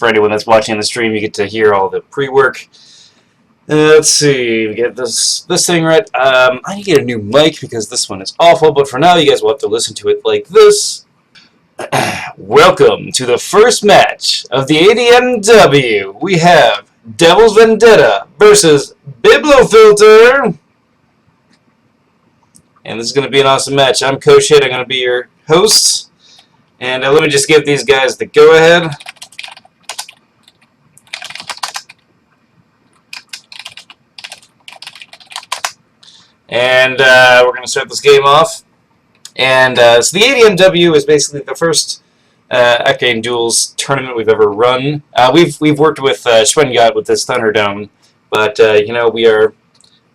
for anyone that's watching the stream, you get to hear all the pre-work. Let's see, we get this thing right. I need to get a new mic because this one is awful, but for now you guys will have to listen to it like this. Welcome to the first match of the ADMW. We have DevilsVendetta versus Biblofilter. And this is going to be an awesome match. I'm Coach Hit. I'm going to be your host. And let me just give these guys the go-ahead. And we're going to start this game off. And so the ADMW is basically the first Arcane Duels tournament we've ever run. We've worked with Schwengat with this Thunderdome, but you know, we are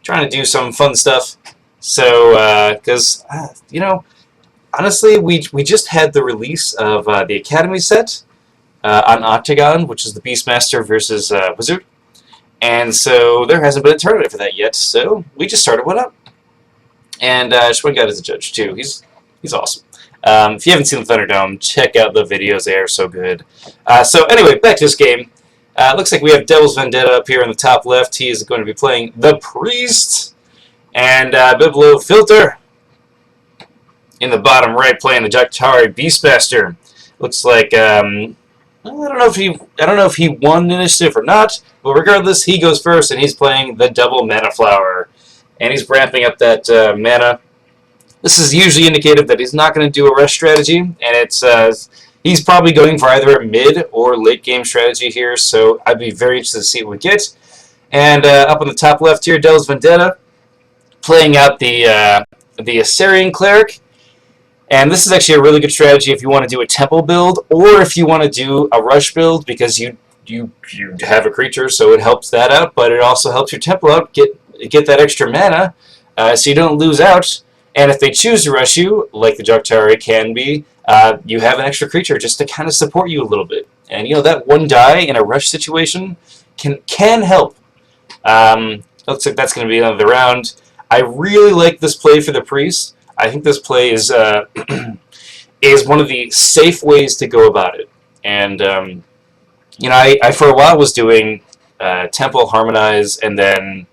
trying to do some fun stuff. So, because you know, honestly, we just had the release of the Academy set on Octagon, which is the Beastmaster versus Wizard, and so there hasn't been a tournament for that yet. So we just started one up, and Schwengat is a judge too. He's awesome. If you haven't seen the Thunderdome, check out the videos; they are so good. So anyway, back to this game. Looks like we have DevilsVendetta up here in the top left. He is going to be playing the Priest. And Biblofilter in the bottom right playing the Beastmaster. Looks like I don't know if he won initiative or not, but regardless, he goes first and he's playing the double mana flower, and he's ramping up that mana. This is usually indicative that he's not going to do a rush strategy, and it's he's probably going for either a mid or late game strategy here. So I'd be very interested to see what we get. And up on the top left here, DevilsVendetta playing out the Assyrian Cleric, and this is actually a really good strategy if you want to do a temple build, or if you want to do a rush build, because you have a creature, so it helps that out, but it also helps your temple out, get that extra mana, so you don't lose out. And if they choose to rush you, like the Jok'Tari can be, you have an extra creature just to kind of support you a little bit. And you know, that one die in a rush situation can help. Looks like that's going to be another round. I really like this play for the Priest. I think this play is is one of the safe ways to go about it. And you know, I for a while was doing Temple Harmonize and then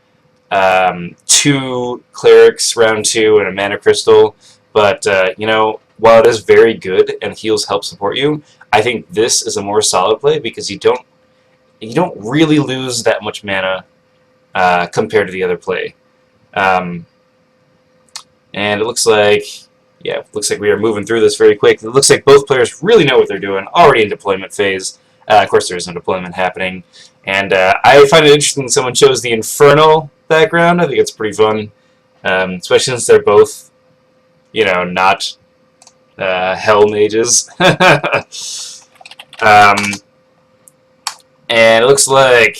2 Clerics round 2 and a Mana Crystal. But you know, while it is very good and heals help support you, I think this is a more solid play because you don't really lose that much mana compared to the other play. And it looks like, yeah, we are moving through this very quick. It looks like both players really know what they're doing, already in deployment phase. Of course, there is no deployment happening. And I find it interesting someone chose the Infernal background. I think it's pretty fun, especially since they're both, you know, not Hell Mages. And it looks like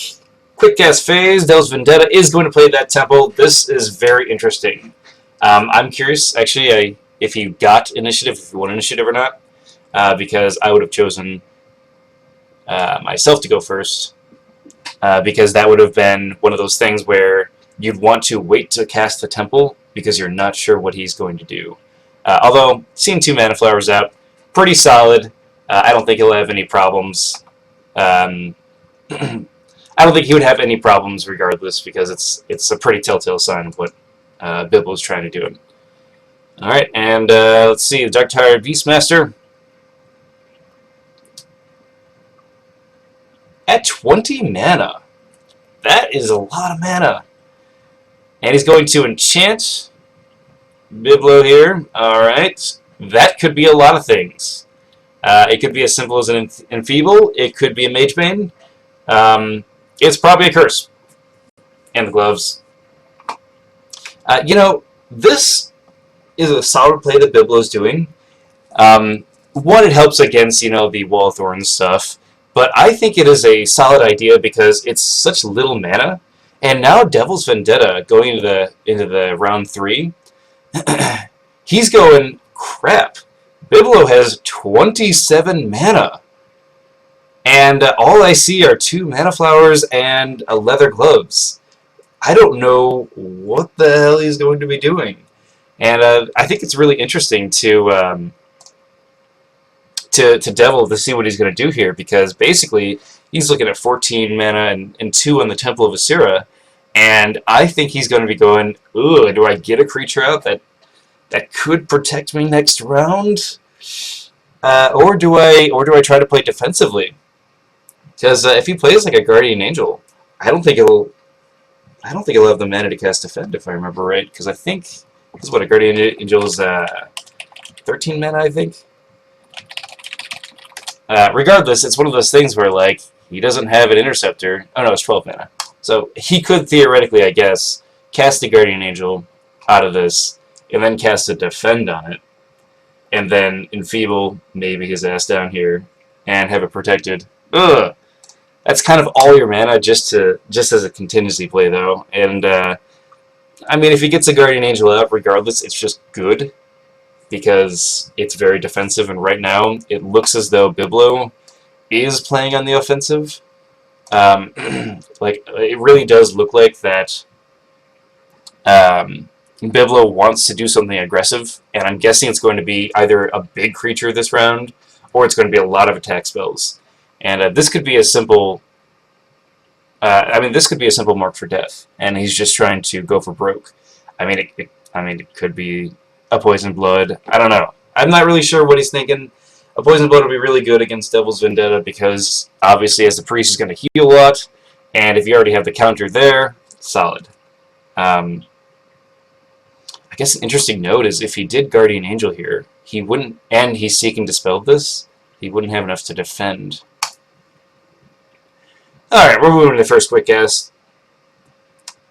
quick cast phase, DevilsVendetta is going to play that temple. This is very interesting. I'm curious, actually, if he got initiative, if he won initiative or not, because I would have chosen myself to go first, because that would have been one of those things where you'd want to wait to cast the temple because you're not sure what he's going to do. Although, seeing 2 mana flowers out, pretty solid. I don't think he'll have any problems. I don't think he would have any problems regardless, because it's a pretty telltale sign of what Biblow's trying to do. Alright, and let's see, the Jok'Tari Beastmaster at 20 mana. That is a lot of mana. And he's going to enchant Biblow here. Alright, that could be a lot of things. It could be as simple as an Enfeeble, it could be a Mage bane. It's probably a curse. And the gloves. You know, this is a solid play that Biblow's doing. One, it helps against, you know, the Wall of Thorns stuff, but I think it is a solid idea because it's such little mana. And now DevilsVendetta going into the round 3, he's going, crap, Biblow has 27 mana. And all I see are 2 mana flowers and a leather gloves. I don't know what the hell he's going to be doing. And I think it's really interesting to to Devil to see what he's going to do here, because basically he's looking at 14 mana and 2 on the Temple of Asura, and I think he's going to be going, ooh, do I get a creature out that could protect me next round, or do I try to play defensively? Because if he plays like a Guardian Angel, I don't think he'll have the mana to cast Defend, if I remember right. Because I think this is what a Guardian Angel is, 13 mana, I think. Regardless, it's one of those things where, like, he doesn't have an Interceptor. Oh no, it's 12 mana. So he could theoretically, I guess, cast the Guardian Angel out of this, and then cast a Defend on it, and then enfeeble maybe his ass down here, and have it protected. Ugh! That's kind of all your mana just as a contingency play, though. And I mean, if he gets a Guardian Angel out, regardless, it's just good, because it's very defensive, and right now it looks as though Biblow is playing on the offensive. Like, it really does look like that Biblow wants to do something aggressive, and I'm guessing it's going to be either a big creature this round, or it's going to be a lot of attack spells. And this could be a simple... I mean, this could be a simple Mark for Death, and he's just trying to go for broke. I mean, it could be a Poison Blood. I don't know. I'm not really sure what he's thinking. A Poison Blood will be really good against Devil's Vendetta because, obviously, as the priest is going to heal a lot, and if you already have the counter there, solid. I guess an interesting note is if he did Guardian Angel here, he wouldn't, and he's seeking Dispel this, he wouldn't have enough to defend. Alright, we're moving to the first quick cast.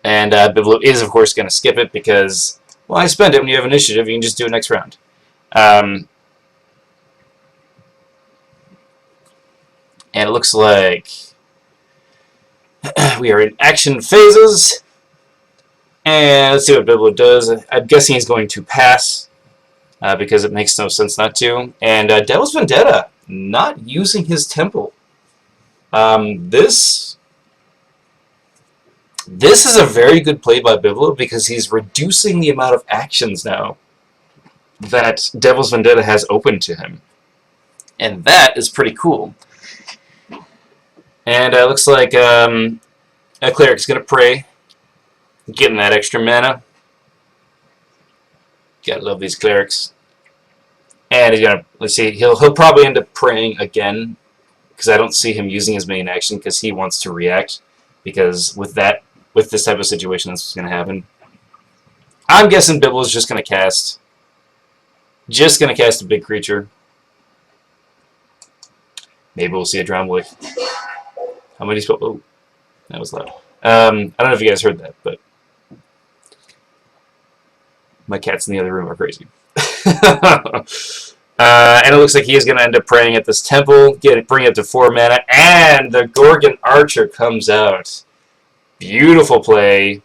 And Biblow is, of course, going to skip it because, well, I spend it when you have initiative, you can just do it next round. And it looks like we are in action phases. And let's see what Biblow does. I'm guessing he's going to pass because it makes no sense not to. And Devil's Vendetta, not using his temple. This is a very good play by Biblow because he's reducing the amount of actions now that Devil's Vendetta has open to him. And that is pretty cool. And it looks like a cleric's going to pray, getting that extra mana. Gotta love these clerics. And he's gonna, let's see, he'll probably end up praying again, because I don't see him using his main action because he wants to react. Because with this type of situation, that's what's gonna happen. I'm guessing Biblow's just gonna cast a big creature. Maybe we'll see a Dromwick. How many spell? Oh, that was loud. I don't know if you guys heard that, but my cats in the other room are crazy. And it looks like he is going to end up praying at this temple, bring it to 4 mana, and the Gorgon Archer comes out. Beautiful play.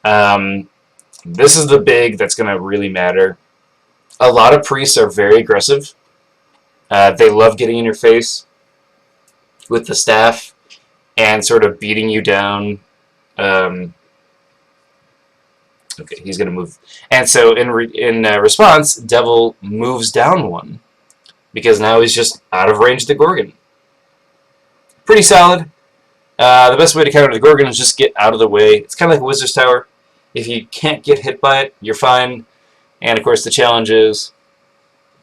This is the big that's going to really matter. A lot of priests are very aggressive. They love getting in your face with the staff and sort of beating you down. Okay, he's going to move. And so in response, Devil moves down 1. Because now he's just out of range of the Gorgon. Pretty solid. The best way to counter the Gorgon is just get out of the way. It's kind of like a Wizard's Tower. If you can't get hit by it, you're fine. And of course the challenge is,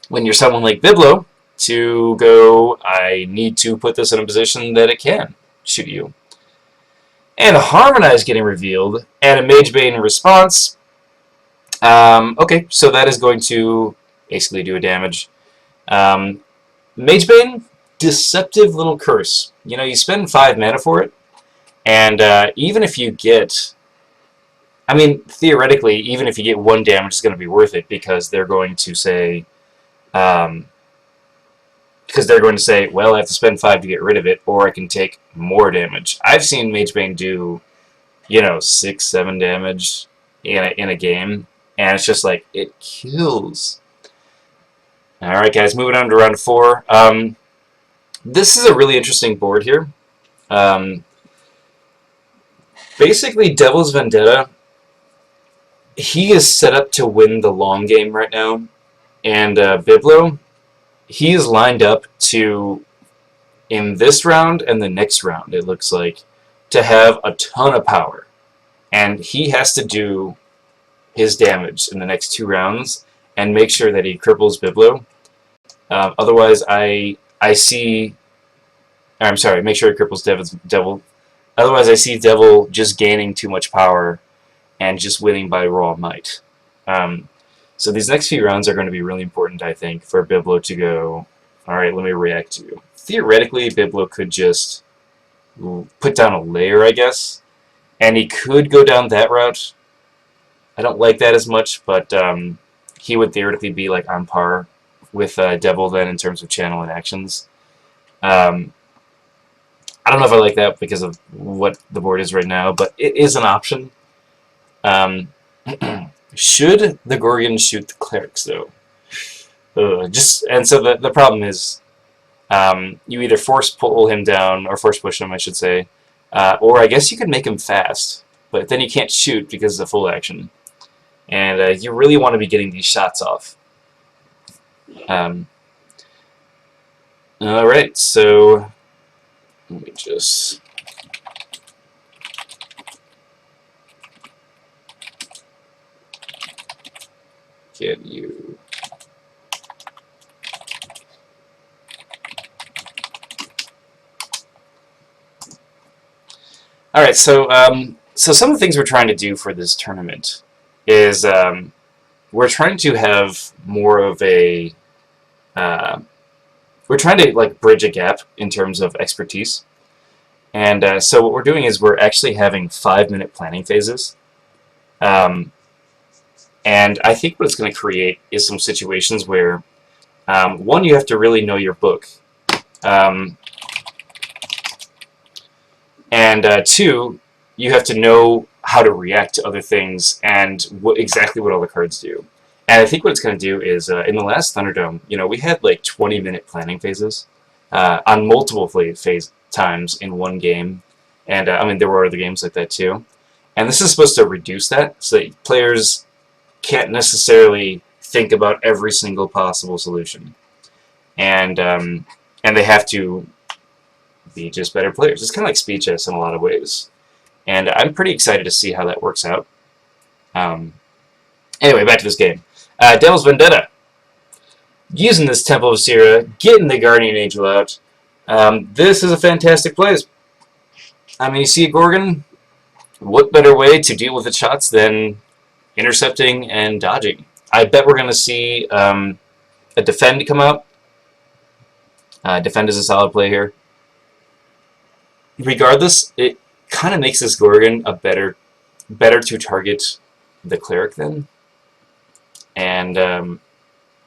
when you're someone like Biblow, to go, I need to put this in a position that it can shoot you. And a Harmonize getting revealed, and a Mage Bane in response. Okay, so that is going to basically do a damage. Mage Bane, deceptive little curse. You know, you spend 5 mana for it, and even if you get... I mean, theoretically, even if you get 1 damage, it's going to be worth it, because they're going to say... well, I have to spend 5 to get rid of it, or I can take more damage. I've seen Mage Bane do, you know, 6, 7 damage in a game, and it's just like, it kills. Alright guys, moving on to round 4. This is a really interesting board here. Basically, Devil's Vendetta, he is set up to win the long game right now, and Biblow he is lined up to, in this round and the next round, it looks like, to have a ton of power. And he has to do his damage in the next 2 rounds and make sure that he cripples Biblow. Otherwise, I see... I'm sorry, make sure he cripples Devil. Otherwise, I see Devil just gaining too much power and just winning by raw might. So these next few rounds are going to be really important, I think, for Biblow to go, alright, let me react to you. Theoretically, Biblow could just put down a layer, I guess, and he could go down that route. I don't like that as much, but he would theoretically be like on par with Devil then in terms of channel and actions. I don't know if I like that because of what the board is right now, but it is an option. Should the Gorgon shoot the clerics, though? And so the problem is, you either force pull him down, or force push him, I should say, or I guess you could make him fast, but then you can't shoot because it's a full action. And you really want to be getting these shots off. Alright, so let me just... get you... Alright, so some of the things we're trying to do for this tournament is we're trying to have more of a... we're trying to like bridge a gap in terms of expertise. And so what we're doing is we're actually having 5-minute planning phases. And I think what it's going to create is some situations where, one, you have to really know your book. And two, you have to know how to react to other things and exactly what all the cards do. And I think what it's going to do is, in the last Thunderdome, you know, we had like 20-minute planning phases on multiple phase times in one game. And I mean, there were other games like that too. And this is supposed to reduce that so that players can't necessarily think about every single possible solution. And they have to be just better players. It's kind of like speed chess in a lot of ways. And I'm pretty excited to see how that works out. Anyway, back to this game. Devil's Vendetta. Using this Temple of Sira, getting the Guardian Angel out. This is a fantastic play. I mean, you see a Gorgon, what better way to deal with its shots than intercepting and dodging? I bet we're going to see a Defend come out. Defend is a solid play here. Regardless, it kind of makes this Gorgon a better to target the Cleric then. And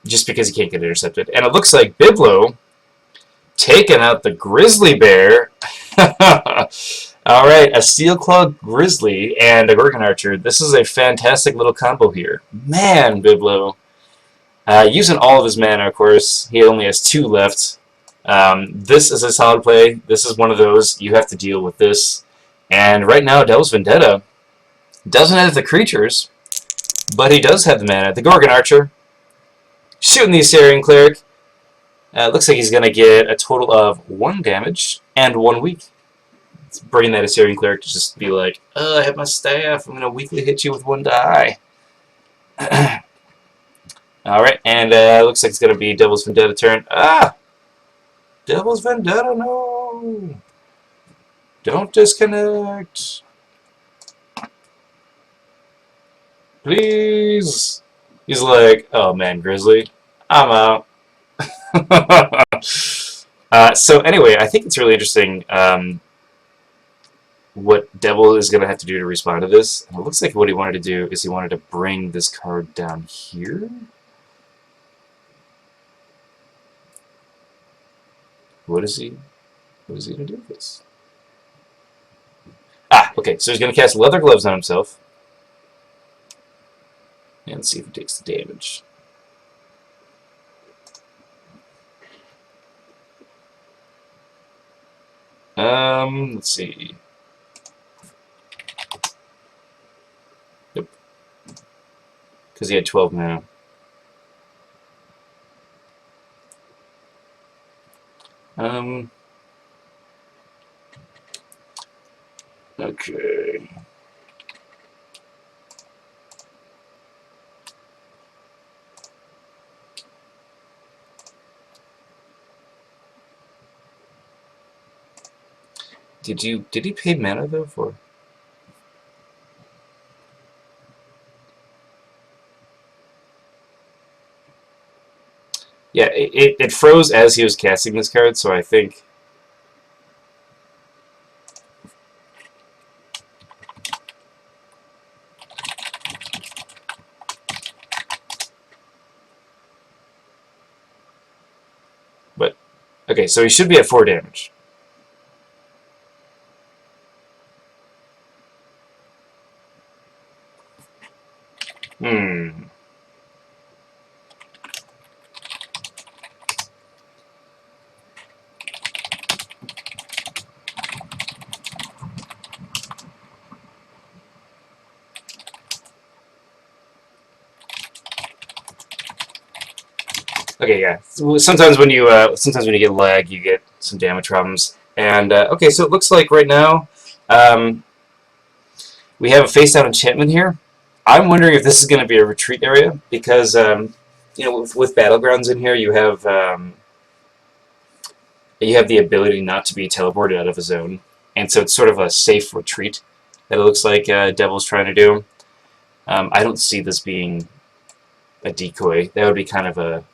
just because he can't get intercepted. And it looks like Biblow taking out the Grizzly Bear. Alright, a Steel Claw Grizzly and a Gorgon Archer. This is a fantastic little combo here. Man, Biblow. Using all of his mana, of course. He only has 2 left. This is a solid play. This is one of those. You have to deal with this. And right now, Devil's Vendetta doesn't have the creatures, but he does have the mana. The Gorgon Archer. Shooting the Assyrian Cleric. Looks like he's going to get a total of 1 damage and 1 weak. Let's bring that Assyrian Cleric to just be like, oh, I have my staff. I'm going to weakly hit you with 1 die. Alright, and looks like it's going to be Devil's Vendetta turn. Ah! Devil's Vendetta, no! Don't disconnect. Please! He's like, oh man, Grizzly, I'm out. So anyway, I think it's really interesting what Devil is going to have to do to respond to this. And it looks like what he wanted to do is he wanted to bring this card down here. What is he going to do with this? Ah, okay, so he's going to cast Leather Gloves on himself. And see if he takes the damage. Let's see. Nope. Because he had 12 mana. Okay. Did he pay mana though for? Yeah, it froze as he was casting this card, so I think. But okay, so he should be at 4 damage. Hmm. Okay, yeah. Sometimes when you get lag, you get some damage problems. And okay, so it looks like right now um, we have a face down enchantment here. I'm wondering if this is going to be a retreat area because you know with battlegrounds in here you have the ability not to be teleported out of a zone, and so it's sort of a safe retreat that it looks like Devil's trying to do. I don't see this being a decoy. That would be kind of a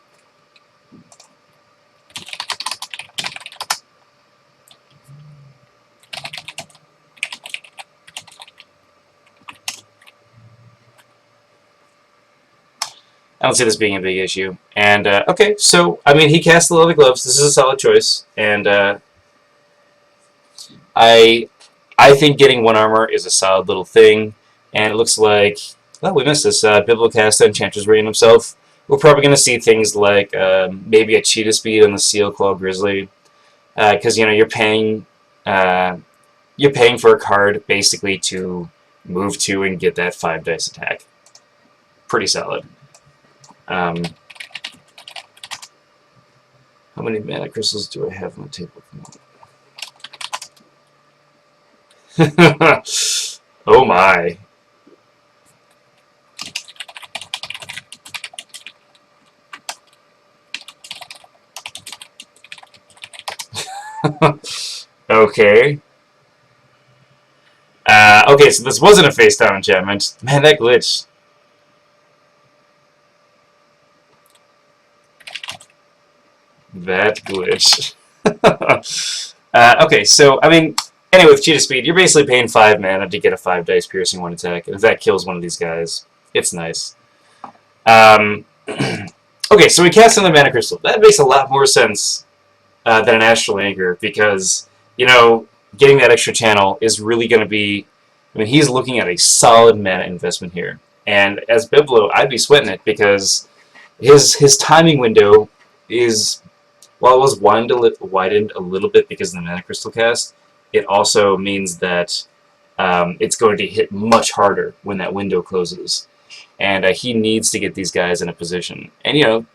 I don't see this being a big issue. And, okay, so, I mean, he cast the Leather Gloves. This is a solid choice. And, I think getting 1 armor is a solid little thing. And it looks like, well, we missed this. Biblocast Enchantress Rain himself. We're probably going to see things like maybe a Cheetah Speed on the Seal Claw Grizzly. Because, you know, you're paying for a card, basically, to move 2 and get that 5 dice attack. Pretty solid. How many mana crystals do I have on the table at the moment? Oh my. Okay. Okay, so this wasn't a face down enchantment. Man, that glitch. That glitch. Okay, so, I mean, anyway, with Cheetah Speed, you're basically paying 5 mana to get a 5 dice piercing 1 attack. And if that kills one of these guys, it's nice. Okay, so we cast another Mana Crystal. That makes a lot more sense than an Astral Anchor, because, you know, getting that extra channel is really going to be... I mean, he's looking at a solid mana investment here. And as Biblow, I'd be sweating it, because his timing window is... While it was widened a little bit because of the Mana Crystal cast, it also means that it's going to hit much harder when that window closes. And he needs to get these guys in a position. And, you know,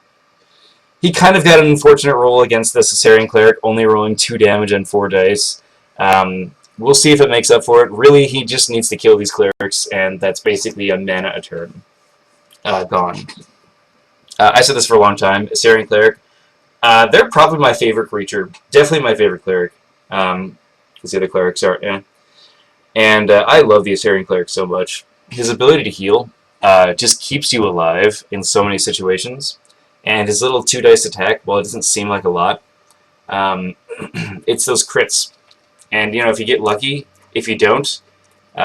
he kind of got an unfortunate roll against the Caesarean Cleric, only rolling 2 damage and 4 dice. We'll see if it makes up for it. Really, he just needs to kill these clerics, and that's basically a mana a turn. Gone. I said this for a long time. Caesarean Cleric. They're probably my favorite creature. Definitely my favorite cleric. Because the other clerics are, eh. And I love the Assyrian Cleric so much. His ability to heal just keeps you alive in so many situations. And his little 2 dice attack, while it doesn't seem like a lot, it's those crits. And, you know, if you get lucky, if you don't,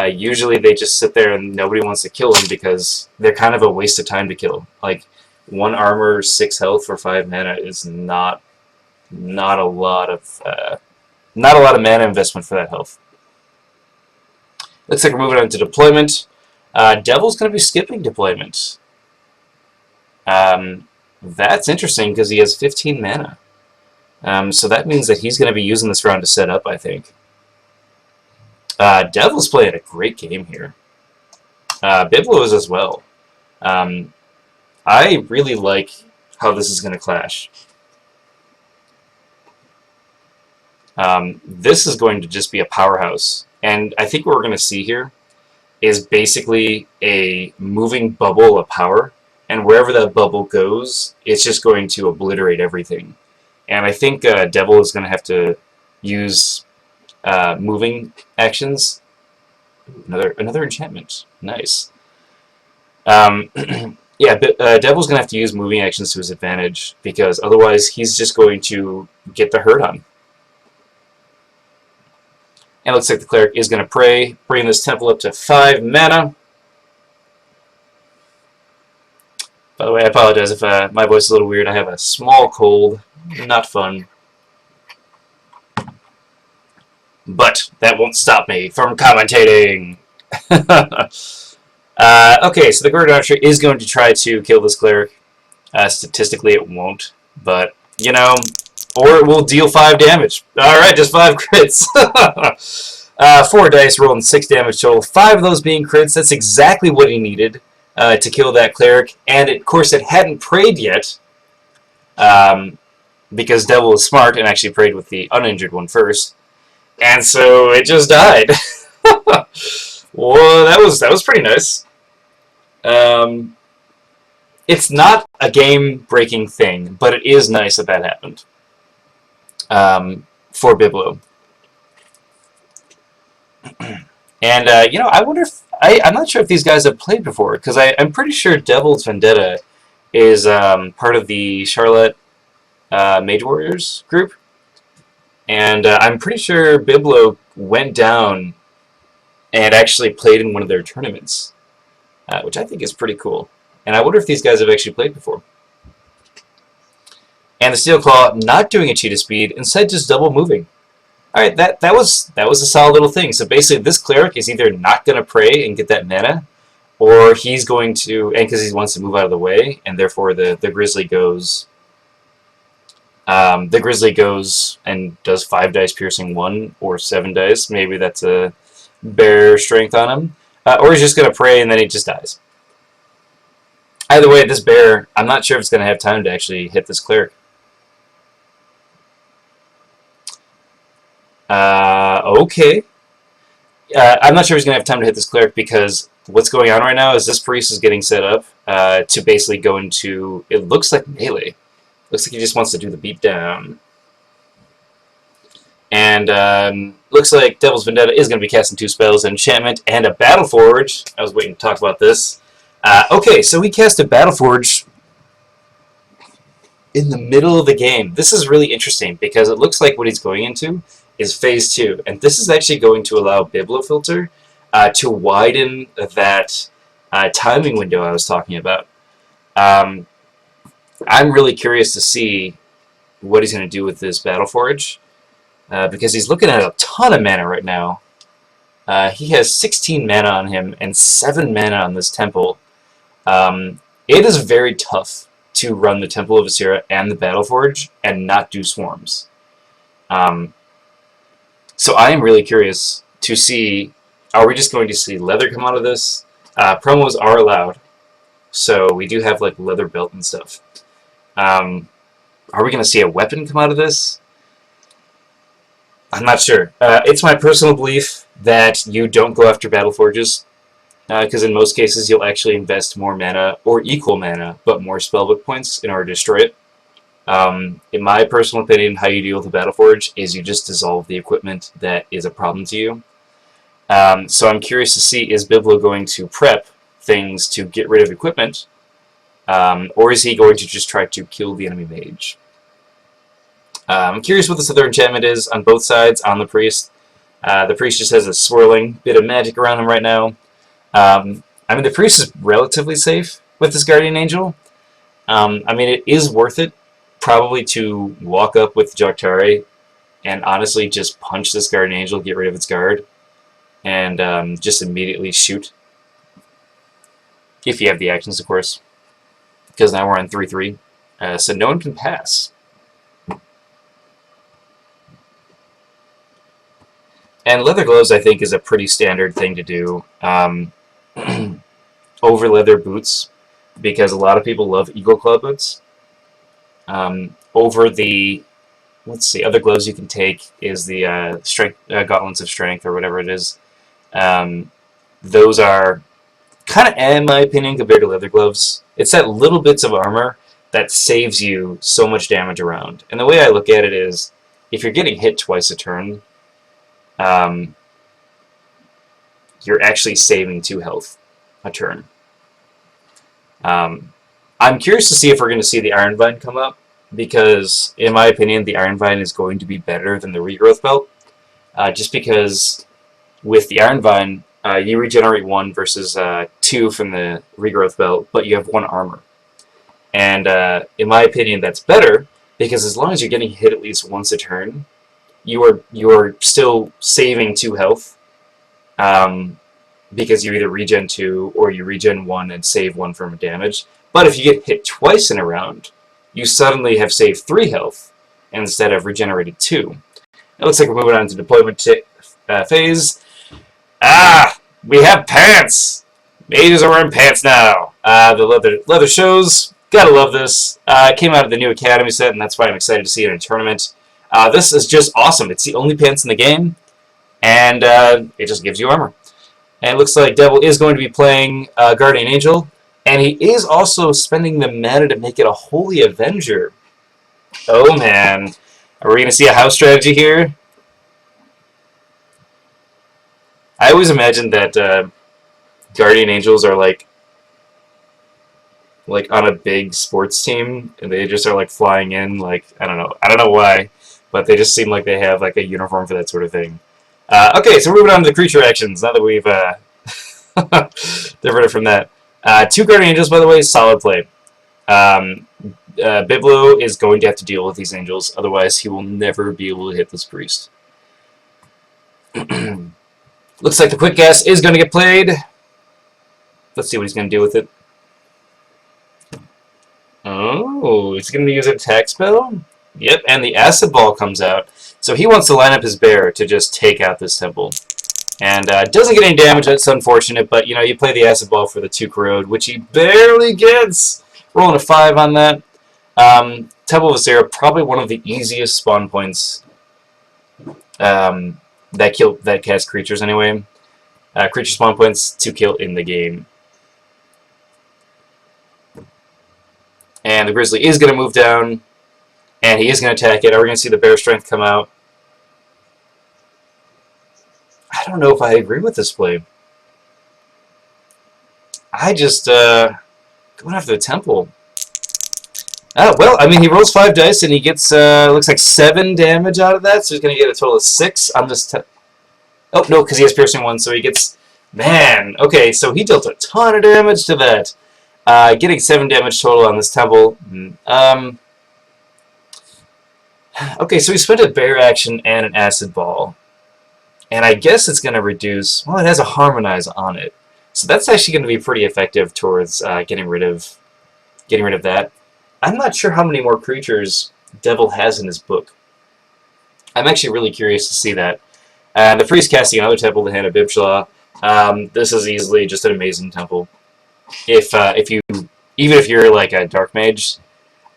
usually they just sit there and nobody wants to kill them because they're kind of a waste of time to kill. Like, 1 armor, 6 health for 5 mana is not a lot of mana investment for that health. Looks like we're moving on to deployment. Devil's going to be skipping deployment. That's interesting because he has 15 mana. So that means that he's going to be using this round to set up, I think. Devil's playing a great game here. Biblow is as well. I really like how this is going to clash. This is going to just be a powerhouse. And I think what we're going to see here is basically a moving bubble of power. And wherever that bubble goes, it's just going to obliterate everything. And I think Devil is going to have to use moving actions. Another enchantment. Nice. Yeah, but Devil's going to have to use moving actions to his advantage, because otherwise he's just going to get the hurt on. And it looks like the Cleric is going to pray, bring this temple up to 5 mana. By the way, I apologize if my voice is a little weird. I have a small cold. Not fun. But that won't stop me from commentating. Okay, so the Guardian Archer is going to try to kill this Cleric. Statistically, it won't. But, you know, or it will deal 5 damage. Alright, just 5 crits. 4 dice, rolling 6 damage total. 5 of those being crits. That's exactly what he needed to kill that Cleric. And, of course, it hadn't prayed yet. Because Devil is smart and actually prayed with the uninjured one first. And so it just died. Well, that was pretty nice. It's not a game-breaking thing, but it is nice that that happened for Biblow. And you know, I wonder if I'm not sure if these guys have played before, because I'm pretty sure DevilsVendetta is part of the Charlotte Mage Warriors group, and I'm pretty sure Biblow went down and actually played in one of their tournaments, which I think is pretty cool. And I wonder if these guys have actually played before. And the Steel Claw not doing a cheat of speed, instead just double moving. Alright, that was a solid little thing. So basically this Cleric is either not going to pray and get that mana, or he's going to, and because he wants to move out of the way, and therefore the Grizzly goes and does 5 dice piercing 1 or 7 dice. Maybe that's a bear strength on him. Or he's just going to pray and then he just dies. Either way, this bear, I'm not sure if it's going to have time to actually hit this Cleric. Okay. I'm not sure he's going to have time to hit this Cleric, because what's going on right now is this Priest is getting set up to basically go into, it looks like melee. Looks like he just wants to do the beatdown. And looks like DevilsVendetta is going to be casting 2 spells, an enchantment and a Battleforge. I was waiting to talk about this. Okay, so we cast a Battleforge in the middle of the game. This is really interesting, because it looks like what he's going into is Phase 2. And this is actually going to allow Biblofilter to widen that timing window I was talking about. I'm really curious to see what he's going to do with this Battleforge, because he's looking at a ton of mana right now. He has 16 mana on him and 7 mana on this temple. It is very tough to run the Temple of Asira and the Battleforge and not do swarms. So I am really curious to see, are we just going to see leather come out of this? Promos are allowed, so we do have like leather belt and stuff. Are we going to see a weapon come out of this? I'm not sure. It's my personal belief that you don't go after Battleforges, because in most cases you'll actually invest more mana, or equal mana, but more spellbook points in order to destroy it. In my personal opinion, how you deal with a Battleforge is you just dissolve the equipment that is a problem to you. So I'm curious to see, is Biblow going to prep things to get rid of equipment, or is he going to just try to kill the enemy mage? I'm curious what this other enchantment is on both sides, on the Priest. The Priest just has a swirling bit of magic around him right now. I mean, the Priest is relatively safe with this Guardian Angel. I mean, it is worth it, probably, to walk up with Joctari and honestly just punch this Guardian Angel, get rid of its guard, and just immediately shoot. If you have the actions, of course. Because now we're on 3-3. So no one can pass. And leather gloves, I think, is a pretty standard thing to do over leather boots, because a lot of people love Eagle Claw boots over the let's see, other gloves you can take is the strength gauntlets of strength or whatever it is. Those are kind of, in my opinion, compared to leather gloves. It's that little bits of armor that saves you so much damage around. And the way I look at it is, if you're getting hit twice a turn, you're actually saving 2 health a turn. I'm curious to see if we're going to see the Iron Vine come up, because, in my opinion, the Iron Vine is going to be better than the Regrowth Belt, just because with the Iron Vine, you regenerate 1 versus 2 from the Regrowth Belt, but you have 1 armor. And in my opinion, that's better, because as long as you're getting hit at least once a turn, you're still saving 2 health, because you either regen 2 or you regen 1 and save 1 from damage. But if you get hit twice in a round, you suddenly have saved 3 health instead of regenerated 2. It looks like we're moving on to deployment phase. We have pants! Mages are wearing pants now. The leather shows. Gotta love this. It came out of the new Academy set, and that's why I'm excited to see it in a tournament. This is just awesome. It's the only pants in the game, and it just gives you armor. And it looks like Devil is going to be playing Guardian Angel, and he is also spending the mana to make it a Holy Avenger. Oh man. Are we going to see a house strategy here? I always imagined that Guardian Angels are like on a big sports team, and they just are like flying in, like, I don't know why, but they just seem like they have like a uniform for that sort of thing. Okay, so we're moving on to the creature actions now that we've diverted from that. 2 Guardian Angels, by the way, solid play. Biblow is going to have to deal with these angels, otherwise he will never be able to hit this priest. Looks like the quick gas is going to get played. Let's see what he's going to do with it. Oh, he's going to use an attack spell? Yep, and the acid ball comes out. So he wants to line up his bear to just take out this temple. And doesn't get any damage, that's unfortunate, but you know, you play the acid ball for the 2 corrode, which he barely gets. Rolling a 5 on that. Temple of Azera, probably one of the easiest spawn points that cast creatures anyway. Creature spawn points to kill in the game. And the Grizzly is going to move down, and he is going to attack it. Are we going to see the Bear Strength come out? I don't know if I agree with this play. I just, going after the Temple. Well, I mean, he rolls 5 dice, and he gets, looks like 7 damage out of that, so he's going to get a total of 6 on this. Oh, no, because he has Piercing 1, so he gets... Man, okay, so he dealt a ton of damage to that. Getting 7 damage total on this Temple. Okay, so he spent a Bear action and an Acid Ball. And I guess it's going to reduce... Well, it has a Harmonize on it. So that's actually going to be pretty effective towards getting rid of that. I'm not sure how many more creatures Devil has in his book. I'm actually really curious to see that. The priest casting another temple to hand a Bibshaw. This is easily just an amazing temple. Even if you're like a dark mage,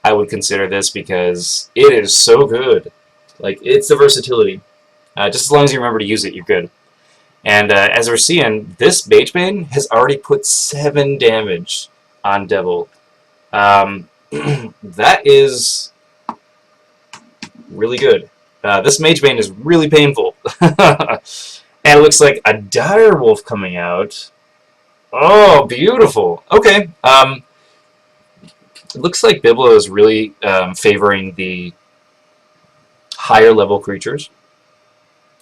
I would consider this because it is so good. Like, it's the versatility. Just as long as you remember to use it, you're good. And as we're seeing, this Mage Bane has already put 7 damage on Devil. That is really good. This Mage Bane is really painful. And it looks like a Dire Wolf coming out. Oh, beautiful. Okay. It looks like Biblow is really favoring the higher level creatures.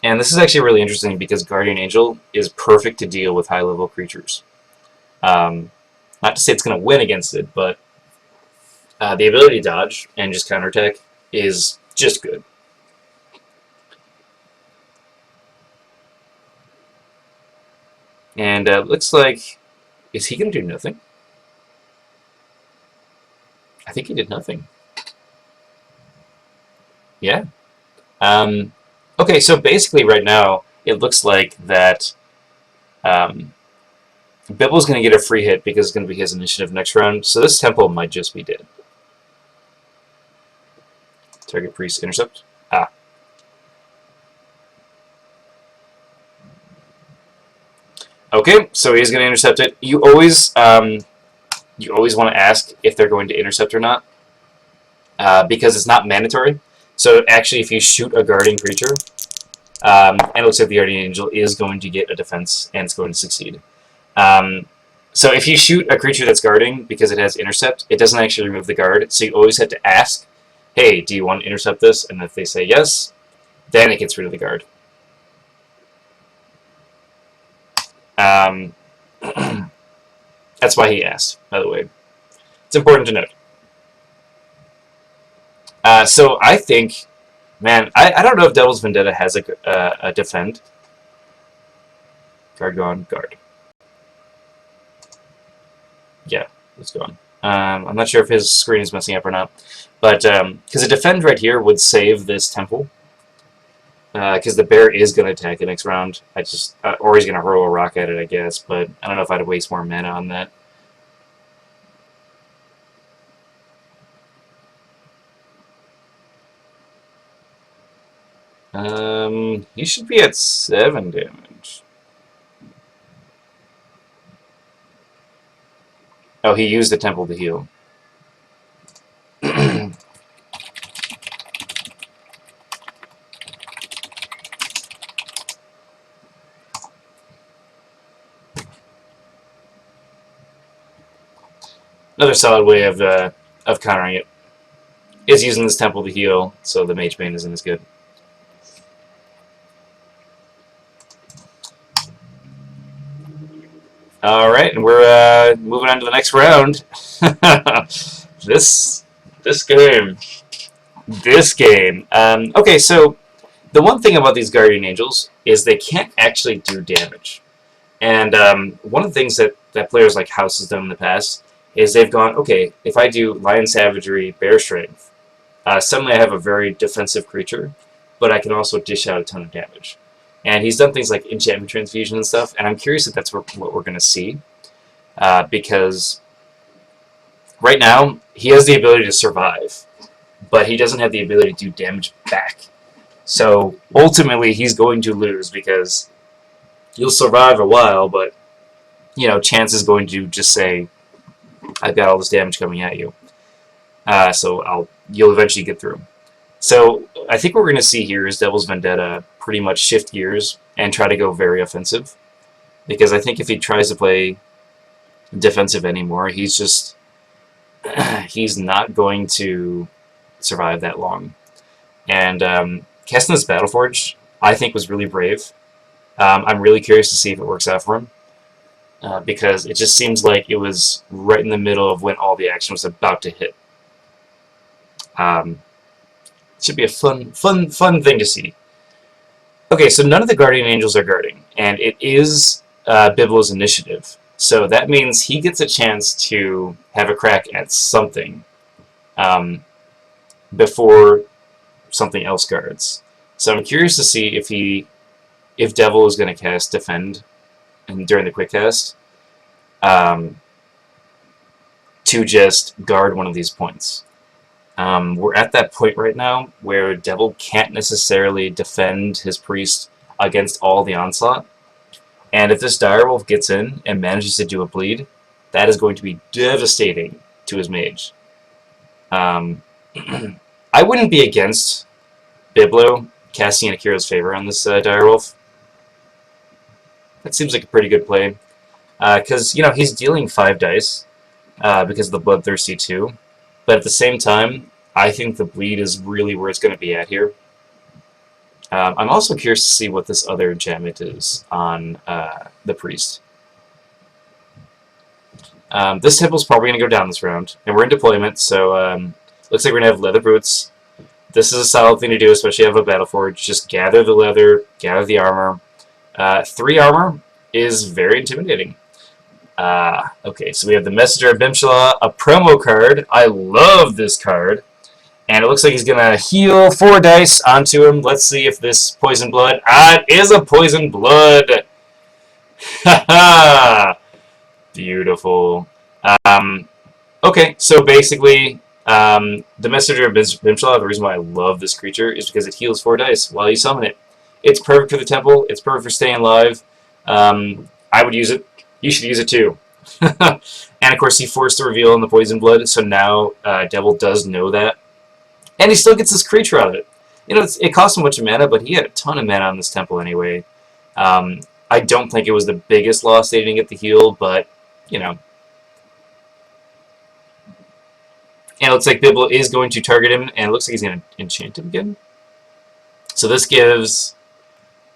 And this is actually really interesting because Guardian Angel is perfect to deal with high level creatures. Not to say it's going to win against it, but the ability to dodge and just counterattack is just good. And looks like... Is he going to do nothing? I think he did nothing. Yeah. Okay, so basically right now, it looks like that Bibble's going to get a free hit because it's going to be his initiative next round, so this temple might just be dead. Target priest intercept. Okay, so he's going to intercept it. You always want to ask if they're going to intercept or not, because it's not mandatory. So actually, if you shoot a guardian creature, and it looks like the guardian angel is going to get a defense, and it's going to succeed. So if you shoot a creature that's guarding because it has intercept, it doesn't actually remove the guard. So you always have to ask, hey, do you want to intercept this? And if they say yes, then it gets rid of the guard. That's why he asked, by the way. It's important to note. So I think, man, I don't know if Devil's Vendetta has a defend. Guard gone, guard. Yeah, it's gone. I'm not sure if his screen is messing up or not, but because a defend right here would save this temple, because the bear is going to attack it next round. Or he's going to hurl a rock at it, I guess, but I don't know if I'd waste more mana on that. He should be at 7 damage. Oh, he used the temple to heal. Another solid way of countering it is using this temple to heal, so the Mage bane isn't as good. Alright, and we're moving on to the next round. This game. Okay, so the one thing about these Guardian Angels is they can't actually do damage. And one of the things that players like House has done in the past is they've gone, okay, if I do Lion Savagery, Bear Strength, suddenly I have a very defensive creature, but I can also dish out a ton of damage. And he's done things like enchantment transfusion and stuff, and I'm curious if that's what we're going to see. Because right now, he has the ability to survive, but he doesn't have the ability to do damage back. So ultimately, he's going to lose because you'll survive a while, but Chance is going to just say, I've got all this damage coming at you. So you'll eventually get through. So I think what we're going to see here is Devil's Vendetta pretty much shift gears and try to go very offensive. Because I think if he tries to play defensive anymore, he's not going to survive that long. And casting this Battleforge, I think, was really brave. I'm really curious to see if it works out for him. Because it just seems like it was right in the middle of when all the action was about to hit. It should be a fun thing to see. Okay, so none of the Guardian Angels are guarding, and it is Biblow's initiative. So that means he gets a chance to have a crack at something before something else guards. So I'm curious to see if Devil is going to cast Defend during the quick cast to just guard one of these points. We're at that point right now where Devil can't necessarily defend his priest against all the onslaught. And if this Direwolf gets in and manages to do a bleed, that is going to be devastating to his mage. I wouldn't be against Biblow casting in Akira's favor on this Direwolf. That seems like a pretty good play. Because, he's dealing 5 dice because of the Bloodthirsty 2. But at the same time, I think the bleed is really where it's going to be at here. I'm also curious to see what this other enchantment is on the priest. This temple's probably going to go down this round, and we're in deployment, so looks like we're going to have leather boots. This is a solid thing to do, especially if you have a Battleforge. Just gather the leather, gather the armor. 3 armor is very intimidating. Okay, so we have the Messenger of Bimshala, a promo card. I love this card. And it looks like he's going to heal 4 dice onto him. Let's see if this Poison Blood... it is a Poison Blood! Haha! Beautiful. Okay, so basically, the Messenger of Bimshala, the reason why I love this creature is because it heals 4 dice while you summon it. It's perfect for the temple. It's perfect for staying alive. I would use it. You should use it too. And of course, he forced the reveal on the poison blood, so now Devil does know that, and he still gets this creature out of it. You know, it cost him a bunch of mana, but he had a ton of mana on this temple anyway. I don't think it was the biggest loss they didn't get the heal, but you know. And it looks like Biblow is going to target him, and it looks like he's going to enchant him again. So this gives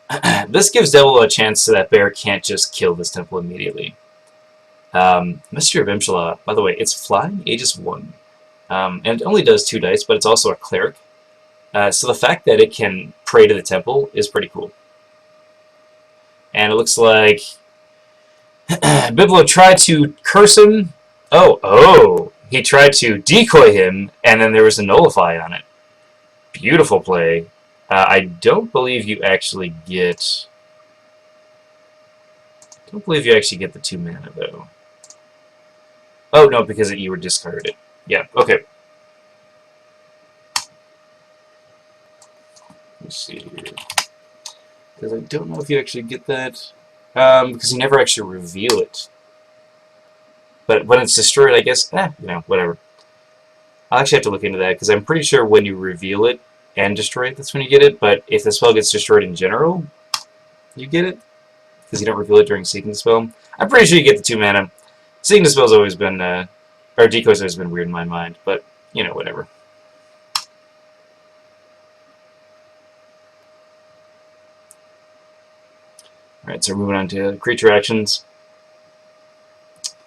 Devil a chance so that bear can't just kill this temple immediately. Mystery of Imshala, by the way, it's flying, Aegis 1. And it only does 2 dice, but it's also a cleric. So the fact that it can pray to the temple is pretty cool. And it looks like Biblow tried to curse him. Oh, he tried to decoy him, and then there was a nullify on it. Beautiful play. I don't believe you actually get... the 2 mana, though. Oh, no, because you were discarded. Yeah, okay. Let's see here. Because I don't know if you actually get that. Because you never actually reveal it. But when it's destroyed, I guess, you know, whatever. I'll actually have to look into that, because I'm pretty sure when you reveal it and destroy it, that's when you get it. But if the spell gets destroyed in general, you get it. Because you don't reveal it during Seeking the Spell. I'm pretty sure you get the 2 mana. Seeking the Spell's always been, or Decoy's always been weird in my mind, but, you know, whatever. Alright, so we're moving on to creature actions.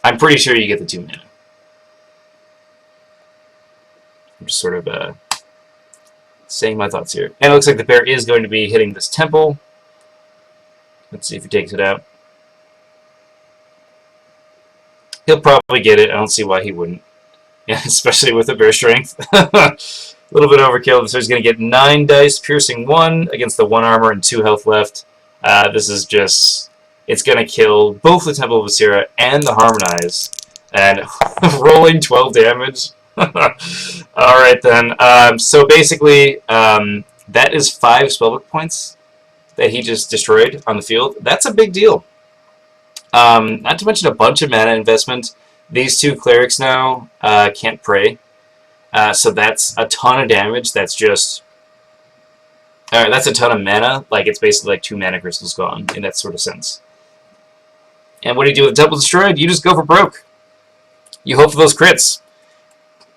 I'm pretty sure you get the 2 mana. I'm just sort of, saying my thoughts here. And it looks like the bear is going to be hitting this temple. Let's see if he takes it out. He'll probably get it. I don't see why he wouldn't. Yeah, especially with the bear strength. A little bit overkill. So he's going to get 9 dice, piercing 1 against the 1 armor and 2 health left. This is just... it's going to kill both the Temple of Asira and the Harmonize. And rolling 12 damage. Alright then. So basically, that is 5 spellbook points that he just destroyed on the field. That's a big deal. Not to mention a bunch of mana investment. These 2 clerics now can't pray. So that's a ton of damage. That's just... alright, that's a ton of mana. Like, it's basically like 2 mana crystals gone, in that sort of sense. And what do you do with the Temple destroyed? You just go for broke. You hope for those crits.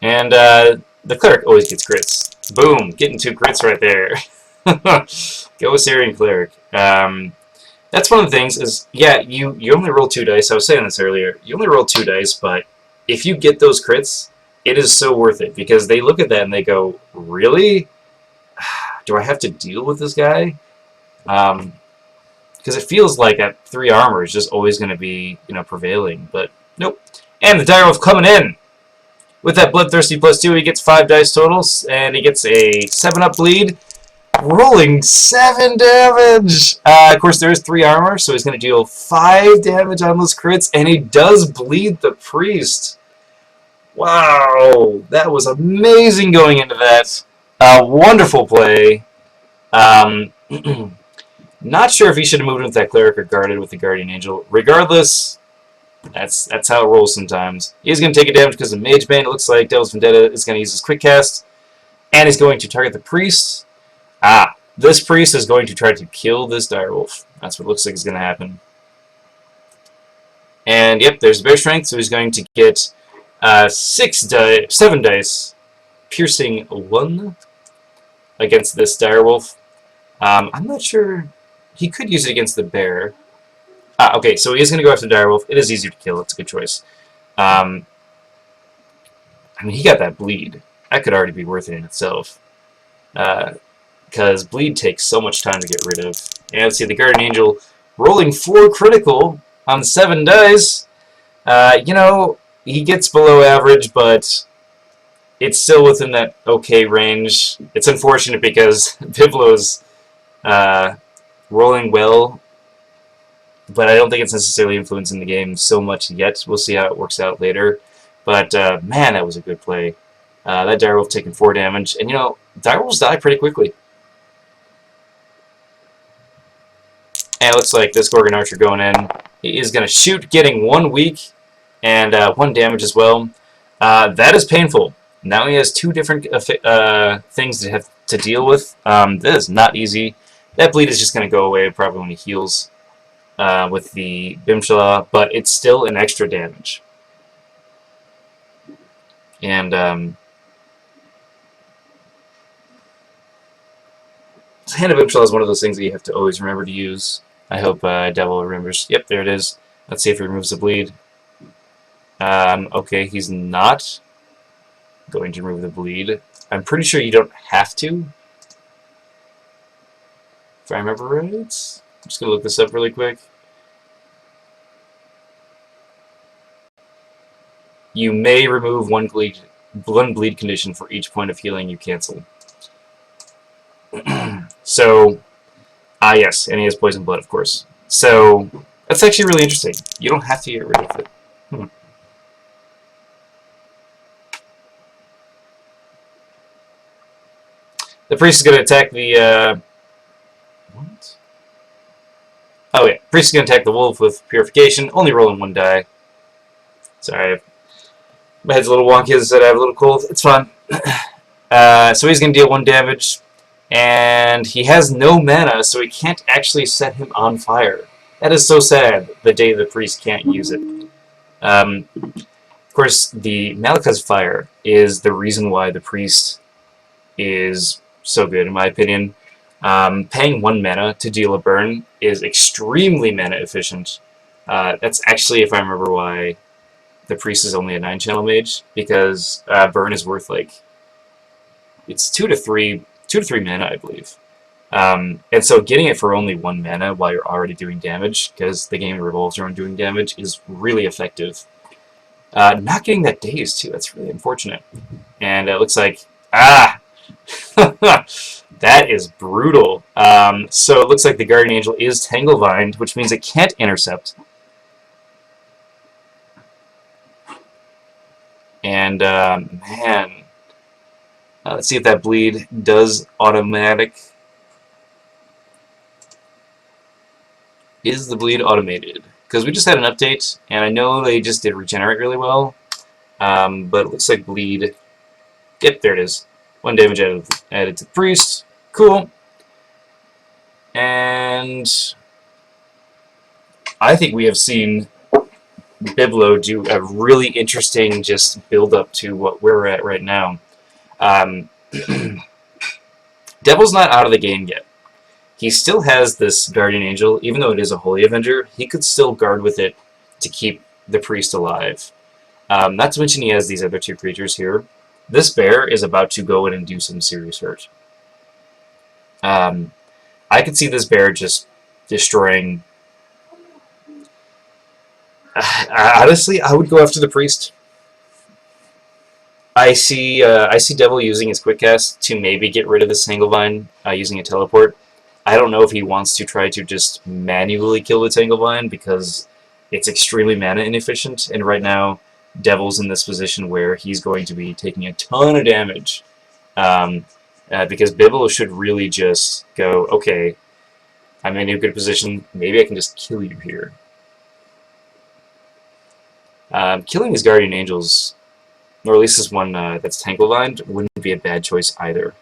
And the cleric always gets crits. Boom! Getting 2 crits right there. Go Assyrian cleric. That's one of the things is, yeah, you only roll 2 dice. I was saying this earlier. You only roll 2 dice, but if you get those crits, it is so worth it. Because they look at that and they go, really? Do I have to deal with this guy? Because it feels like that 3 armor is just always going to be, you know, prevailing. But, nope. And the Direwolf coming in! With that Bloodthirsty +2, he gets 5 dice totals, and he gets a 7-up bleed. Rolling 7 damage! Of course, there is 3 armor, so he's going to deal 5 damage on those crits, and he does bleed the priest. Wow! That was amazing going into that. Wonderful play. Not sure if he should have moved with that cleric or guarded with the guardian angel. Regardless, that's how it rolls sometimes. He's going to take a damage because of Mage bane. It looks like DevilsVendetta is going to use his quick cast, and he's going to target the priest. This priest is going to try to kill this direwolf. That's what it looks like is going to happen. And yep, there's bear strength, so he's going to get 7 dice, piercing 1 against this direwolf. I'm not sure. He could use it against the bear. Okay, so he is going to go after the direwolf. It is easier to kill. It's a good choice. I mean, he got that bleed. That could already be worth it in itself. Because bleed takes so much time to get rid of. And let's see, the guardian angel rolling 4 critical on 7 dice. You know, he gets below average, but it's still within that okay range. It's unfortunate because Biblow's rolling well, but I don't think it's necessarily influencing the game so much yet. We'll see how it works out later. But, man, that was a good play. That direwolf taking 4 damage. And, you know, direwolves die pretty quickly. And it looks like this Gorgon Archer going in. He is going to shoot, getting 1 weak and 1 damage as well. That is painful. Now he has 2 different things to have to deal with. This is not easy. That bleed is just going to go away probably when he heals with the Bimshala, but it's still an extra damage. And Hand of Bimshala is one of those things that you have to always remember to use. I hope Devil remembers. Yep, there it is. Let's see if he removes the bleed. Okay, he's not going to remove the bleed. I'm pretty sure you don't have to. If I remember right. I'm just going to look this up really quick. You may remove one bleed condition for each point of healing you cancel. So, yes, and he has poison blood, of course. So, that's actually really interesting. You don't have to get rid of it. The priest is going to attack the, what? Oh yeah, priest is going to attack the wolf with purification, only rolling 1 die. Sorry, my head's a little wonky as I said, I have a little cold. It's fine. So he's going to deal 1 damage, and he has no mana, so he can't actually set him on fire. That is so sad, the day the priest can't use it. Of course, the Malekith's fire is the reason why the priest is so good, in my opinion. Paying 1 mana to deal a burn is extremely mana efficient. That's actually, if I remember why, the priest is only a 9-channel mage, because burn is worth like, it's 2 to 3 mana, I believe. And so getting it for only 1 mana while you're already doing damage, because the game revolves around doing damage, is really effective. Not getting that daze too, that's really unfortunate. And it looks like, that is brutal. So it looks like the Guardian Angel is Tanglevine, which means it can't intercept. And, man. Let's see if that bleed does automatic. Is the bleed automated? Because we just had an update, and I know they just did regenerate really well. But it looks like bleed. Yep, there it is. 1 damage added to the priest. Cool. And I think we have seen Biblow do a really interesting just build up to what we're at right now. Devil's not out of the game yet. He still has this Guardian Angel, even though it is a Holy Avenger, he could still guard with it to keep the priest alive. Not to mention he has these other 2 creatures here. This bear is about to go in and do some serious hurt. I could see this bear just destroying... honestly, I would go after the priest. I see Devil using his quick cast to maybe get rid of this Tanglevine using a teleport. I don't know if he wants to try to just manually kill the Tanglevine because it's extremely mana inefficient, and right now Devil's in this position where he's going to be taking a ton of damage because Biblow should really just go, okay, I'm in a good position, maybe I can just kill you here. Killing these Guardian Angels, or at least this one that's Tanglevine, wouldn't be a bad choice either.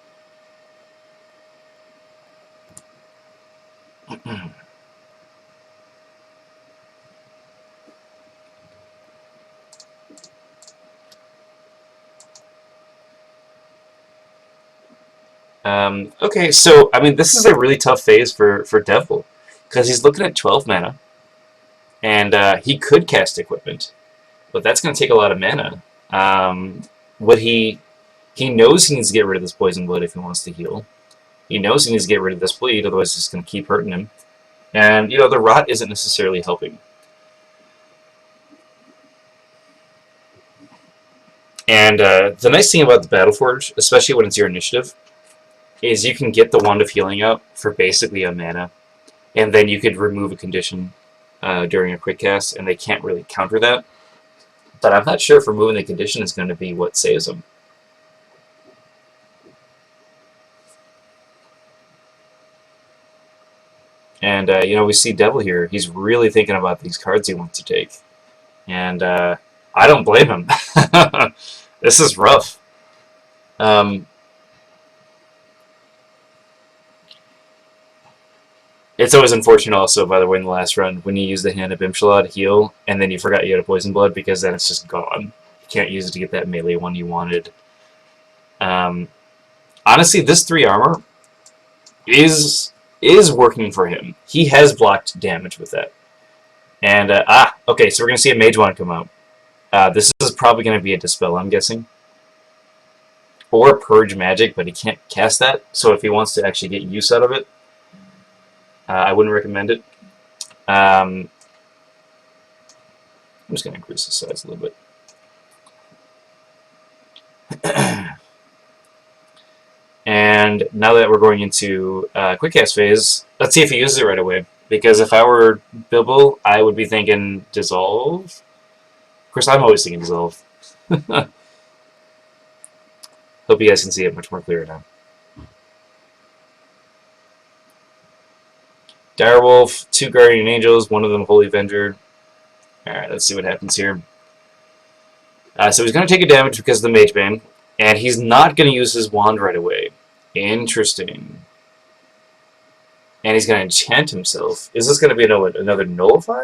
Okay, so, I mean, this is a really tough phase for Devil, because he's looking at 12 mana, and he could cast Equipment, but that's going to take a lot of mana. He knows he needs to get rid of this Poison Blood if he wants to heal. He knows he needs to get rid of this Bleed, otherwise it's going to keep hurting him. And, you know, the Rot isn't necessarily helping. And the nice thing about the Battleforge, especially when it's your initiative, is you can get the Wand of Healing out for basically a mana, and then you could remove a condition during a quick cast, and they can't really counter that. But I'm not sure if removing the condition is going to be what saves them. And And, you know, we see Devil here. He's really thinking about these cards he wants to take. And I don't blame him. This is rough. It's always unfortunate also, by the way, in the last run, when you use the Hand of Bimshala to heal, and then you forgot you had a Poison Blood, because then it's just gone. You can't use it to get that melee one you wanted. Honestly, this 3 armor is working for him. He has blocked damage with that. And, okay, so we're going to see a Mage wand come out. This is probably going to be a Dispel, I'm guessing. Or Purge Magic, but he can't cast that, so if he wants to actually get use out of it, I wouldn't recommend it. I'm just going to increase the size a little bit. And now that we're going into quick cast phase, let's see if he uses it right away. Because if I were Bibble, I would be thinking Dissolve. Of course, I'm always thinking Dissolve. Hope you guys can see it much more clear now. Direwolf, 2 Guardian Angels, one of them Holy Avenger. Alright, let's see what happens here. So he's going to take a damage because of the Mage Bane, and he's not going to use his wand right away. Interesting. And he's going to enchant himself. Is this going to be another Nullify?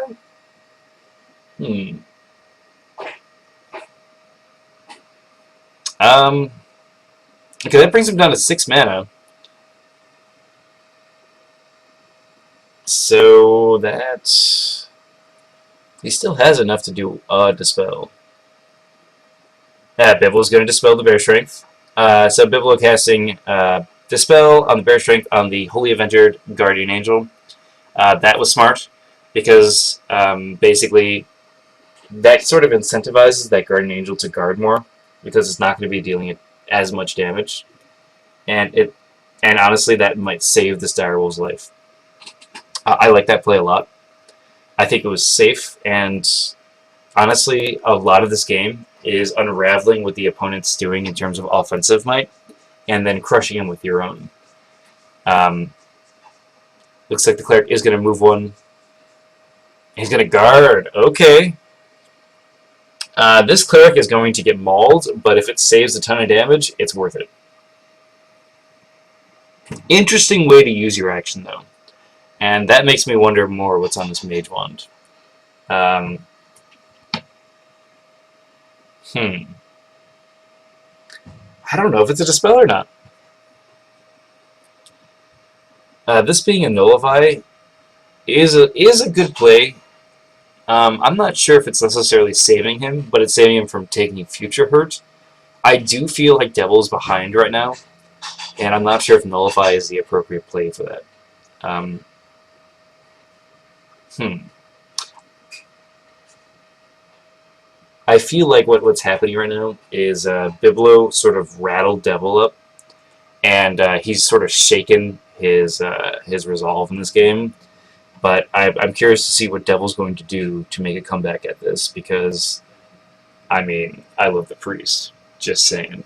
Okay, that brings him down to 6 mana. So that he still has enough to do a Dispel. Biblo is going to Dispel the Bear Strength. So Biblo casting Dispel on the Bear Strength on the Holy Avenger Guardian Angel. That was smart because basically that sort of incentivizes that Guardian Angel to guard more because it's not going to be dealing as much damage, and honestly that might save this Direwolf's life. I like that play a lot. I think it was safe, and honestly, a lot of this game is unraveling what the opponent's doing in terms of offensive might, and then crushing him with your own. Looks like the Cleric is going to move one. He's going to guard. Okay. This Cleric is going to get mauled, but if it saves a ton of damage, it's worth it. Interesting way to use your action, though. And that makes me wonder more what's on this Mage Wand. I don't know if it's a Dispel or not. This being a Nullify is a good play. I'm not sure if it's necessarily saving him, but it's saving him from taking future hurt. I do feel like Devil's behind right now, and I'm not sure if Nullify is the appropriate play for that. I feel like what's happening right now is Biblo sort of rattled Devil up, and he's sort of shaken his resolve in this game. But I'm curious to see what Devil's going to do to make a comeback at this, because, I mean, I love the Priest. Just saying.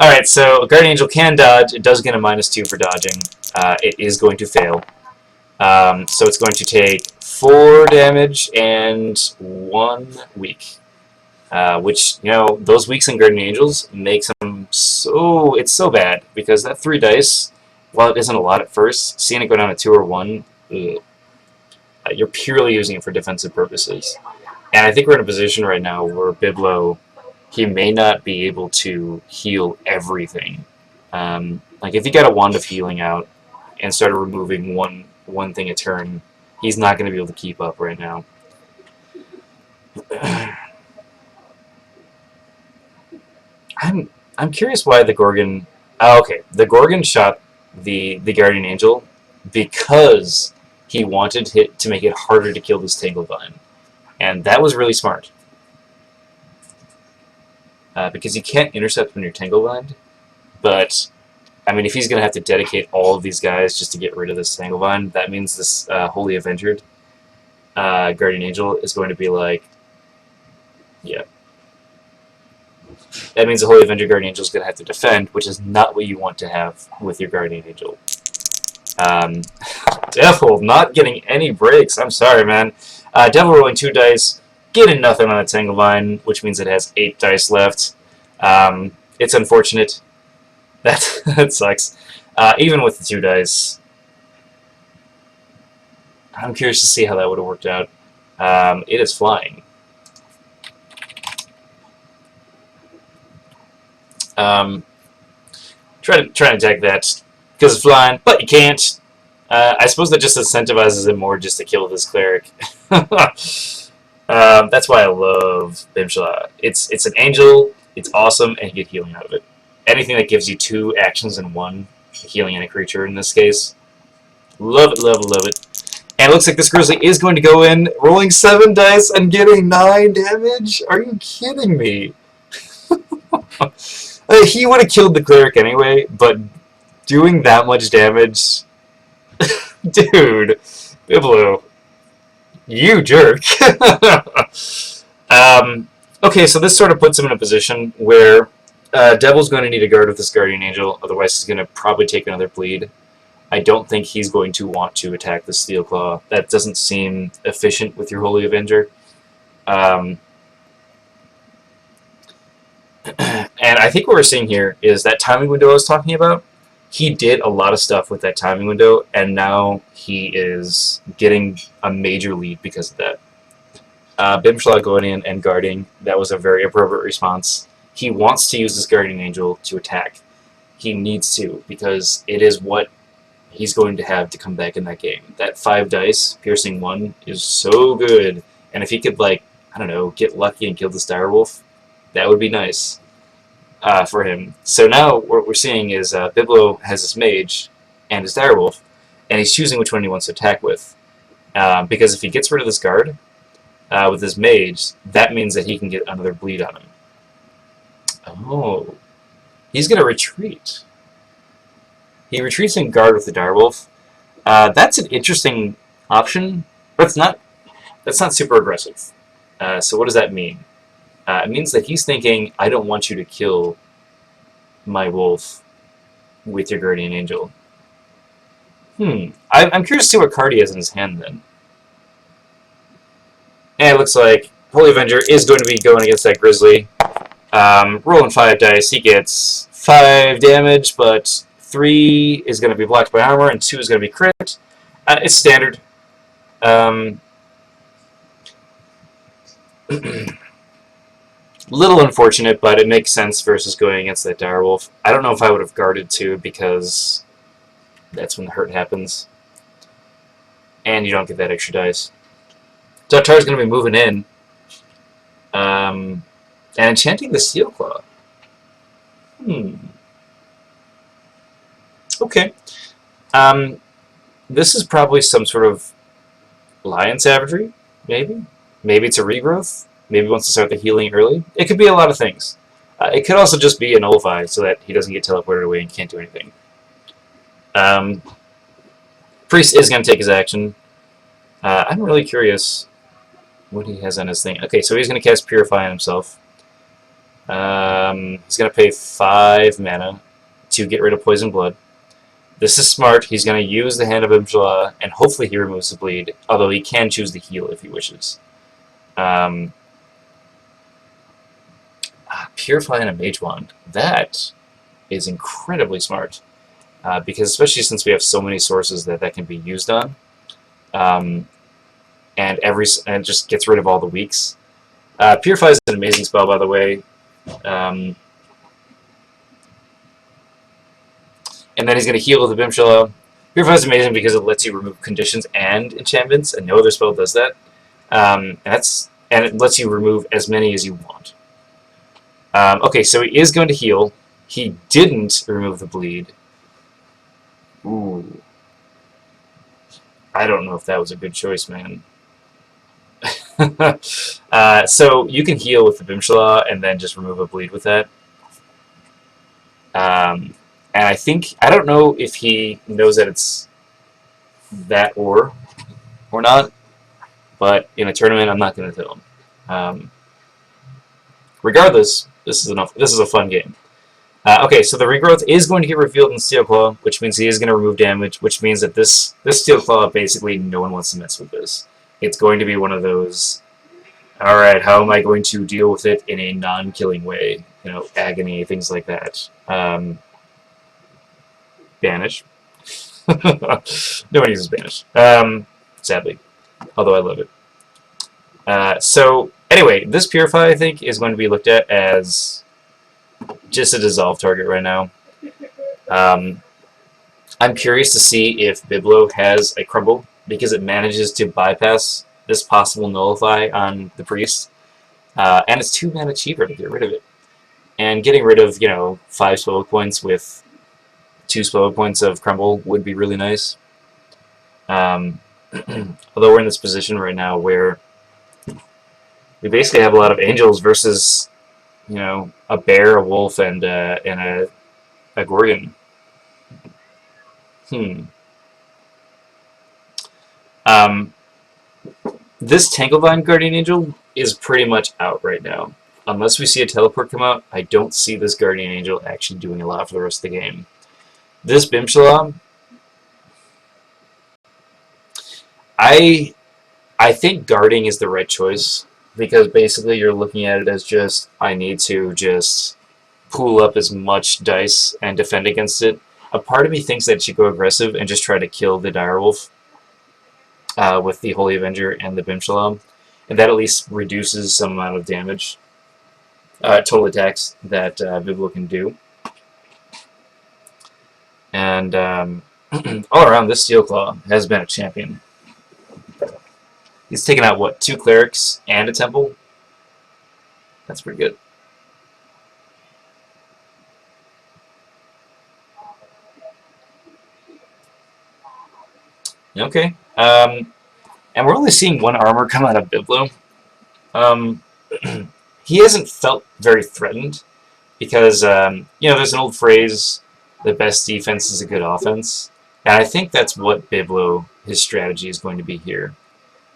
Alright, so Guardian Angel can dodge. It does get a -2 for dodging. It is going to fail. So it's going to take 4 damage and 1 weak. Which, you know, those weaks in Guardian Angels makes them so... It's so bad, because that 3 dice, while it isn't a lot at first, seeing it go down to 2 or 1, you're purely using it for defensive purposes. And I think we're in a position right now where Biblo, he may not be able to heal everything. Like, if he got a Wand of Healing out and started removing one thing a turn, he's not going to be able to keep up right now. I'm curious why the Gorgon... Oh, okay, the Gorgon shot the Guardian Angel because he wanted to make it harder to kill this Tanglevine. And that was really smart. Because you can't intercept when you're Tanglevine, but... I mean, if he's going to have to dedicate all of these guys just to get rid of this Tanglevine, that means this Holy Avenger Guardian Angel is going to be like... Yeah. That means the Holy Avenger Guardian Angel is going to have to defend, which is not what you want to have with your Guardian Angel. Devil not getting any breaks. I'm sorry, man. Devil rolling 2 dice, getting nothing on a Tanglevine, which means it has 8 dice left. It's unfortunate. That sucks. Even with the 2 dice, I'm curious to see how that would have worked out. It is flying. Try to attack that because it's flying, but you can't. I suppose that just incentivizes him more just to kill this cleric. That's why I love Biblow. It's an angel. It's awesome, and you get healing out of it. Anything that gives you 2 actions in one, healing in a creature in this case. Love it, love it, love it. And it looks like this Grizzly is going to go in, rolling 7 dice and getting 9 damage? Are you kidding me? He would have killed the cleric anyway, but doing that much damage... Dude, Biblow, you jerk. Okay, so this sort of puts him in a position where Devil's going to need a guard with this Guardian Angel, otherwise he's going to probably take another bleed. I don't think he's going to want to attack the Steel Claw. That doesn't seem efficient with your Holy Avenger. And I think what we're seeing here is that timing window I was talking about. He did a lot of stuff with that timing window, and now he is getting a major lead because of that. Biblow going in and guarding, that was a very appropriate response. He wants to use this Guardian Angel to attack. He needs to, because it is what he's going to have to come back in that game. That 5 dice, piercing 1, is so good, and if he could, like, I don't know, get lucky and kill this direwolf, that would be nice. For him. So now what we're seeing is Biblow has his Mage and his direwolf, and he's choosing which one he wants to attack with. Because if he gets rid of this guard with his Mage, that means that he can get another bleed on him. Oh. He's going to retreat. He retreats in guard with the direwolf. That's an interesting option, but that's not super aggressive. So what does that mean? It means that he's thinking, I don't want you to kill my wolf with your Guardian Angel. I'm curious to see what card he has in his hand then. And it looks like Holy Avenger is going to be going against that Grizzly. Rolling 5 dice, he gets 5 damage, but 3 is going to be blocked by armor, and 2 is going to be crit. It's standard. Little unfortunate, but it makes sense versus going against that direwolf. I don't know if I would have guarded too, because that's when the hurt happens. And you don't get that extra dice. Dottar's going to be moving in. And enchanting the Steel Claw. Okay. This is probably some sort of Lion Savagery, maybe? Maybe it's a regrowth? Maybe he wants to start the healing early. It could be a lot of things. It could also just be a nullify so that he doesn't get teleported away and can't do anything. Priest is going to take his action. I'm really curious what he has on his thing. Okay, so he's going to cast Purify on himself. He's going to pay 5 mana to get rid of Poison Blood. This is smart. He's going to use the Hand of Biblow, and hopefully he removes the bleed, although he can choose the heal if he wishes. Purify and a Mage Wand. That is incredibly smart, because especially since we have so many sources that can be used on, and it just gets rid of all the weaks. Purify is an amazing spell, by the way. And then he's going to heal with the Biblow. Purify is amazing because it lets you remove conditions and enchantments, and no other spell does that. And it lets you remove as many as you want. Okay, so he is going to heal. He didn't remove the bleed. Ooh. I don't know if that was a good choice, man. So you can heal with the Biblow and then just remove a bleed with that. And I don't know if he knows that it's that or not, but in a tournament I'm not going to tell him. Regardless, this is a fun game. Okay, so the regrowth is going to get revealed in Steel Claw, which means he is going to remove damage, which means that this Steel Claw, basically, no one wants to mess with this. It's going to be one of those, alright, how am I going to deal with it in a non-killing way? You know, agony, things like that. Banish. No one uses Banish. Sadly. Although I love it. So, anyway, this Purify, I think, is going to be looked at as just a dissolve target right now. I'm curious to see if Biblow has a crumble, because it manages to bypass this possible nullify on the priest. And it's 2 mana cheaper to get rid of it. And getting rid of, you know, 5 spell points with 2 spell points of crumble would be really nice. Although we're in this position right now where we basically have a lot of angels versus, you know, a bear, a wolf, and a gorgon. This Tanglevine Guardian Angel is pretty much out right now. Unless we see a teleport come out, I don't see this Guardian Angel actually doing a lot for the rest of the game. This Bimshala, I think guarding is the right choice, because basically you're looking at it as just, I need to just pool up as much dice and defend against it. A part of me thinks that it should go aggressive and just try to kill the Direwolf with the Holy Avenger and the Bimshala, and that at least reduces some amount of damage, total attacks that Biblow can do. And all around, this Steel Claw has been a champion. He's taken out, what, 2 clerics and a temple? That's pretty good. Okay. And we're only seeing 1 armor come out of Biblow. He hasn't felt very threatened, because, you know, there's an old phrase, the best defense is a good offense. And I think that's what Biblow, his strategy is going to be here.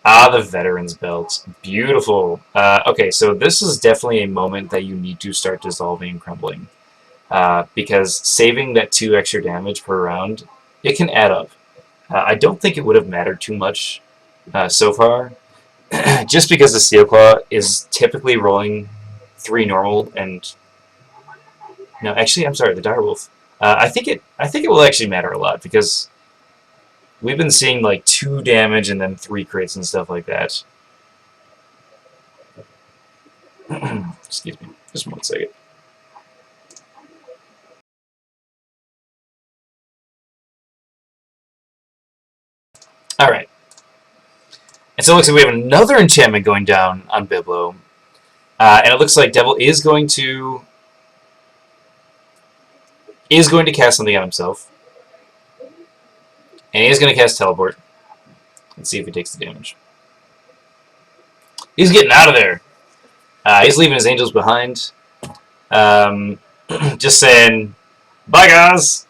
Ah, the Veteran's Belt. Beautiful. Okay, so this is definitely a moment that you need to start dissolving and crumbling. Because saving that 2 extra damage per round, it can add up. I don't think it would have mattered too much so far, just because the Steel Claw is typically rolling 3 normal and... No, actually, I'm sorry, the Direwolf. I think it will actually matter a lot, because we've been seeing like 2 damage and then 3 crits and stuff like that. Excuse me, just 1 second. Alright. And so it looks like we have another enchantment going down on Biblow. And it looks like Devil is going to cast something on himself. And he is going to cast Teleport. Let's see if he takes the damage. He's getting out of there. He's leaving his angels behind. Just saying, bye guys!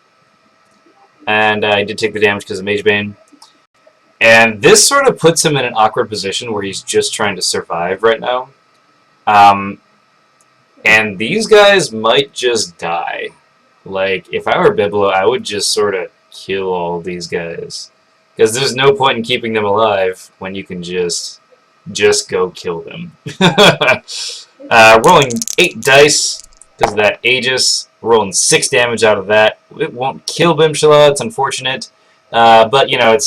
And I did take the damage because of Mage Bane. And this sort of puts him in an awkward position where he's just trying to survive right now. And these guys might just die. Like, if I were Biblow, I would just sort of kill all these guys. Because there's no point in keeping them alive when you can just go kill them. Rolling 8 dice because of that Aegis. Rolling 6 damage out of that. It won't kill Bimshala, it's unfortunate. But, you know,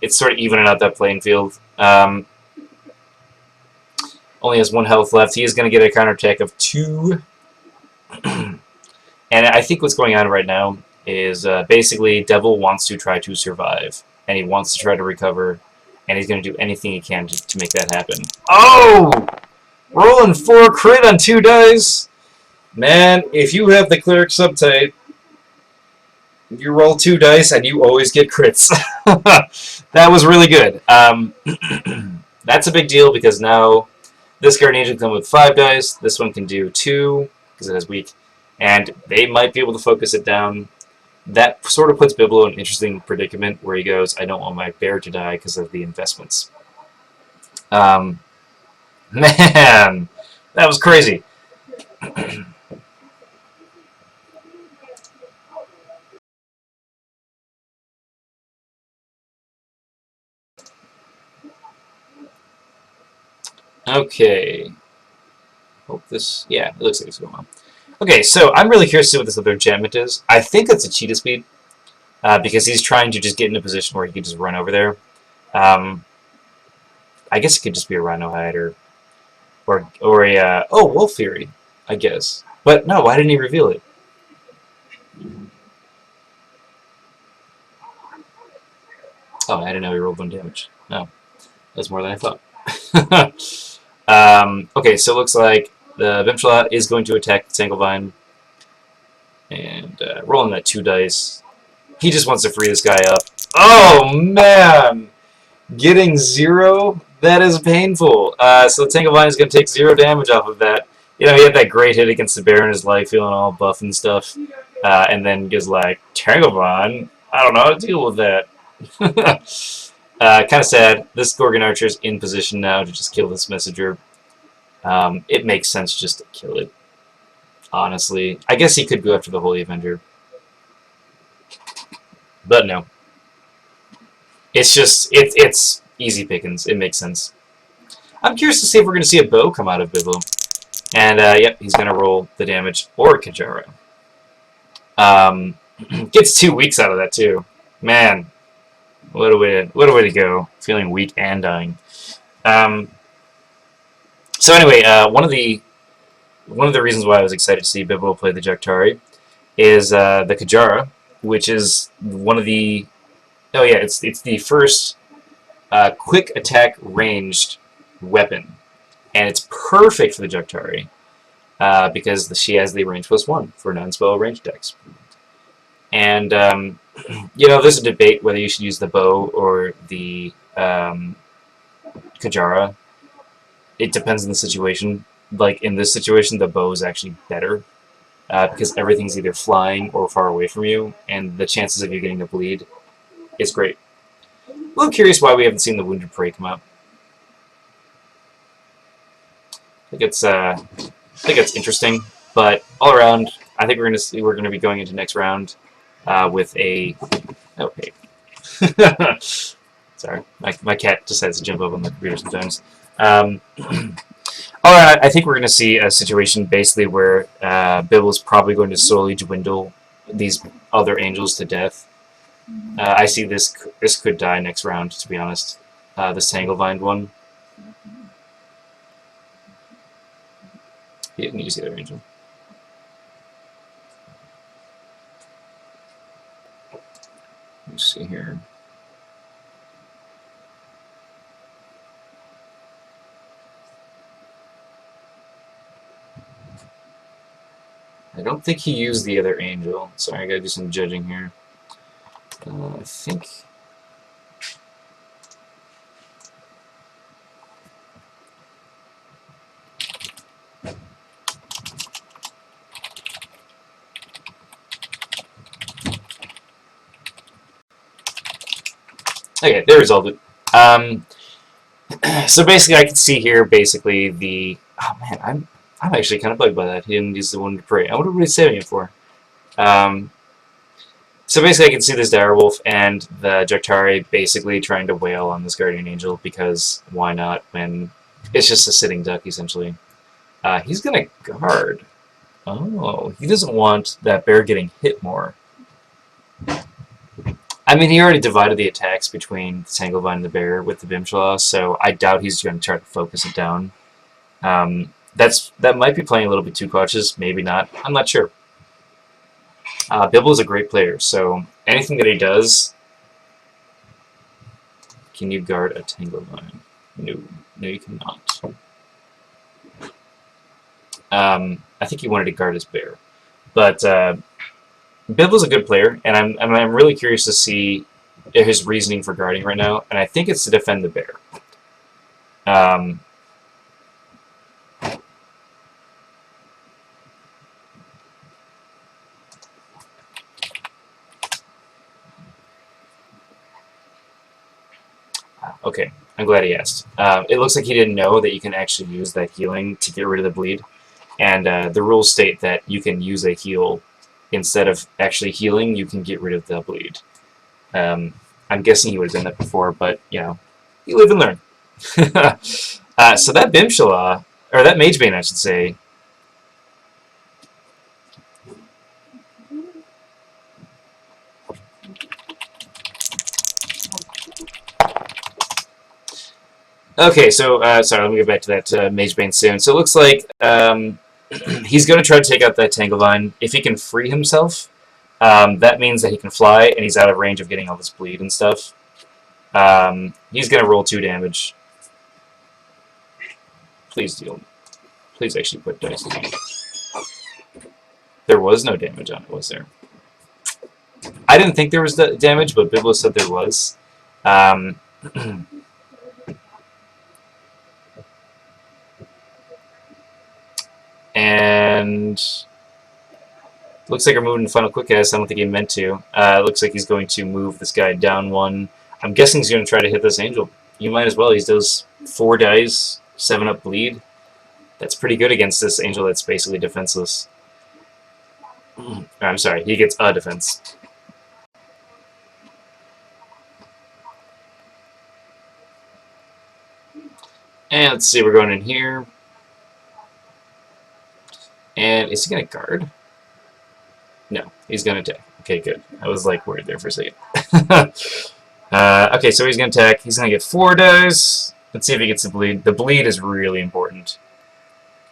it's sort of evening out that playing field. Only has 1 health left. He is going to get a counterattack of 2. And I think what's going on right now is basically Devil wants to try to survive. And he wants to try to recover. And he's going to do anything he can to make that happen. Oh! Rolling 4 crit on 2 dice! Man, if you have the Cleric subtype, you roll 2 dice and you always get crits. That was really good. That's a big deal because now this Guardian Angel can come with 5 dice. This one can do 2 because it has weak. And they might be able to focus it down. That sort of puts Biblow in an interesting predicament where he goes, I don't want my bear to die because of the investments. Man, that was crazy. Okay. Hope this... Yeah, it looks like it's going well. Okay, so I'm really curious to see what this other enchantment is. I think it's a cheetah speed, because he's trying to just get in a position where he can just run over there. I guess it could just be a rhino hide or a oh, wolf fury, I guess. But no, why didn't he reveal it? Oh, I didn't know he rolled 1 damage. No, that's more than I thought. Okay, so it looks like the Bimshla is going to attack the Tanglevine. And rolling that 2 dice. He just wants to free this guy up. Oh, man! Getting 0? That is painful. So the Tanglevine is going to take 0 damage off of that. You know, he had that great hit against the bear in his life, feeling all buff and stuff. And then goes like, Tanglevine? I don't know how to deal with that. Kind of sad. This Gorgon Archer is in position now to just kill this messenger. It makes sense just to kill it. Honestly. I guess he could go after the Holy Avenger. But no. It's just, it's easy pickings. It makes sense. I'm curious to see if we're going to see a bow come out of Biblow. And, yep, he's going to roll the damage. Or Kajara. Gets 2 weeks out of that, too. Man. What a way to go. Feeling weak and dying. So anyway, one of the reasons why I was excited to see Biblow play the Jaktari is the Kajara, which is one of the... Oh yeah, it's the first quick attack ranged weapon. And it's perfect for the Jaktari, because she has the range +1 for non-spell range attacks. And, you know, there's a debate whether you should use the bow or the Kajara. It depends on the situation. Like, in this situation, the bow is actually better, because everything's either flying or far away from you, and the chances of you getting a bleed is great. A little curious why we haven't seen the Wounded Prey come out. I think it's interesting, but all around, I think we're gonna be going into next round with a... Okay. Sorry, my cat decides to jump up on the computer sometimes. Alright, I think we're going to see a situation basically where Bibble is probably going to slowly dwindle these other angels to death. I see this could die next round, to be honest. This Tanglevine one. He didn't use the other angel. Let's see here. I don't think he used the other angel. Sorry, I gotta do some judging here. I think... Okay, they resolved it. So basically, I can see here, basically, the... Oh man, I'm actually kind of bugged by that. He didn't use the Wounded Prey. I wonder what he's saving it for. So basically, I can see this Direwolf and the Jaktari basically trying to wail on this Guardian Angel, because why not when it's just a sitting duck, essentially. He's going to guard. Oh, he doesn't want that bear getting hit more. I mean, he already divided the attacks between the Tanglevine and the bear with the Bimshla, so I doubt he's going to try to focus it down. That might be playing a little bit too cautious, maybe not. I'm not sure. Bibble is a great player, so anything that he does... Can you guard a Tanglevine? No, you cannot. I think he wanted to guard his bear. But Bibble's a good player, and I'm really curious to see his reasoning for guarding right now, and I think it's to defend the bear. Okay, I'm glad he asked. It looks like he didn't know that you can actually use that healing to get rid of the bleed. And the rules state that you can use a heal instead of actually healing, you can get rid of the bleed. I'm guessing he would have done that before, but, you know, you live and learn. So that Bimshala, or that Mage Bane, I should say. Okay, so sorry, let me get back to that Mage Bane soon. So it looks like he's going to try to take out that Tanglevine. If he can free himself, that means that he can fly, and he's out of range of getting all this bleed and stuff. He's going to roll 2 damage. Please deal. Please actually put dice down. There was no damage on it, was there? I didn't think there was damage, but Biblow said there was. And looks like we're moving to Final Quick Cast. I don't think he meant to. Looks like he's going to move this guy down 1. I'm guessing he's going to try to hit this angel. You might as well. He does 4 dice, 7 up bleed. That's pretty good against this angel that's basically defenseless. I'm sorry, he gets a defense. And let's see, we're going in here. And is he going to guard? No, he's going to attack. Okay, good. I was like worried there for a second. Okay, so he's going to attack. He's going to get 4 dice. Let's see if he gets the bleed. The bleed is really important.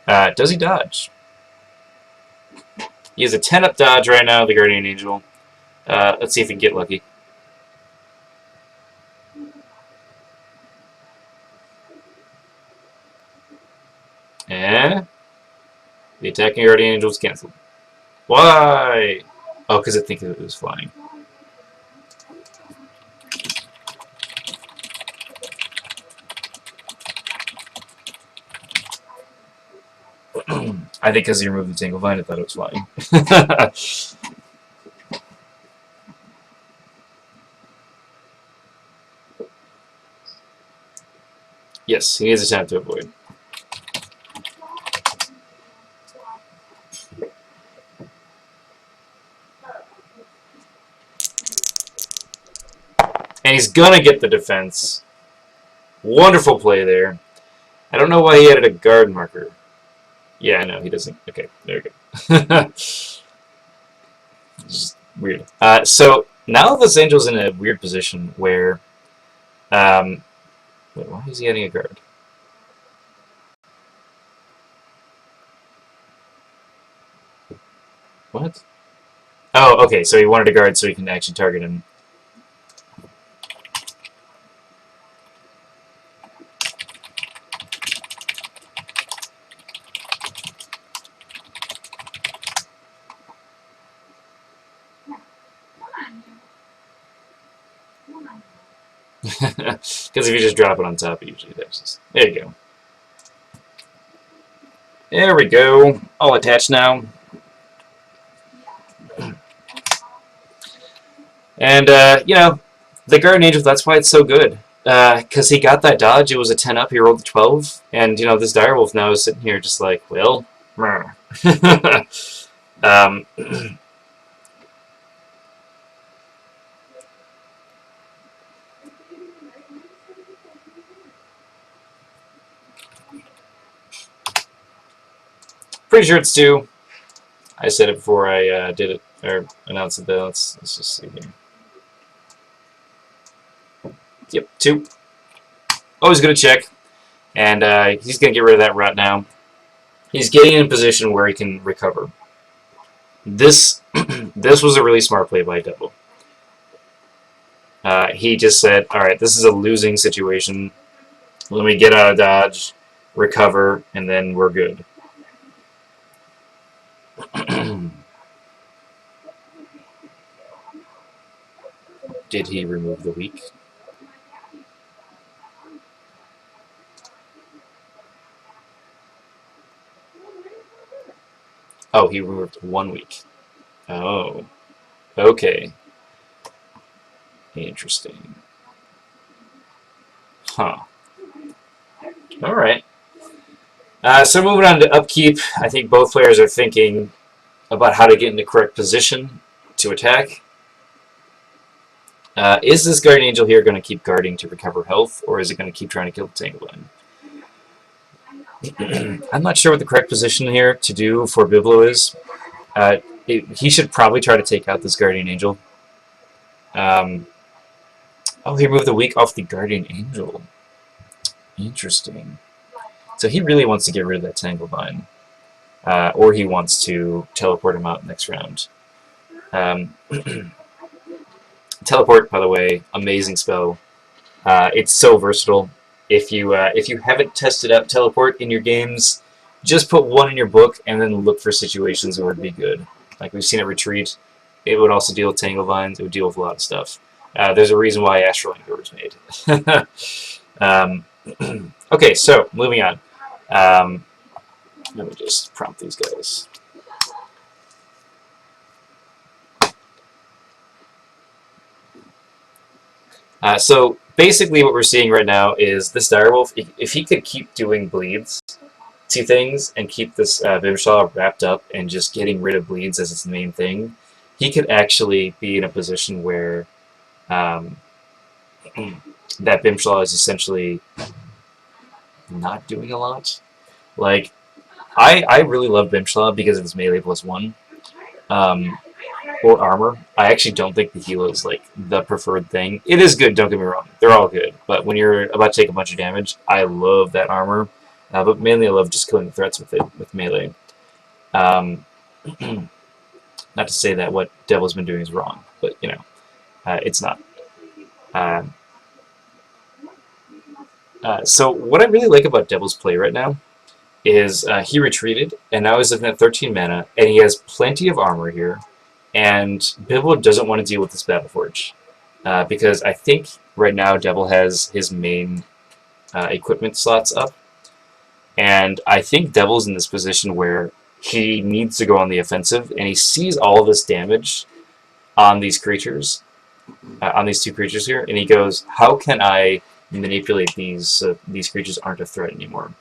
Does he dodge? He has a 10-up dodge right now, the Guardian Angel. Let's see if he can get lucky. And the attacking Guardian Angel is cancelled. Why? Oh, because I think it was flying. I think because he removed the Tanglevine, I thought it was flying. Yes, he has a tap to avoid. And he's gonna get the defense. Wonderful play there. I don't know why he added a guard marker. Yeah, I know, he doesn't. Okay, there we go. Just weird. So now this angel's in a weird position where... wait, why is he adding a guard? What? Oh, okay, so he wanted a guard so he can actually target him. Because if you just drop it on top, it usually does. There you go. There we go. All attached now. And, you know, the Guardian Angel, that's why it's so good. Because he got that dodge, it was a 10 up, he rolled a 12. And, you know, this Direwolf now is sitting here just like, well, pretty sure it's 2. I said it before I did it, or announced it, though. Let's just see here. Yep, 2. Always going to check. And he's going to get rid of that rot now. He's getting in a position where he can recover. This this was a really smart play by Devil. He just said, alright, this is a losing situation. Let me get out of dodge, recover, and then we're good. Did he remove the weak? Oh, he removed 1 week. Oh. Okay. Interesting. Huh. Alright. So moving on to upkeep, I think both players are thinking about how to get in the correct position to attack. Is this Guardian Angel here going to keep guarding to recover health, or is it going to keep trying to kill the Tanglevine? I'm not sure what the correct position here to do for Biblow is. He should probably try to take out this Guardian Angel. Oh, he removed the weak off the Guardian Angel. Interesting. So he really wants to get rid of that Tanglevine. Or he wants to teleport him out next round. Teleport, by the way, amazing spell. It's so versatile. If you haven't tested out teleport in your games, just put one in your book and then look for situations where it would be good. Like we've seen it retreat. It would also deal with Tanglevines. It would deal with a lot of stuff. There's a reason why Astral Anger was made. Okay, so moving on. Let me just prompt these guys. So basically what we're seeing right now is this Direwolf, if he could keep doing bleeds to things and keep this Bimshaw wrapped up and just getting rid of bleeds as its main thing, he could actually be in a position where that Bimshaw is essentially not doing a lot. Like, I really love Bimshaw because of its melee +1. Or armor. I actually don't think the heal is like the preferred thing. It is good, don't get me wrong. They're all good. But when you're about to take a bunch of damage, I love that armor. But mainly I love just killing threats with it, with melee. Not to say that what Devil's been doing is wrong, but you know, it's not. So what I really like about Devil's play right now is he retreated, and now he's looking at 13 mana, and he has plenty of armor here. And Biblow doesn't want to deal with this Battleforge, because I think right now Devil has his main equipment slots up, and I think Devil's in this position where he needs to go on the offensive, and he sees all of this damage on these creatures, on these two creatures here, and he goes, "How can I manipulate these so these creatures aren't a threat anymore?"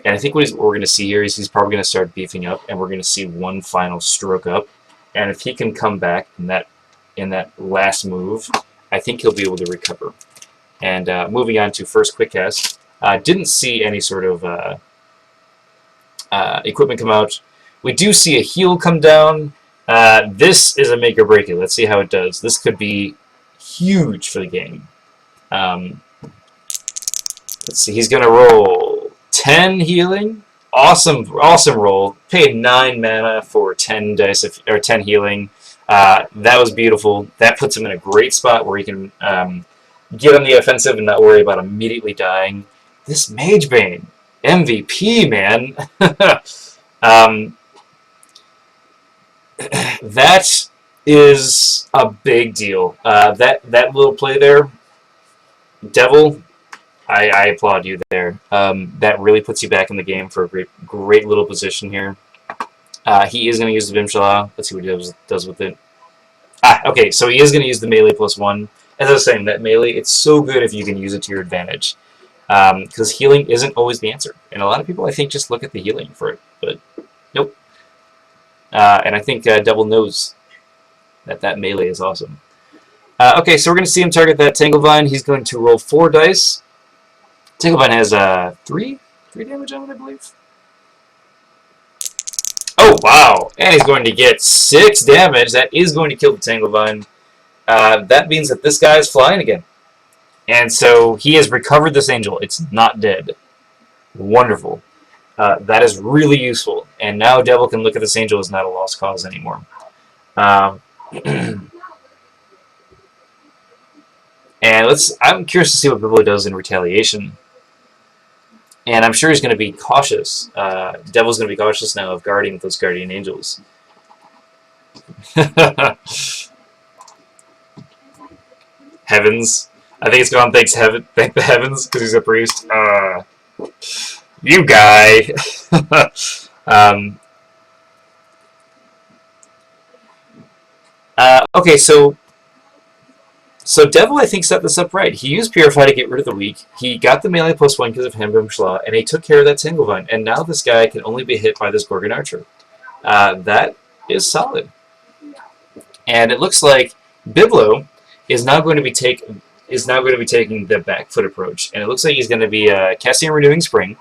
And I think what we're going to see here is he's probably going to start beefing up, and we're going to see one final stroke up. And if he can come back in that last move, I think he'll be able to recover. And moving on to first quick cast, didn't see any sort of equipment come out. We do see a heal come down. This is a make or break it. Let's see how it does. This could be huge for the game. Let's see. He's going to roll 10 healing. Awesome roll. Paid 9 mana for 10 dice or 10 healing. That was beautiful. That puts him in a great spot where he can get on the offensive and not worry about immediately dying. This Mage Bane, MVP, man. That is a big deal. That little play there, Devil, I applaud you there. That really puts you back in the game for a great little position here. He is going to use the Bimshaw. Let's see what he does with it. Okay, so he is going to use the melee +1. As I was saying, that melee, it's so good if you can use it to your advantage. Because healing isn't always the answer. And a lot of people, I think, just look at the healing for it. But, nope. And I think Devil knows that melee is awesome. Okay, so we're going to see him target that Tanglevine. He's going to roll 4 dice. Tanglevine has 3 damage on it, I believe. Oh, wow! And he's going to get 6 damage. That is going to kill the Tanglevine. That means that this guy is flying again. And so he has recovered this angel. It's not dead. Wonderful. That is really useful. And now Devil can look at this angel as not a lost cause anymore. And I'm curious to see what Biblow does in retaliation. And I'm sure he's going to be cautious. Devil's going to be cautious now of guarding with those guardian angels. Heavens. I think it's gone thank the heavens because he's a priest. You guy. Okay, so Devil, I think, set this up right. He used Purify to get rid of the weak. He got the melee +1 because of Hembrim Schlaw, and he took care of that Tanglevine. And now this guy can only be hit by this Gorgon Archer. That is solid. And it looks like Biblow is now going to be taking the back foot approach, and it looks like he's going to be casting a Renewing Spring.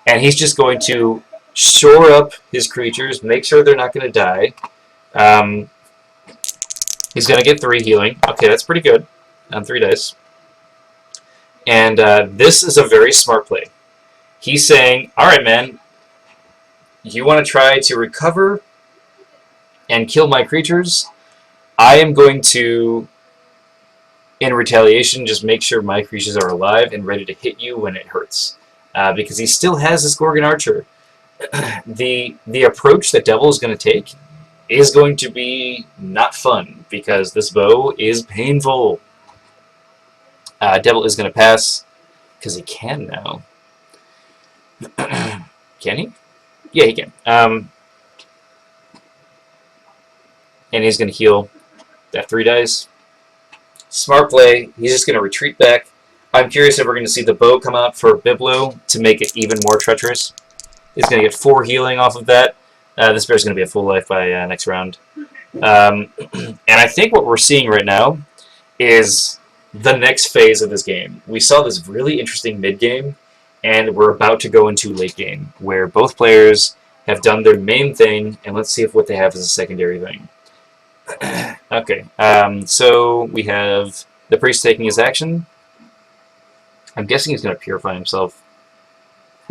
And he's just going to shore up his creatures, make sure they're not going to die. He's going to get 3 healing. Okay, that's pretty good on 3 dice. And this is a very smart play. He's saying, alright man, you want to try to recover and kill my creatures? I am going to, in retaliation, just make sure my creatures are alive and ready to hit you when it hurts. Because he still has this Gorgon Archer. The approach that Devil is going to take is going to be not fun, because this bow is painful. Devil is going to pass, because he can now. Can he? Yeah, he can. And he's going to heal that 3 dice. Smart play. He's just going to retreat back. I'm curious if we're going to see the bow come out for Biblow to make it even more treacherous. He's going to get 4 healing off of that. This bear's going to be a full life by next round. And I think what we're seeing right now is the next phase of this game. We saw this really interesting mid-game, and we're about to go into late game, where both players have done their main thing, and let's see if what they have is a secondary thing. Okay, so we have the priest taking his action. I'm guessing he's going to purify himself.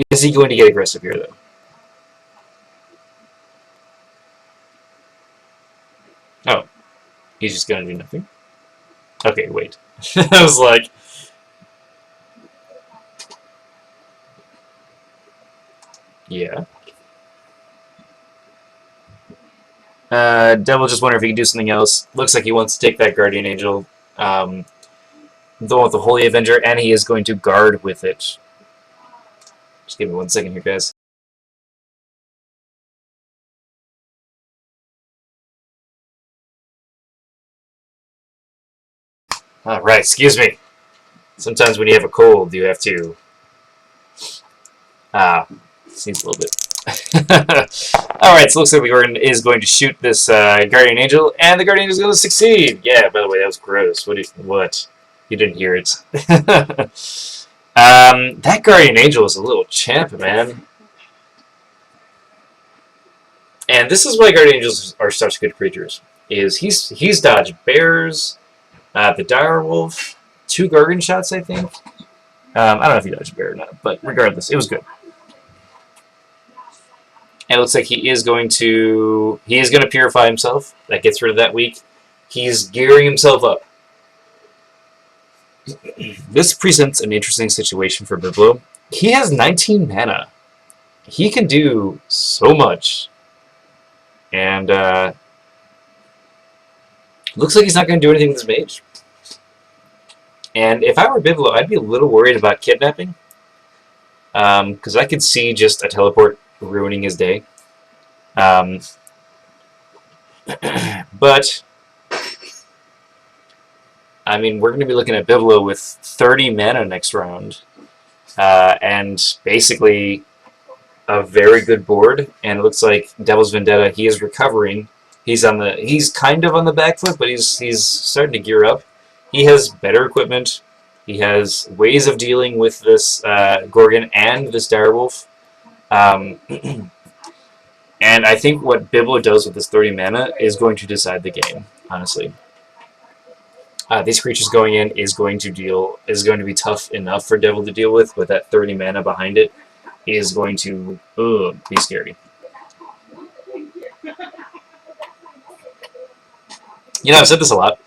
Is he going to get aggressive here, though? Oh, he's just going to do nothing? Okay, wait. I was like... Yeah. Devil just wondering if he can do something else. Looks like he wants to take that Guardian Angel, the one with the Holy Avenger, and he is going to guard with it. Just give me 1 second here, guys. Alright, excuse me. Sometimes when you have a cold, you have to... sneeze a little bit. Alright, so it looks like Gordon is going to shoot this Guardian Angel, and the Guardian Angel is going to succeed! Yeah, by the way, that was gross. What? You didn't hear it. That Guardian Angel is a little champ, man. And this is why Guardian Angels are such good creatures. He's dodged bears, the dire wolf, 2 Gargan shots, I think. I don't know if he dodged a bear or not, but regardless, it was good. And it looks like he is going to purify himself. That gets rid of that weak. He's gearing himself up. This presents an interesting situation for Biblow. He has 19 mana. He can do so much. And looks like he's not going to do anything with his mage. And if I were Biblow, I'd be a little worried about kidnapping. Because I could see just a teleport ruining his day. But I mean, we're going to be looking at Biblow with 30 mana next round, and basically a very good board. And it looks like Devil's Vendetta, he is recovering. He's kind of on the back foot, but he's starting to gear up. He has better equipment. He has ways of dealing with this Gorgon and this direwolf. And I think what Biblow does with this 30 mana is going to decide the game, honestly. These creatures going in is going to be tough enough for Devil to deal with, but that 30 mana behind it is going to be scary. You know, I've said this a lot.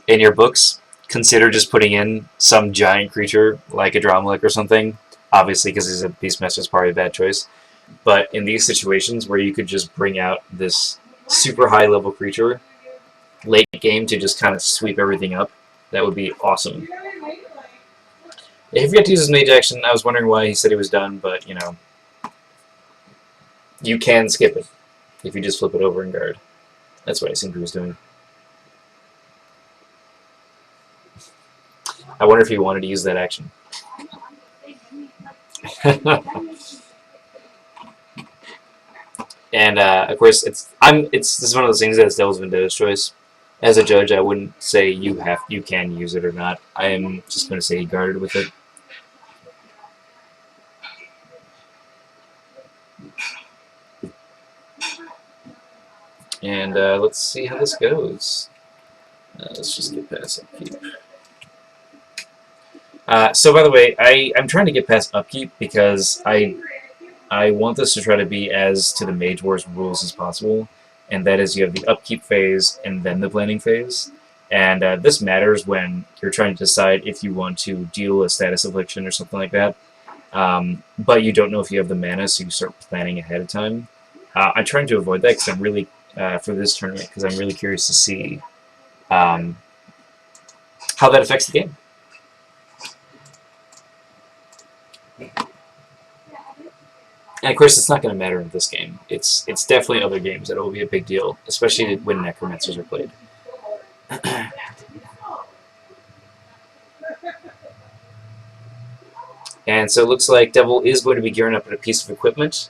In your books, consider just putting in some giant creature like a Dromelic or something. Obviously, because he's a Beastmaster, is probably a bad choice. But in these situations where you could just bring out this super high level creature late game to just kind of sweep everything up, that would be awesome. He forgot to use his mage action. I was wondering why he said he was done, but you know, you can skip it if you just flip it over and guard. That's what I think he was doing. I wonder if he wanted to use that action. And of course, this is one of those things that's Devil's Vendetta's choice. As a judge, I wouldn't say you can use it or not. I am just going to say he guarded with it. and let's see how this goes. Let's just get past upkeep. So by the way, I'm trying to get past upkeep because I want this to try to be as to the Mage Wars rules as possible, and that is you have the upkeep phase and then the planning phase. And this matters when you're trying to decide if you want to deal a status affliction or something like that, but you don't know if you have the mana, so you start planning ahead of time. I'm trying to avoid that because I'm really, for this tournament, because I'm really curious to see how that affects the game. And of course, it's not going to matter in this game. It's definitely other games that will be a big deal, especially when Necromancers are played. And so it looks like Devil is going to be gearing up with a piece of equipment.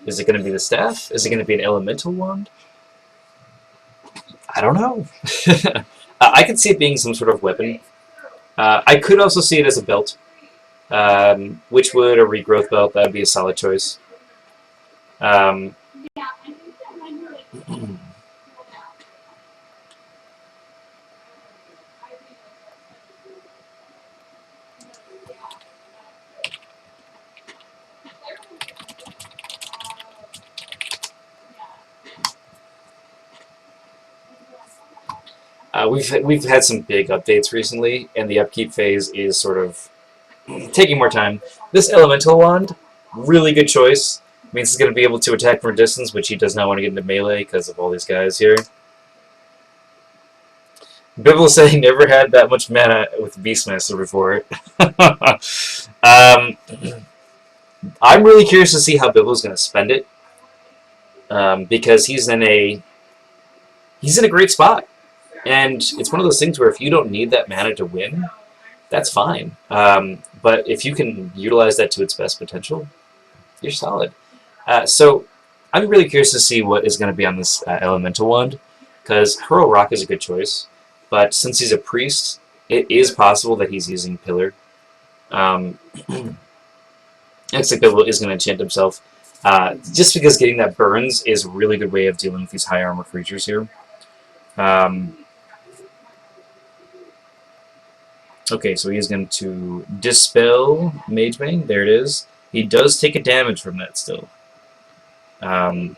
Is it going to be the staff? Is it going to be an elemental wand? I don't know. I could see it being some sort of weapon. I could also see it as a belt. Witchwood or regrowth belt, that would be a solid choice. We've had some big updates recently, and the upkeep phase is sort of taking more time. This elemental wand, really good choice. Means he's going to be able to attack from a distance, which he does not want to get into melee because of all these guys here. Biblofilter said he never had that much mana with Beastmaster before. I'm really curious to see how Biblofilter's going to spend it, because he's in a great spot. And it's one of those things where if you don't need that mana to win, that's fine. But if you can utilize that to its best potential, you're solid. So I'm really curious to see what is going to be on this Elemental wand, because Hurl Rock is a good choice, but since he's a priest, it is possible that he's using Pillar. Looks like Biblofilter is going to enchant himself, just because getting that burns is a really good way of dealing with these high armor creatures here. Okay, so he's going to dispel Mage Bane. There it is. He does take a damage from that still. Okay.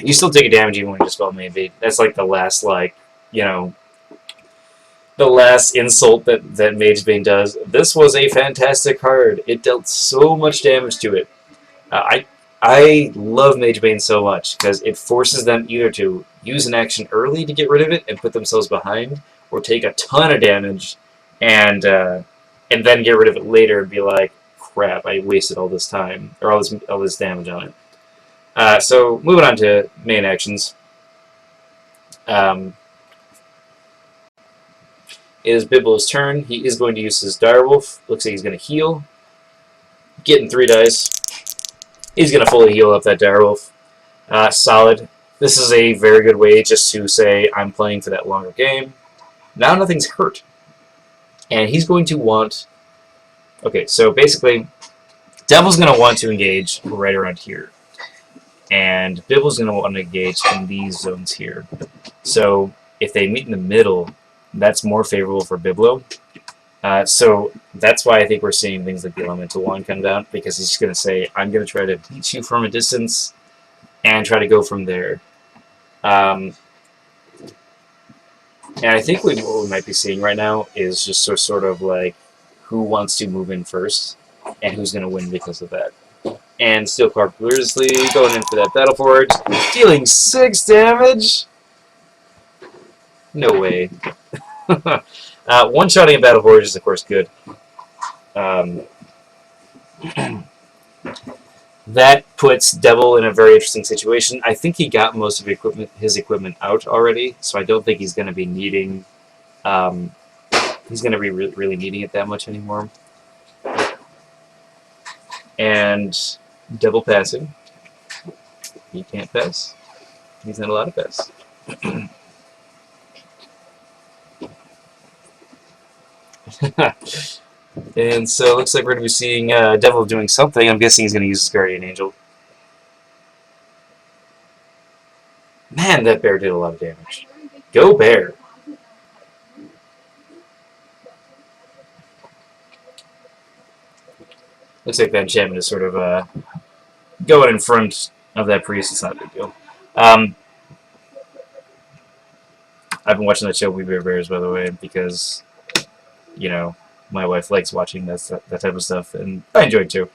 You still take a damage even when you dispel Mage Bane. That's like the last, like, you know, the last insult that Mage Bane does. This was a fantastic card. It dealt so much damage to it. I love Mage Bane so much because it forces them either to use an action early to get rid of it and put themselves behind, or take a ton of damage and then get rid of it later and be like, crap, I wasted all this time or all this damage on it. So moving on to main actions. It is Biblow's turn. He is going to use his Direwolf. Looks like he's going to heal. Getting 3 dice. He's going to fully heal up that Direwolf. Solid. This is a very good way just to say, I'm playing for that longer game. Now nothing's hurt. And he's going to want... Okay, so basically, Devil's going to want to engage right around here. And Bibble's going to want to engage in these zones here. So if they meet in the middle, that's more favorable for Biblow. So that's why I think we're seeing things like the Elemental Wand come down, because he's just going to say, I'm going to try to beat you from a distance and try to go from there. And I think what we might be seeing right now is just sort of like who wants to move in first and who's going to win because of that. And Steelclark Grizzly going in for that Battle Forge, dealing 6 damage? No way. One-shotting a Battle Forge is, of course, good. That puts Devil in a very interesting situation. I think he got most of his equipment out already, so I don't think he's going to be needing... he's going to be really needing it that much anymore. And Devil passing. He can't pass. He's not allowed to pass. And so it looks like we're going to be seeing Devil doing something. I'm guessing he's going to use his Guardian Angel. Man, that bear did a lot of damage. Go bear! Looks like that enchantment is sort of going in front of that priest. It's not a big deal. I've been watching that show We Bear Bears, by the way, because, you know, my wife likes watching that type of stuff, and I enjoy it too.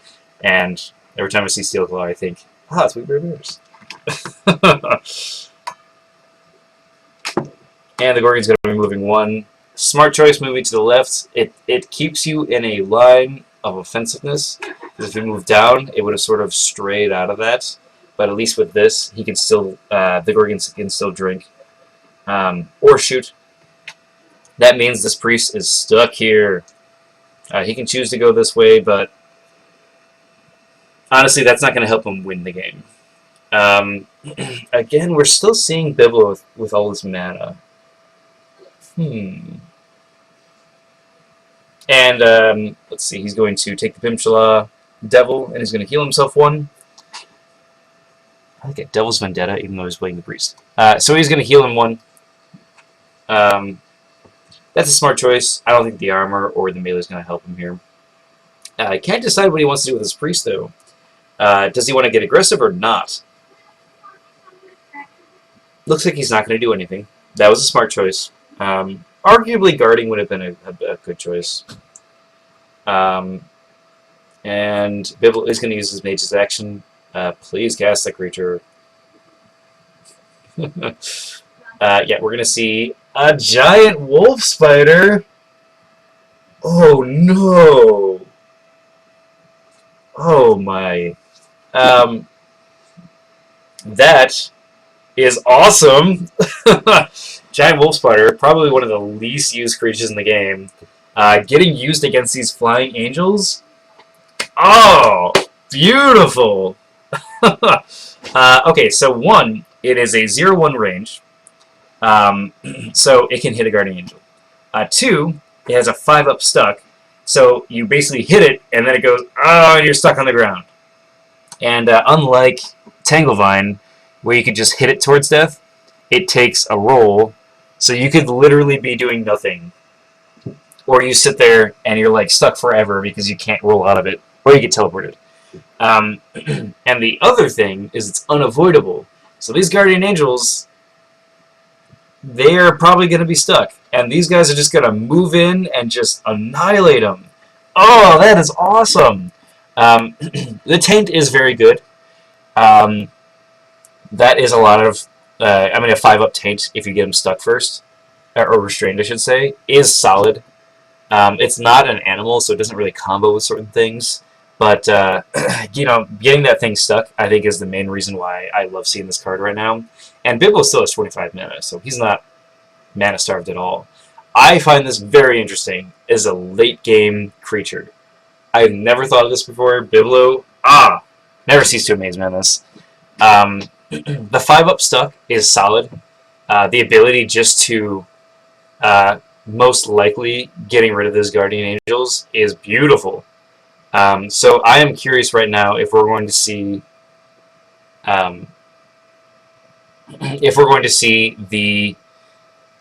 And every time I see Steel Claw, I think, ah, it's We Bear Bears. And the Gorgon's going to be moving one. Smart choice, moving to the left. It keeps you in a line of offensiveness. Because if you move down, it would have sort of strayed out of that. But at least with this, he can still, the Gorgon can still drink or shoot. That means this priest is stuck here. He can choose to go this way, but honestly, that's not going to help him win the game. Again, we're still seeing Biblow with all this mana. And let's see, he's going to take the Pimshala Devil, and he's going to heal himself one. I think Devil's Vendetta, even though he's playing the priest. So he's going to heal him one. That's a smart choice. I don't think the armor or the melee is going to help him here. I can't decide what he wants to do with his priest, though. Does he want to get aggressive or not? Looks like he's not going to do anything. That was a smart choice. Arguably, guarding would have been a good choice. And Biblofilter is going to use his Mage's action. Please cast that creature. Yeah, we're going to see a giant wolf spider. Oh no! Oh my! That is awesome. Giant wolf spider, probably one of the least used creatures in the game. Getting used against these flying angels. Oh, beautiful. Okay, so one, it is a 0/1 range. So it can hit a guardian angel. Two, it has a 5-up stuck. So you basically hit it, and then it goes, oh, and you're stuck on the ground. And unlike Tanglevine, where you could just hit it towards death, it takes a roll. So you could literally be doing nothing. Or you sit there and you're like stuck forever because you can't roll out of it. Or you get teleported. And the other thing is it's unavoidable. So these guardian angels, they're probably going to be stuck. And these guys are just going to move in and just annihilate them. Oh, that is awesome. The taint is very good. That is a lot of... I mean, a 5-up taint, if you get him stuck first, or restrained, I should say, is solid. It's not an animal, so it doesn't really combo with certain things. But, you know, getting that thing stuck, I think, is the main reason why I love seeing this card right now. And Biblofilter still has 25 mana, so he's not mana-starved at all. I find this very interesting as a late-game creature. I've never thought of this before. Biblofilter, never cease to amaze me on this. The 5-up stuck is solid. The ability just to most likely getting rid of those guardian angels is beautiful. So I am curious right now if we're going to see the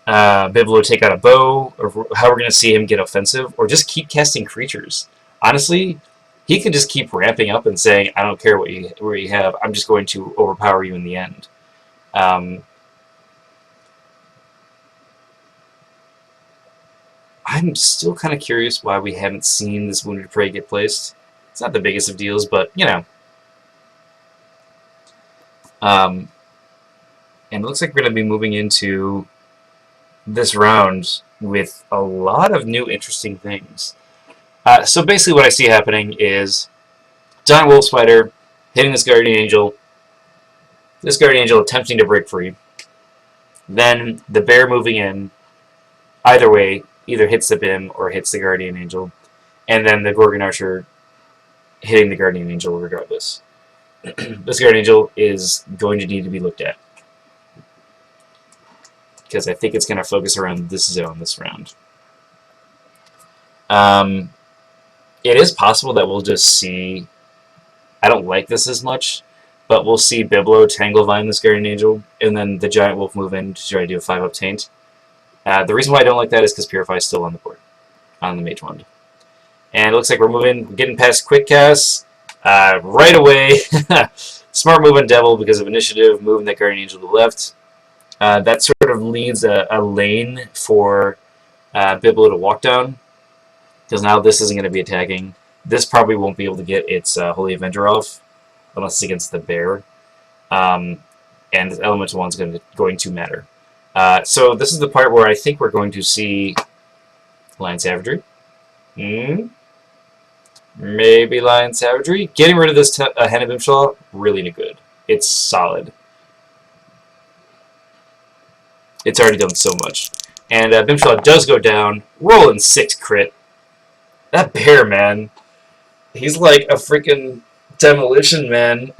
Biblofilter take out a bow, or how we're going to see him get offensive, or just keep casting creatures. Honestly, he could just keep ramping up and saying, I don't care what you have, I'm just going to overpower you in the end. I'm still kind of curious why we haven't seen this Wounded Prey get placed. It's not the biggest of deals, but, you know. And it looks like we're going to be moving into this round with a lot of new interesting things. So basically what I see happening is Giant Wolf Spider hitting this Guardian Angel attempting to break free, then the bear moving in, either way, either hits the BIM or hits the Guardian Angel, and then the Gorgon Archer hitting the Guardian Angel regardless. This Guardian Angel is going to need to be looked at. because I think it's going to focus around this zone this round. It is possible that we'll just see... I don't like this as much, but we'll see Biblow Tanglevine this Guardian Angel, and then the Giant Wolf move in to try to do a 5-up taint. The reason why I don't like that is because Purify is still on the board, on the Mage Wand. And it looks like we're getting past Quick Cast right away. Smart move on Devil because of initiative, moving that Guardian Angel to the left. That sort of leads a lane for Biblow to walk down, because now this isn't going to be attacking. This probably won't be able to get its Holy Avenger off, unless it's against the bear. And this Elemental one's going to matter. So this is the part where I think we're going to see Lion Savagery. Maybe Lion Savagery. Getting rid of this Henna Bimshaw, really good. It's solid. It's already done so much. And Bimshaw does go down, rolling 6 crit. That bear, man. He's like a freaking demolition man.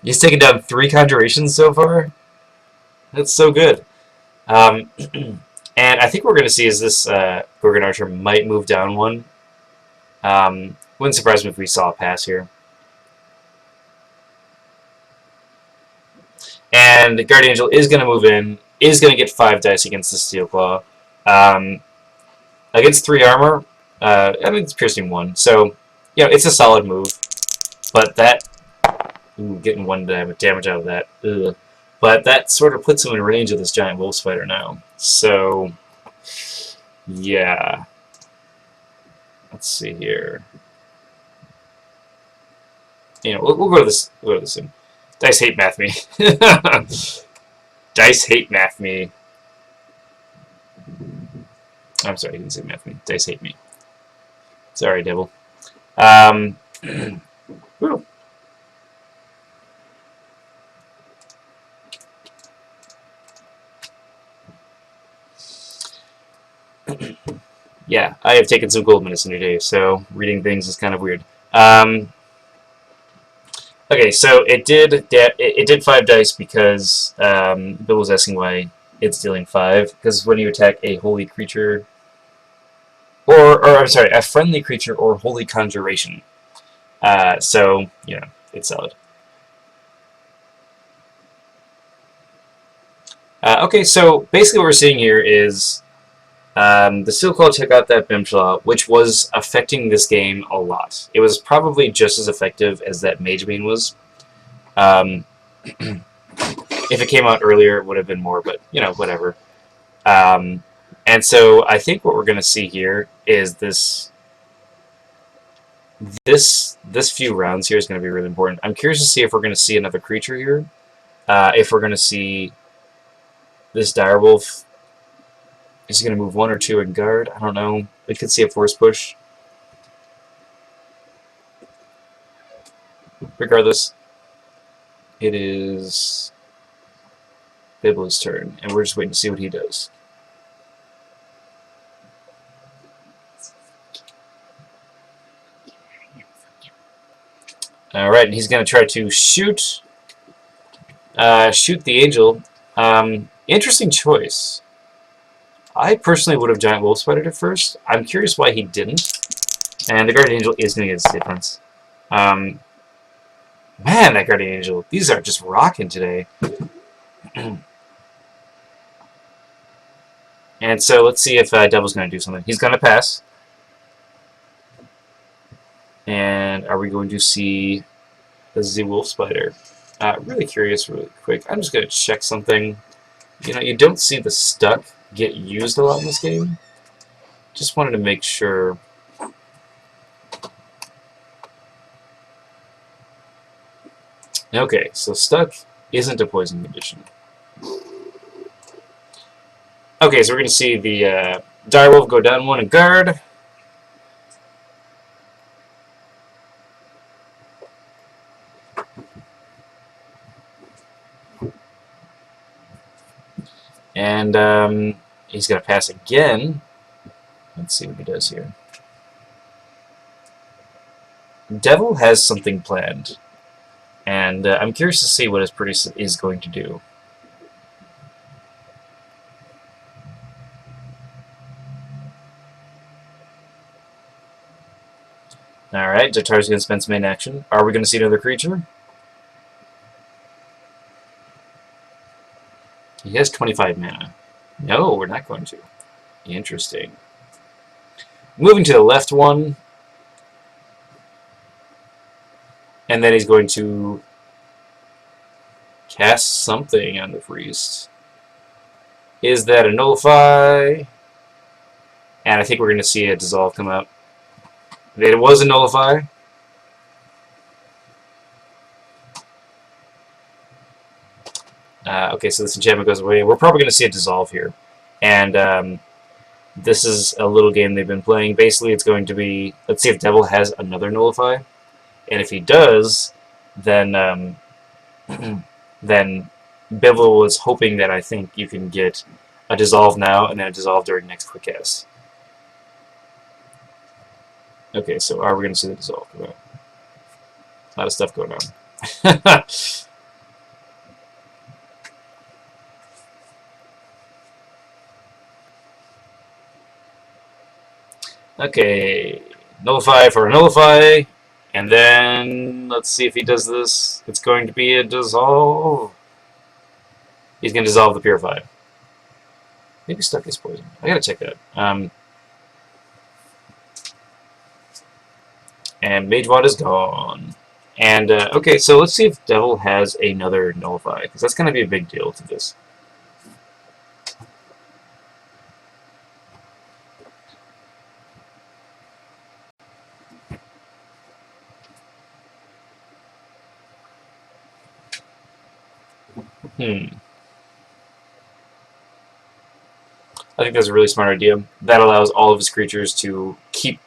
He's taken down 3 conjurations so far. That's so good. And I think what we're going to see is this Gorgon Archer might move down 1. Wouldn't surprise me if we saw a pass here. And the Guardian Angel is going to move in, is going to get 5 dice against the Steel Claw. Against 3 armor, I mean, it's piercing 1. So, you know, it's a solid move. But that... Ooh, getting 1 damage out of that. Ugh. But that sort of puts him in range of this Giant Wolf Spider now. So, yeah. Let's see here. You know, we'll go to this. We'll go to this soon. Dice hate math me. Dice hate math me. I'm sorry, I didn't say math me. Dice hate me. Sorry, Devil. Whew. Yeah, I have taken some gold medicine today, so reading things is kind of weird. Okay, so it did 5 dice because Bill was asking why it's dealing 5. Because when you attack a holy creature, or I'm sorry, a friendly creature or holy conjuration, so you know it's solid. Okay, so basically what we're seeing here is the Steel Claw took out that Bimshaw, which was affecting this game a lot. It was probably just as effective as that Mage Bane was. If it came out earlier, it would have been more, but, you know, whatever. And so I think what we're going to see here is this few rounds here is going to be really important. I'm curious to see if we're going to see another creature here. If we're going to see this Direwolf. Is he going to move 1 or 2 in guard? I don't know. We could see a force push. Regardless, it is Biblow's turn, and we're just waiting to see what he does. Alright, and he's going to try to shoot the angel. Interesting choice. I personally would have Giant Wolf Spidered it first. I'm curious why he didn't. And the Guardian Angel is going to get his difference. Man, that Guardian Angel. These are just rocking today. And so let's see if Devil's going to do something. He's going to pass. And are we going to see the Z Wolf Spider? Really curious, really quick. I'm just going to check something. You know, you don't see the stuck get used a lot in this game. Just wanted to make sure. Okay, so stuck isn't a poison condition. Okay, so we're going to see the Direwolf go down 1 in guard. And he's going to pass again. Let's see what he does here. Devil has something planned. And I'm curious to see what his priest is going to do. Alright, Jatar's going to spend some main action. Are we going to see another creature? He has 25 mana. No, we're not going to. Interesting. Moving to the left one. And then he's going to cast something on the priest. Is that a nullify? And I think we're going to see a dissolve come out. It was a nullify. Okay, so this enchantment goes away. We're probably going to see a dissolve here. And this is a little game they've been playing. Basically, it's going to be, let's see if Devil has another nullify. And if he does, then then Biblow was hoping that I think you can get a dissolve now and then a dissolve during next quick cast. Okay, so are we going to see the dissolve? A lot of stuff going on. Okay, nullify for a nullify, and then let's see if he does this. It's going to be a dissolve. He's going to dissolve the purify. Maybe stuck his poison. I gotta check that. And Mage Wad is gone. And okay, so let's see if Devil has another nullify, because that's going to be a big deal to this. I think that's a really smart idea. That allows all of his creatures to keep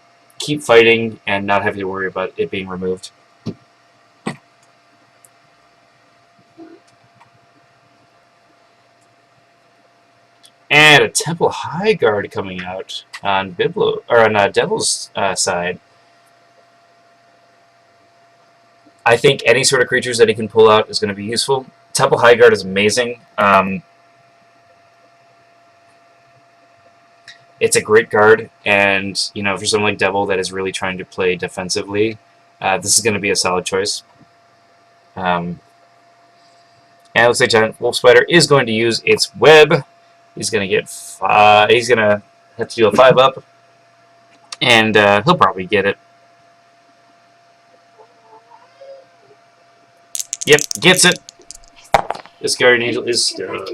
fighting and not having to worry about it being removed. And a Temple High Guard coming out on Biblow or on Devil's side. I think any sort of creatures that he can pull out is going to be useful. Temple High Guard is amazing. It's a great card, and you know, for someone like Devil that is really trying to play defensively, this is going to be a solid choice. And it looks like Giant Wolf Spider is going to use its web. He's going to get 5. He's going to have to do a 5-up, and he'll probably get it. Yep, gets it. This Guardian Angel is stuck.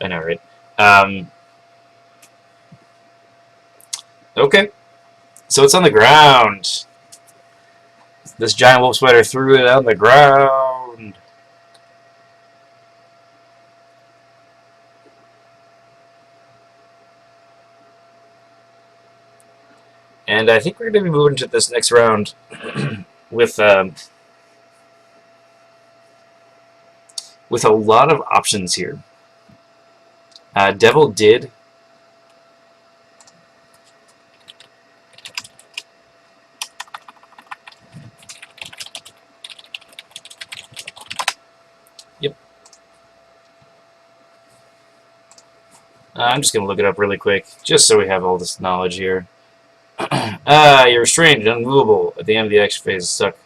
I know, right? Okay, so it's on the ground. This giant wolf spider threw it on the ground. And I think we're going to be moving to this next round with a lot of options here. Devil did. Yep. I'm just going to look it up really quick, just so we have all this knowledge here. You're restrained and unmovable at the end of the action phase. Stuck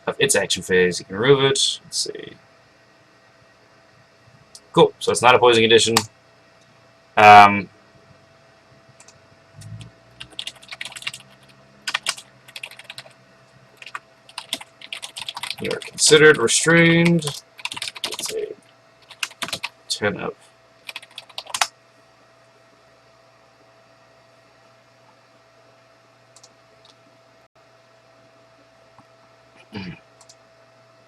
of its action phase. You can remove it. Let's see. Cool. So it's not a poison condition. You are considered restrained. Let's say 10 up.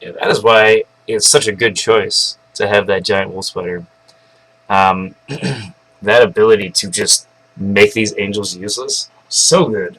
Yeah, that is why it's such a good choice to have that giant wolf spider. That ability to just make these angels useless, so good.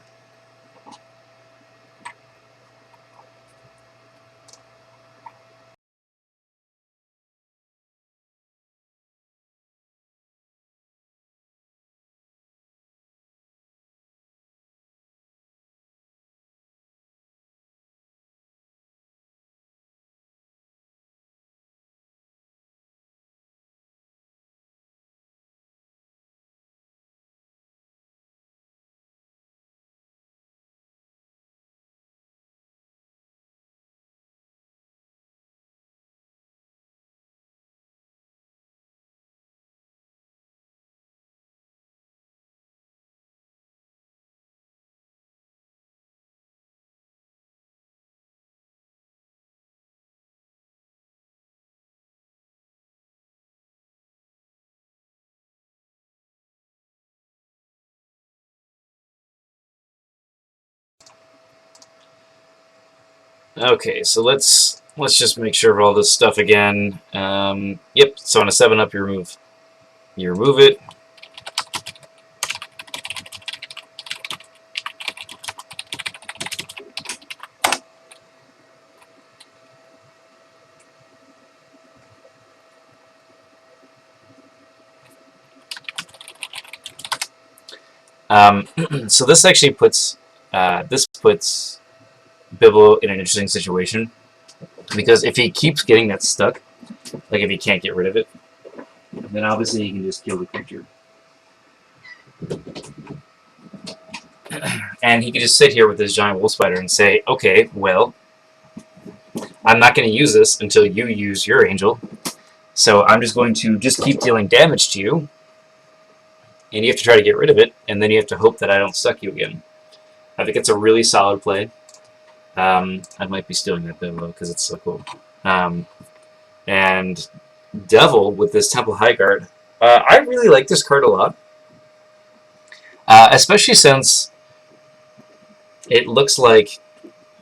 Okay, so let's just make sure of all this stuff again. Yep. So on a 7-up, you remove it. So this actually puts Biblow in an interesting situation, because if he keeps getting that stuck, like if he can't get rid of it, then obviously he can just kill the creature. And he can just sit here with this giant wolf spider and say, okay, well, I'm not going to use this until you use your angel, so I'm just going to just keep dealing damage to you, and you have to try to get rid of it, and then you have to hope that I don't stuck you again. I think it's a really solid play. I might be stealing that Biblow because it's so cool. And Devil with this Temple High Guard. I really like this card a lot. Especially since it looks like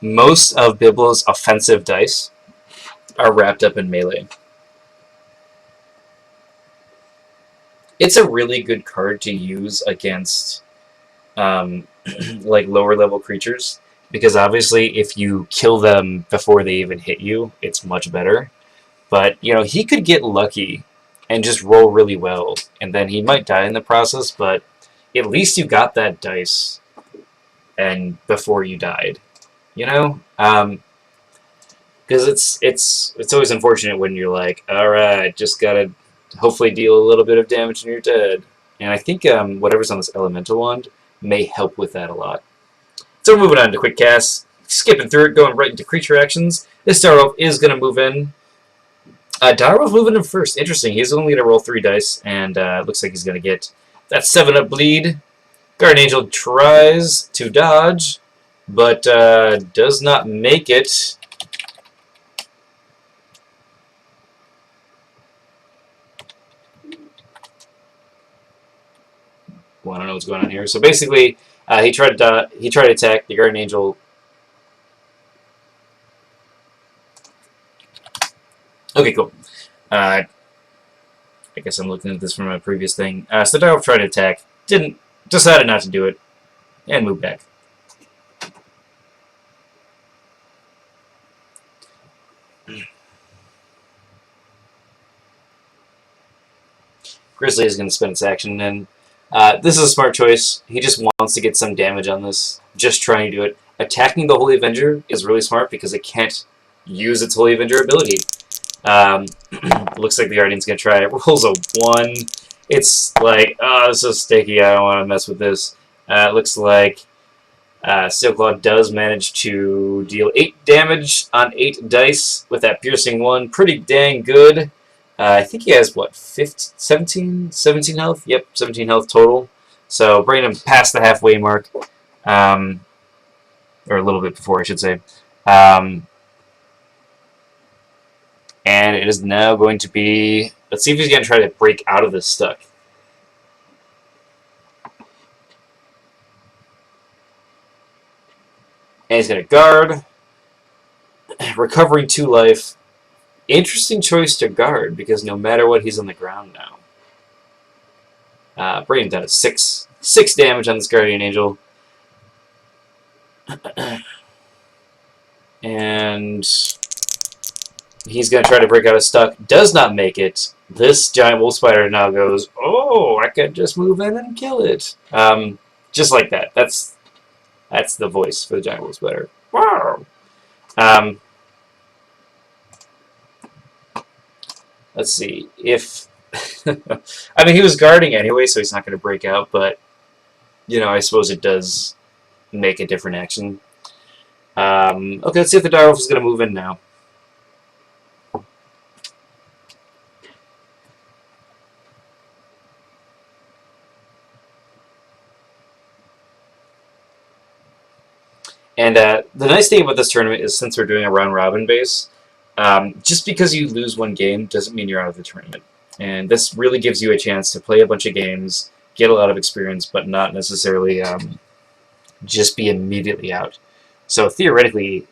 most of Biblow's offensive dice are wrapped up in melee. It's a really good card to use against like lower level creatures, because obviously if you kill them before they even hit you, it's much better. But, you know, he could get lucky and just roll really well, and then he might die in the process, but at least you got that dice and before you died, you know? Because it's always unfortunate when you're like, alright, just gotta hopefully deal a little bit of damage and you're dead. And I think whatever's on this Elemental Wand may help with that a lot. So we're moving on to quick casts, skipping through it, going right into creature actions. This Darwolf is going to move in. Darwolf moving in first. Interesting. He's only going to roll 3 dice, and looks like he's going to get that 7-up bleed. Guardian Angel tries to dodge, but does not make it. Well, I don't know what's going on here. So basically, he tried to attack the Guardian Angel. Okay, cool. I guess I'm looking at this from a previous thing. So Darwolf tried to attack, decided not to do it, and moved back. Grizzly is going to spend its action, and this is a smart choice. He just wants to get some damage on this, just trying to do it. Attacking the Holy Avenger is really smart because it can't use its Holy Avenger ability. Looks like the Guardian's going to try it. Rolls a 1. It's like, oh, this is sticky. I don't want to mess with this. It looks like Steelclaw does manage to deal 8 damage on 8 dice with that piercing 1. Pretty dang good. I think he has, what, 17 health? Yep, 17 health total. So bringing him past the halfway mark. Or a little bit before, I should say. And it is now going to be... Let's see if he's going to try to break out of this stuck. And he's going to guard. Recovering 2 life. Interesting choice to guard, because no matter what, he's on the ground now. Bring him down to 6 damage on this Guardian Angel. And he's going to try to break out of stuck. Does not make it. This giant wolf spider now goes, oh, I could just move in and kill it. Just like that. That's the voice for the giant wolf spider. Wow. Let's see if... I mean, he was guarding anyway, so he's not going to break out, but, you know, I suppose it does make a different action. Okay, let's see if the Direwolf is going to move in now. And the nice thing about this tournament is, since we're doing a round-robin base, just because you lose 1 game doesn't mean you're out of the tournament. And this really gives you a chance to play a bunch of games, get a lot of experience, but not necessarily just be immediately out. So theoretically,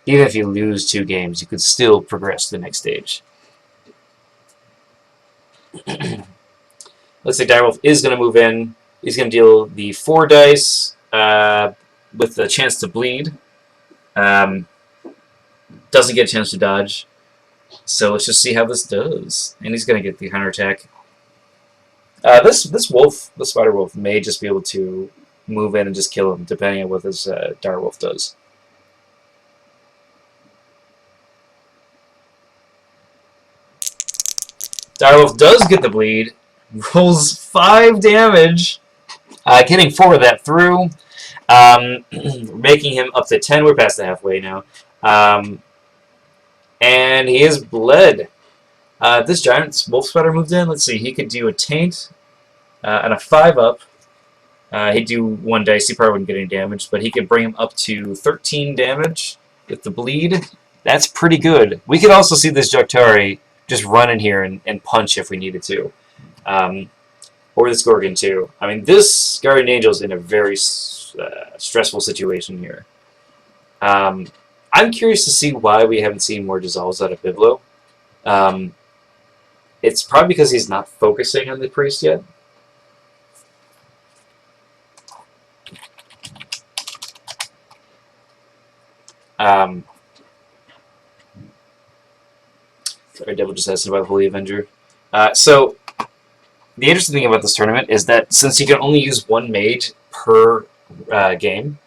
Even if you lose 2 games, you could still progress to the next stage. Looks like Direwolf is going to move in. He's going to deal the 4 dice with the chance to bleed. Doesn't get a chance to dodge. So let's just see how this does. And he's going to get the hunter attack. This wolf, the spider wolf, may just be able to move in and just kill him, depending on what this direwolf does. Direwolf does get the bleed, rolls 5 damage, getting 4 of that through, making him up to 10. We're past the halfway now. And he is bled. This giant wolf spider moved in. Let's see, he could do a taint and a 5-up. He'd do 1 dice. He probably wouldn't get any damage, but he could bring him up to 13 damage with the bleed. That's pretty good. We could also see this Juktari just run in here and punch if we needed to. Or this Gorgon too. I mean, this Guardian Angel's in a very stressful situation here. I'm curious to see why we haven't seen more dissolves out of Biblow. It's probably because he's not focusing on the priest yet. Sorry, Devil just asked about the Holy Avenger. So, the interesting thing about this tournament is that since you can only use 1 mage per game,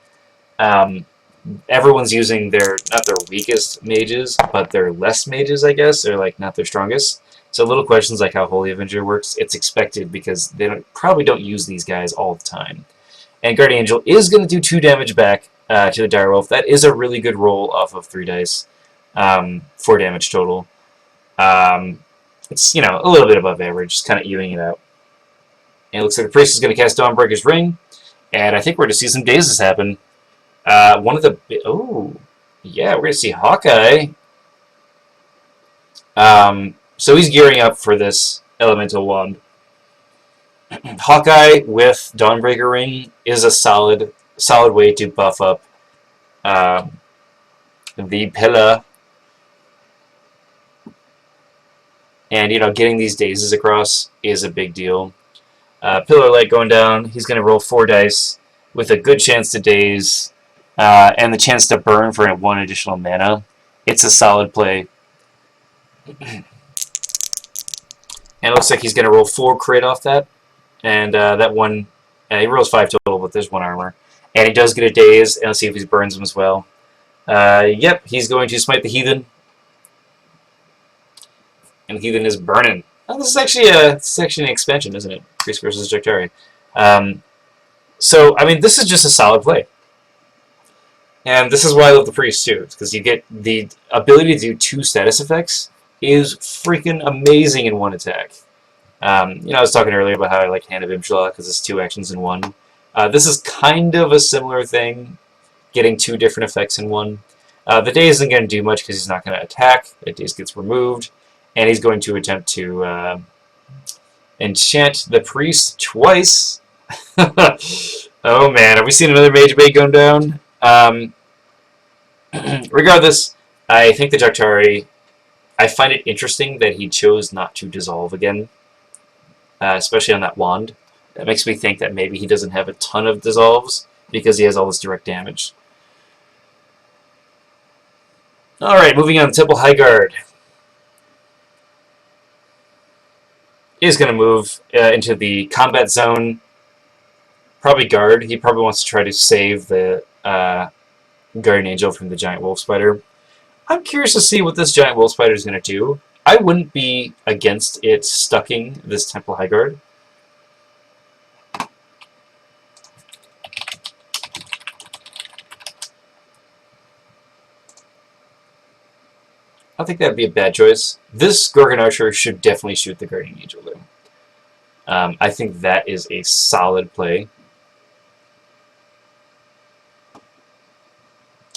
everyone's using not their weakest mages, but their less mages, I guess, or like not their strongest. So little questions like how Holy Avenger works, it's expected because they probably don't use these guys all the time. And Guardian Angel is going to do 2 damage back to the Direwolf. That is a really good roll off of 3 dice, 4 damage total. It's, you know, a little bit above average, just kind of evening it out. And it looks like the priest is going to cast Dawnbreaker's Ring, and I think we're going to see some dazes happen. One of the... Oh, yeah, we're going to see Hawkeye. So he's gearing up for this Elemental Wand. Hawkeye with Dawnbreaker Ring is a solid way to buff up the pillar. And, you know, getting these dazes across is a big deal. Pillar Light going down, he's going to roll 4 dice with a good chance to daze and the chance to burn for 1 additional mana. It's a solid play. And it looks like he's going to roll 4 crit off that. And that one, he rolls 5 total, but there's 1 armor. And he does get a daze, and let's see if he burns him as well. Yep, he's going to smite the Heathen. And Heathen is burning. Oh, this is actually an expansion, isn't it? Priest versus Juktari. So, I mean, this is just a solid play. And this is why I love the Priest, too. Because you get the ability to do 2 status effects is freaking amazing in 1 attack. You know, I was talking earlier about how I like Hand of Imshala because it's 2 actions in 1. This is kind of a similar thing, getting 2 different effects in 1. The daze isn't going to do much because he's not going to attack. The daze gets removed. And he's going to attempt to enchant the priest twice. Oh man, have we seen another Mage bait going down? Regardless, I think the Juktari, I find it interesting that he chose not to dissolve again, especially on that wand. That makes me think that maybe he doesn't have a ton of dissolves because he has all this direct damage. Alright, moving on to Temple High Guard. He's going to move into the combat zone. Probably guard. He probably wants to try to save the Guardian Angel from the giant wolf spider. I'm curious to see what this giant wolf spider is going to do. I wouldn't be against it stucking this Temple High Guard. I think that would be a bad choice. This Gorgon Archer should definitely shoot the Guardian Angel, though. I think that is a solid play.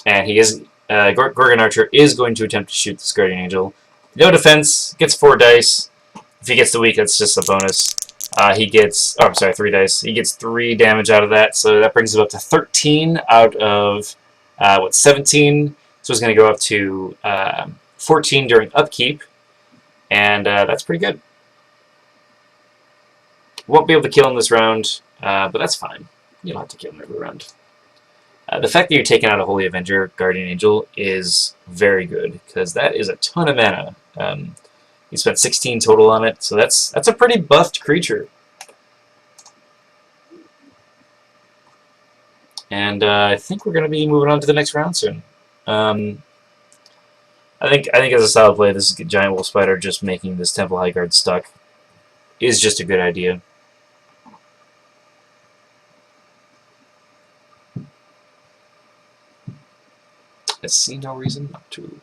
And he is Gorgon Archer is going to attempt to shoot this Guardian Angel. No defense, gets 4 dice. If he gets the weak, that's just a bonus. He gets, oh, I'm sorry, 3 dice. He gets 3 damage out of that, so that brings it up to 13 out of, 17. So it's going to go up to 14 during upkeep, and that's pretty good. Won't be able to kill him this round, but that's fine. You don't have to kill him every round. The fact that you're taking out a Holy Avenger Guardian Angel is very good, because that is a ton of mana. You spent 16 total on it, so that's a pretty buffed creature. And I think we're going to be moving on to the next round soon. I think as a solid play, this Giant Wolf Spider just making this Temple Highguard stuck is just a good idea. I see no reason not to.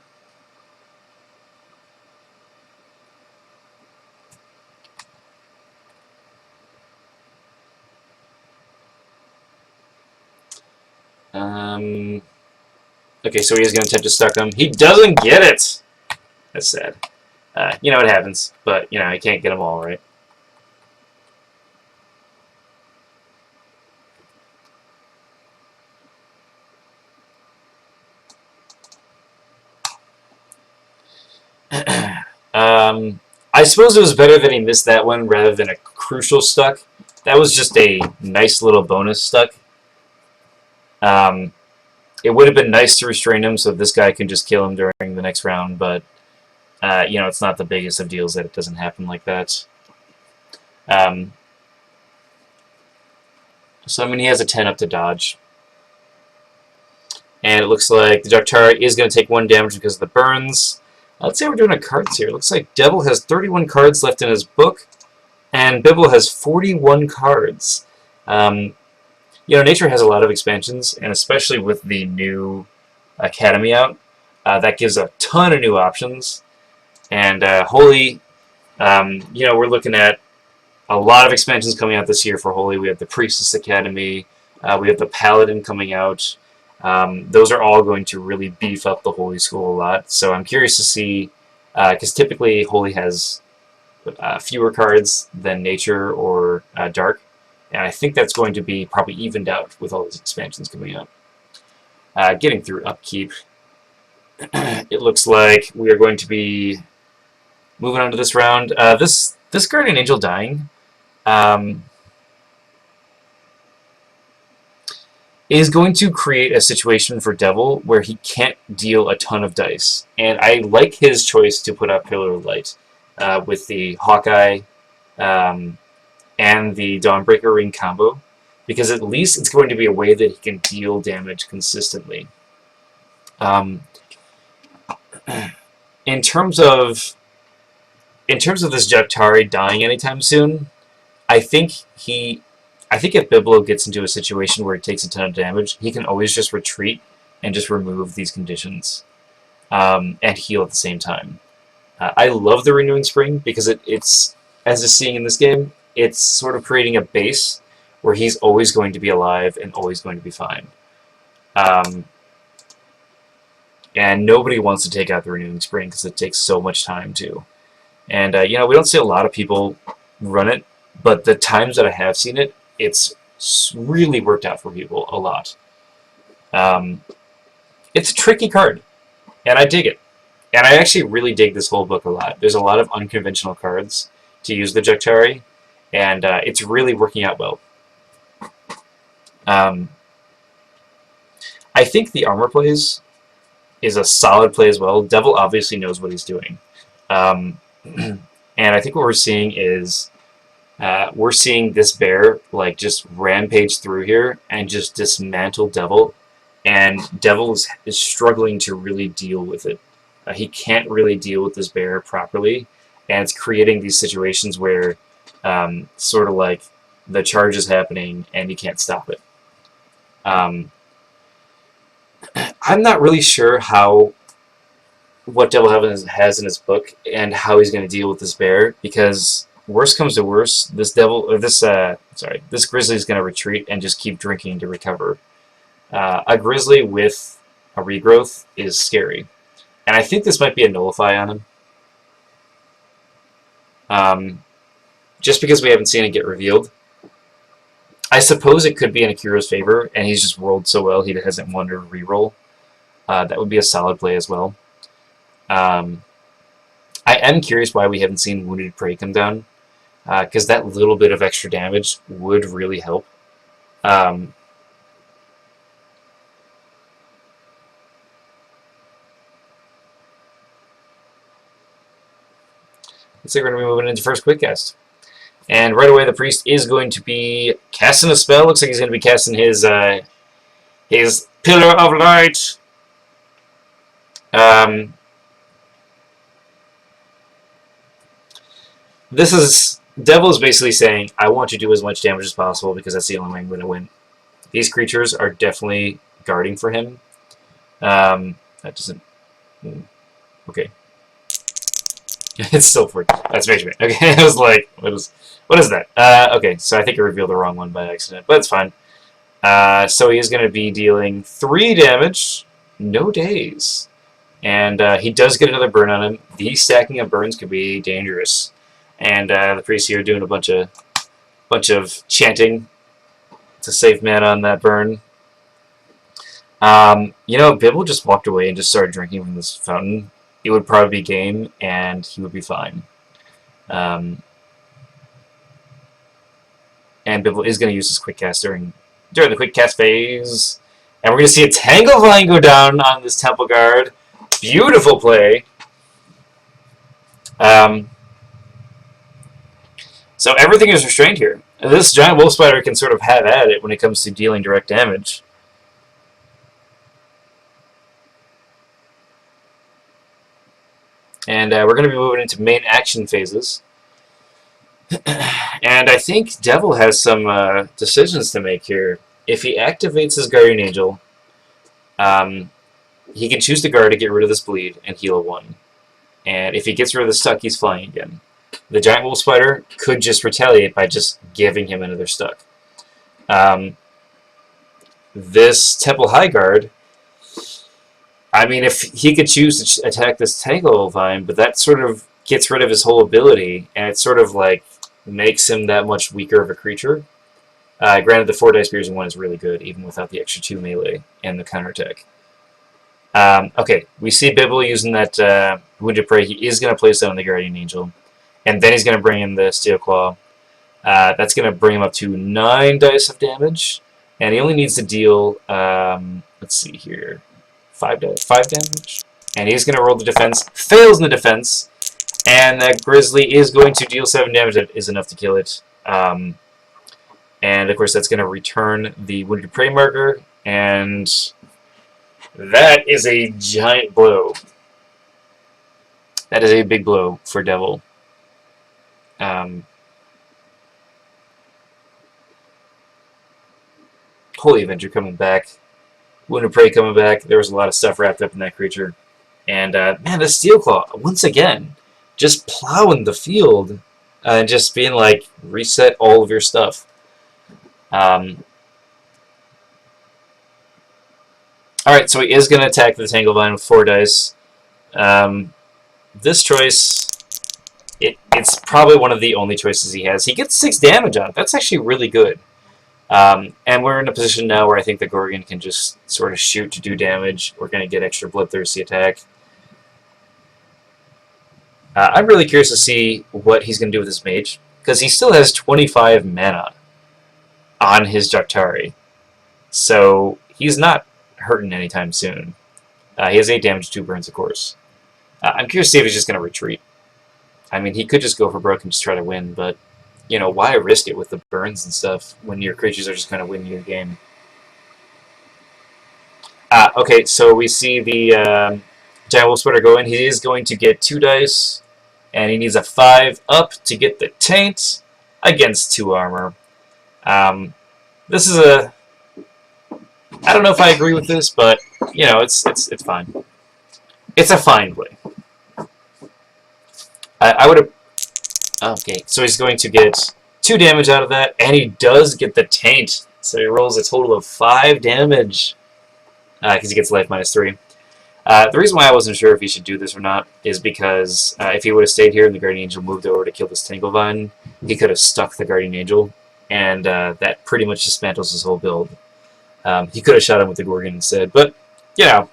Okay, so he is going to attempt to stuck him. He doesn't get it! That's sad. You know, it happens, but, you know, I can't get them all, right? I suppose it was better that he missed that one rather than a crucial stuck. That was just a nice little bonus stuck. It would have been nice to restrain him so this guy can just kill him during the next round, but you know, it's not the biggest of deals that it doesn't happen like that. So, I mean, he has a 10 up to dodge. And it looks like the Jaktari is going to take 1 damage because of the burns. Let's say we're doing a cards here. It looks like Devil has 31 cards left in his book, and Biblow has 41 cards. You know, Nature has a lot of expansions, and especially with the new Academy out, that gives a ton of new options. And Holy, you know, we're looking at a lot of expansions coming out this year for Holy. We have the Priestess Academy, we have the Paladin coming out. Those are all going to really beef up the Holy School a lot. So I'm curious to see, because typically Holy has fewer cards than Nature or Dark. And I think that's going to be probably evened out with all these expansions coming out. Getting through upkeep, it looks like we are going to be moving on to this round. This Guardian Angel dying is going to create a situation for Devil where he can't deal a ton of dice. And I like his choice to put up Pillar of Light with the Hawkeye and the Dawnbreaker Ring combo, because at least it's going to be a way that he can deal damage consistently. In terms of this Jaktari dying anytime soon, I think if Biblow gets into a situation where he takes a ton of damage, he can always just retreat and just remove these conditions and heal at the same time. I love the Renewing Spring because it's, as is seeing in this game, it's sort of creating a base where he's always going to be alive and always going to be fine. And nobody wants to take out the Renewing Spring because it takes so much time too. And you know, we don't see a lot of people run it, but the times that I have seen it, it's really worked out for people a lot. It's a tricky card, and I dig it. And I actually really dig this whole book a lot. There's a lot of unconventional cards to use the Jaktari, and it's really working out well. I think the armor plays is a solid play as well. Devil obviously knows what he's doing. And I think what we're seeing is we're seeing this bear like just rampage through here and just dismantle Devil, and Devil is struggling to really deal with it. He can't really deal with this bear properly, and it's creating these situations where sort of like the charge is happening and you can't stop it. I'm not really sure what Devil has in his book and how he's going to deal with this bear, because worst comes to worst, this grizzly is going to retreat and just keep drinking to recover. A grizzly with a regrowth is scary, and I think this might be a nullify on him. Just because we haven't seen it get revealed. I suppose it could be in Akira's favor, and he's just rolled so well he hasn't won to reroll. That would be a solid play as well. I am curious why we haven't seen Wounded Prey come down, because that little bit of extra damage would really help. Looks like we're going to be moving into first quick cast. And right away the priest is going to be casting a spell. Looks like he's going to be casting his Pillar of Light. This is... Devil is basically saying, I want to do as much damage as possible because that's the only way I'm going to win. These creatures are definitely guarding for him. That doesn't... Okay. It's still 4. That's Mage. Okay, I was like, what is that? Okay, so I think I revealed the wrong one by accident, but it's fine. So he is going to be dealing 3 damage, no days. And he does get another burn on him. The stacking of burns could be dangerous. And the priest here doing a bunch of chanting to save mana on that burn. You know, Bibble just walked away and just started drinking from this fountain. It would probably be game, and he would be fine. And Bibble is going to use his quick cast during the quick cast phase. And we're going to see a Tanglevine go down on this Temple Guard. Beautiful play. So everything is restrained here. This giant wolf spider can sort of have at it when it comes to dealing direct damage. And we're going to be moving into main action phases. And I think Devil has some decisions to make here. If he activates his Guardian Angel, he can choose to guard to get rid of this bleed and heal 1. And if he gets rid of the stuck, he's flying again. The giant wolf spider could just retaliate by just giving him another stuck. This Temple High Guard, I mean, if he could choose to attack this Tanglevine, but that sort of gets rid of his whole ability, and it sort of like makes him that much weaker of a creature. Granted, the 4 dice piercing 1 is really good, even without the extra 2 melee and the counterattack. Okay, we see Bibble using that Wounded Prey. He is going to place that on the Guardian Angel, and then he's going to bring in the Steel Claw. That's going to bring him up to 9 dice of damage, and he only needs to deal, let's see here, 5 damage. And he's going to roll the defense, fails in the defense, and that Grizzly is going to deal 7 damage. That is enough to kill it. And of course that's going to return the Wounded Prey marker, and that is a giant blow. That is a big blow for Devil. Holy Avenger coming back. Wounded Prey coming back. There was a lot of stuff wrapped up in that creature. And, man, the Steel Claw, once again, just plowing the field and just being like, reset all of your stuff. Alright, so he is going to attack the Tanglevine with 4 dice. This choice, it's probably one of the only choices he has. He gets 6 damage on it. That's actually really good. And we're in a position now where I think the Gorgon can just sort of shoot to do damage. We're going to get extra bloodthirsty attack. I'm really curious to see what he's going to do with his Mage, because he still has 25 mana on his Jaktari. So he's not hurting anytime soon. He has 8 damage, 2 burns, of course. I'm curious to see if he's just going to retreat. I mean, he could just go for broke and just try to win, but, you know, why risk it with the burns and stuff when your creatures are just going to win your game? Okay, so we see the Giant Wolf Splitter go in. He is going to get 2 dice, and he needs a 5 up to get the Taint against 2 armor. This is a... I don't know if I agree with this, but, you know, it's fine. It's a fine play. I would have... Okay, so he's going to get 2 damage out of that, and he does get the Taint. So he rolls a total of 5 damage, because he gets life -3. The reason why I wasn't sure if he should do this or not is because if he would have stayed here and the Guardian Angel moved over to kill this Tanglevine, he could have stuck the Guardian Angel, and that pretty much dismantles his whole build. He could have shot him with the Gorgon instead, but, you know,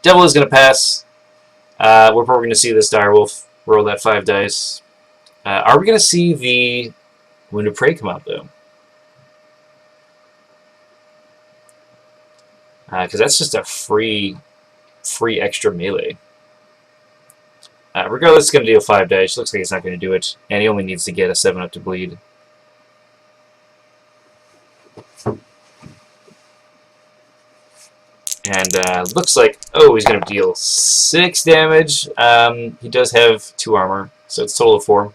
Devil is going to pass. We're probably going to see this direwolf roll that 5 dice. Are we going to see the Wound of Prey come out, though? Because that's just a free extra melee. Regardless, it's going to deal 5 dice. Looks like he's not going to do it. And he only needs to get a 7 up to bleed. And looks like, oh, he's going to deal 6 damage. He does have 2 armor, so it's a total of 4.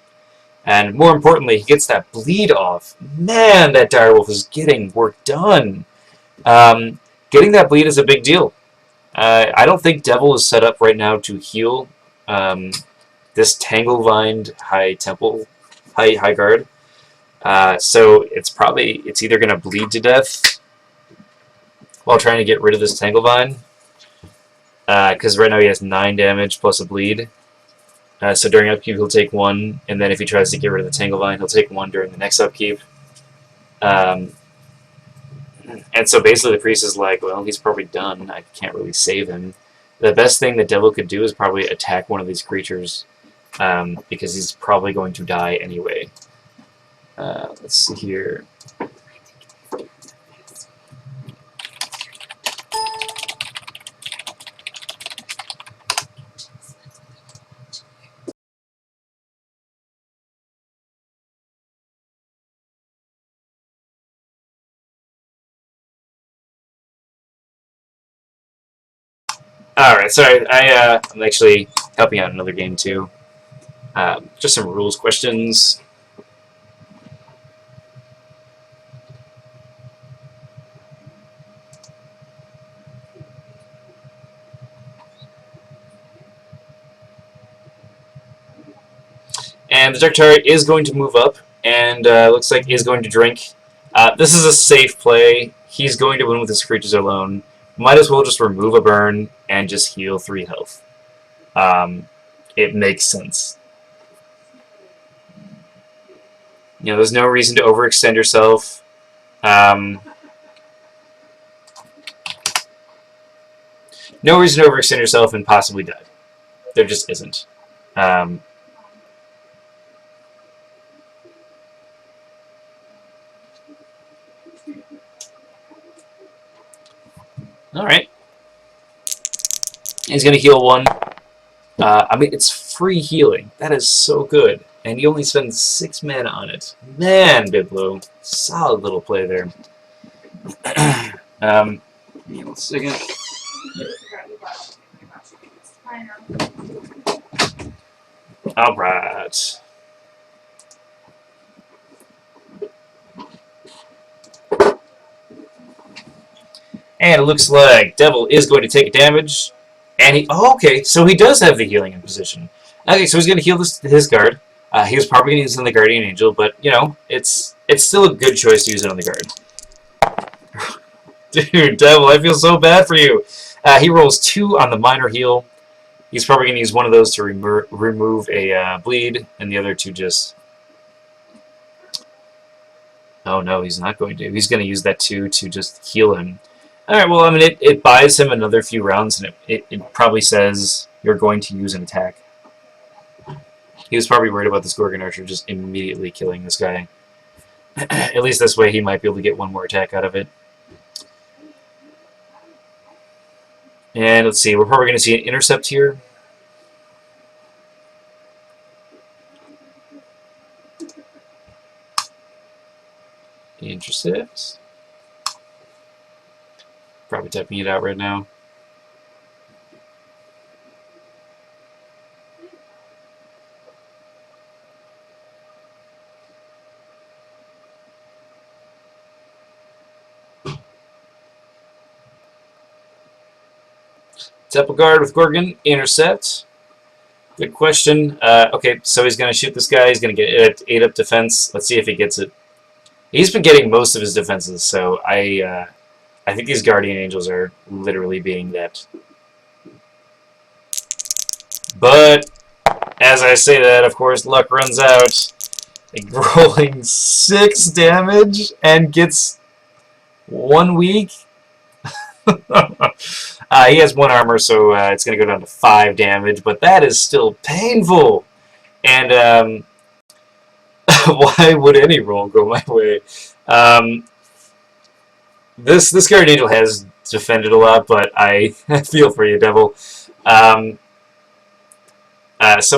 And more importantly, he gets that bleed off. Man, that direwolf is getting work done. Getting that bleed is a big deal. I don't think Devil is set up right now to heal this Tanglevine high guard. So it's either going to bleed to death while trying to get rid of this Tanglevine, because right now he has 9 damage plus a bleed. So during upkeep he'll take 1, and then if he tries to get rid of the Tanglevine, he'll take 1 during the next upkeep. And so basically the priest is like, well, he's probably done. I can't really save him. The best thing the Devil could do is probably attack one of these creatures, because he's probably going to die anyway. Let's see here. Alright, sorry, I'm actually helping out another game too. Just some rules questions. And the Dark Turret is going to move up, and looks like is going to drink. This is a safe play. He's going to win with his creatures alone. Might as well just remove a burn and just heal 3 health. It makes sense. You know, there's no reason to overextend yourself. No reason to overextend yourself and possibly die. There just isn't. Alright. He's going to heal 1. I mean, it's free healing. That is so good. And he only spends 6 mana on it. Man, Biblow. Solid little play there. One second. Alright. And it looks like Devil is going to take damage. And he... Oh, okay, so he does have the healing in position. Okay, so he's going to heal his guard. He was probably going to use it on the Guardian Angel, but, you know, it's still a good choice to use it on the guard. Dude, Devil, I feel so bad for you. He rolls 2 on the minor heal. He's probably going to use one of those to remove a bleed, and the other 2 just... Oh, no, he's not going to. He's going to use that 2 to just heal him. Alright, well, I mean, it buys him another few rounds, and it probably says you're going to use an attack. He was probably worried about this Gorgon Archer just immediately killing this guy. At least this way he might be able to get 1 more attack out of it. And let's see, we're probably going to see an intercept here. Intercept. Probably typing it out right now. Temple Guard with Gorgon, intercept. Good question. Okay, so he's going to shoot this guy. He's going to get 8 up defense. Let's see if he gets it. He's been getting most of his defenses, so I think these Guardian Angels are literally being that. But, as I say that, of course, luck runs out. Rolling 6 damage and gets 1 week. He has 1 armor, so it's going to go down to 5 damage, but that is still painful. And why would any roll go my way? This Guardian Angel has defended a lot, but I feel for you, Devil. So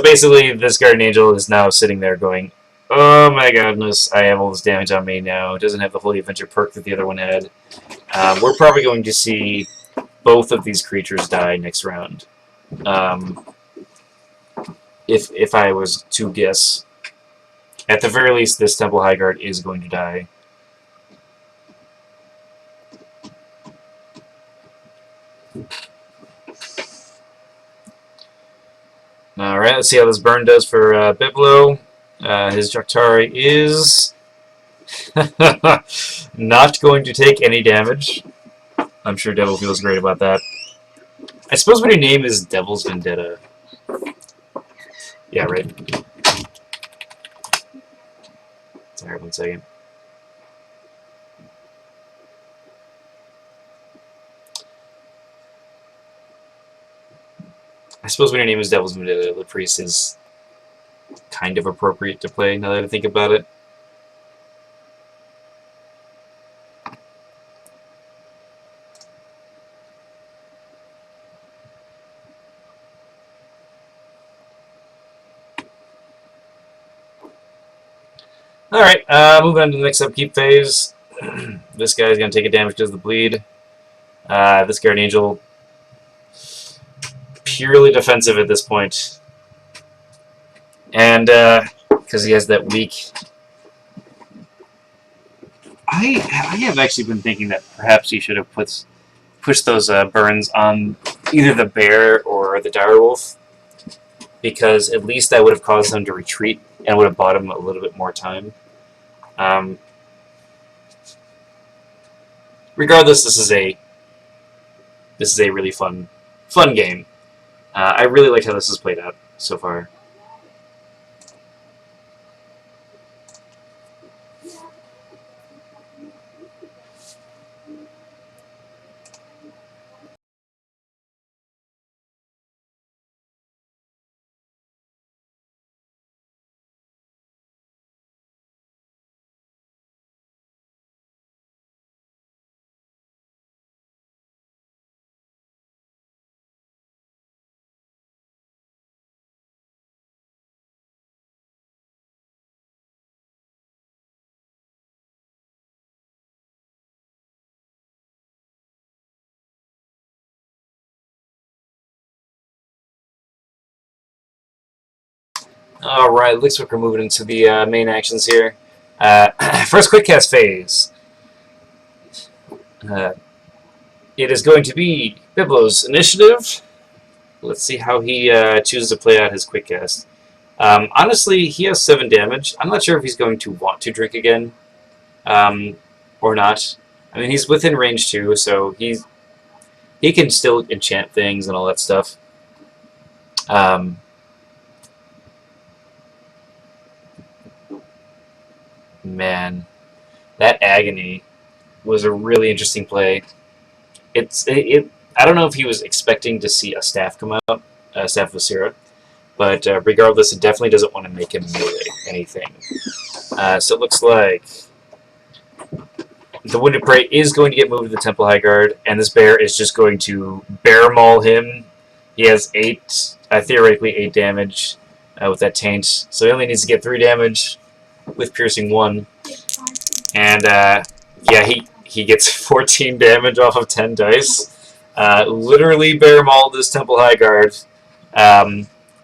basically, this Guardian Angel is now sitting there going, oh my goodness, I have all this damage on me now. It doesn't have the Holy Adventure perk that the other one had. We're probably going to see both of these creatures die next round. If I was to guess. At the very least, this Temple Highguard is going to die. Alright, let's see how this burn does for Biblow. His Jaktari is not going to take any damage. I'm sure Devil feels great about that. I suppose when your name is DevilsVendetta. Yeah, right. Sorry, 1 second. I suppose when your name is DevilsVendetta, the priest is kind of appropriate to play, now that I think about it. Alright, moving on to the next upkeep phase. This guy's going to take a damage because of the bleed. This Guardian Angel, purely defensive at this point. And, because he has that weak... I have actually been thinking that perhaps he should have pushed those burns on either the bear or the direwolf, because at least that would have caused him to retreat and would have bought him a little bit more time. Regardless, this is a really fun game. I really like how this has played out so far. Alright, looks like we're moving into the main actions here. First quick cast phase. It is going to be Biblow's initiative. Let's see how he chooses to play out his quick cast. Honestly, he has 7 damage. I'm not sure if he's going to want to drink again or not. I mean, he's within range too, so he can still enchant things and all that stuff. Man, that Agony was a really interesting play. I don't know if he was expecting to see a staff come out, Staff of Asira, but regardless, it definitely doesn't want to make him melee anything. So it looks like the Wounded Prey is going to get moved to the Temple Highguard, and this bear is just going to bear maul him. He has theoretically 8 damage with that taint, so he only needs to get 3 damage with piercing 1. And yeah, he gets 14 damage off of 10 dice. Literally bear mauled this Temple Highguard.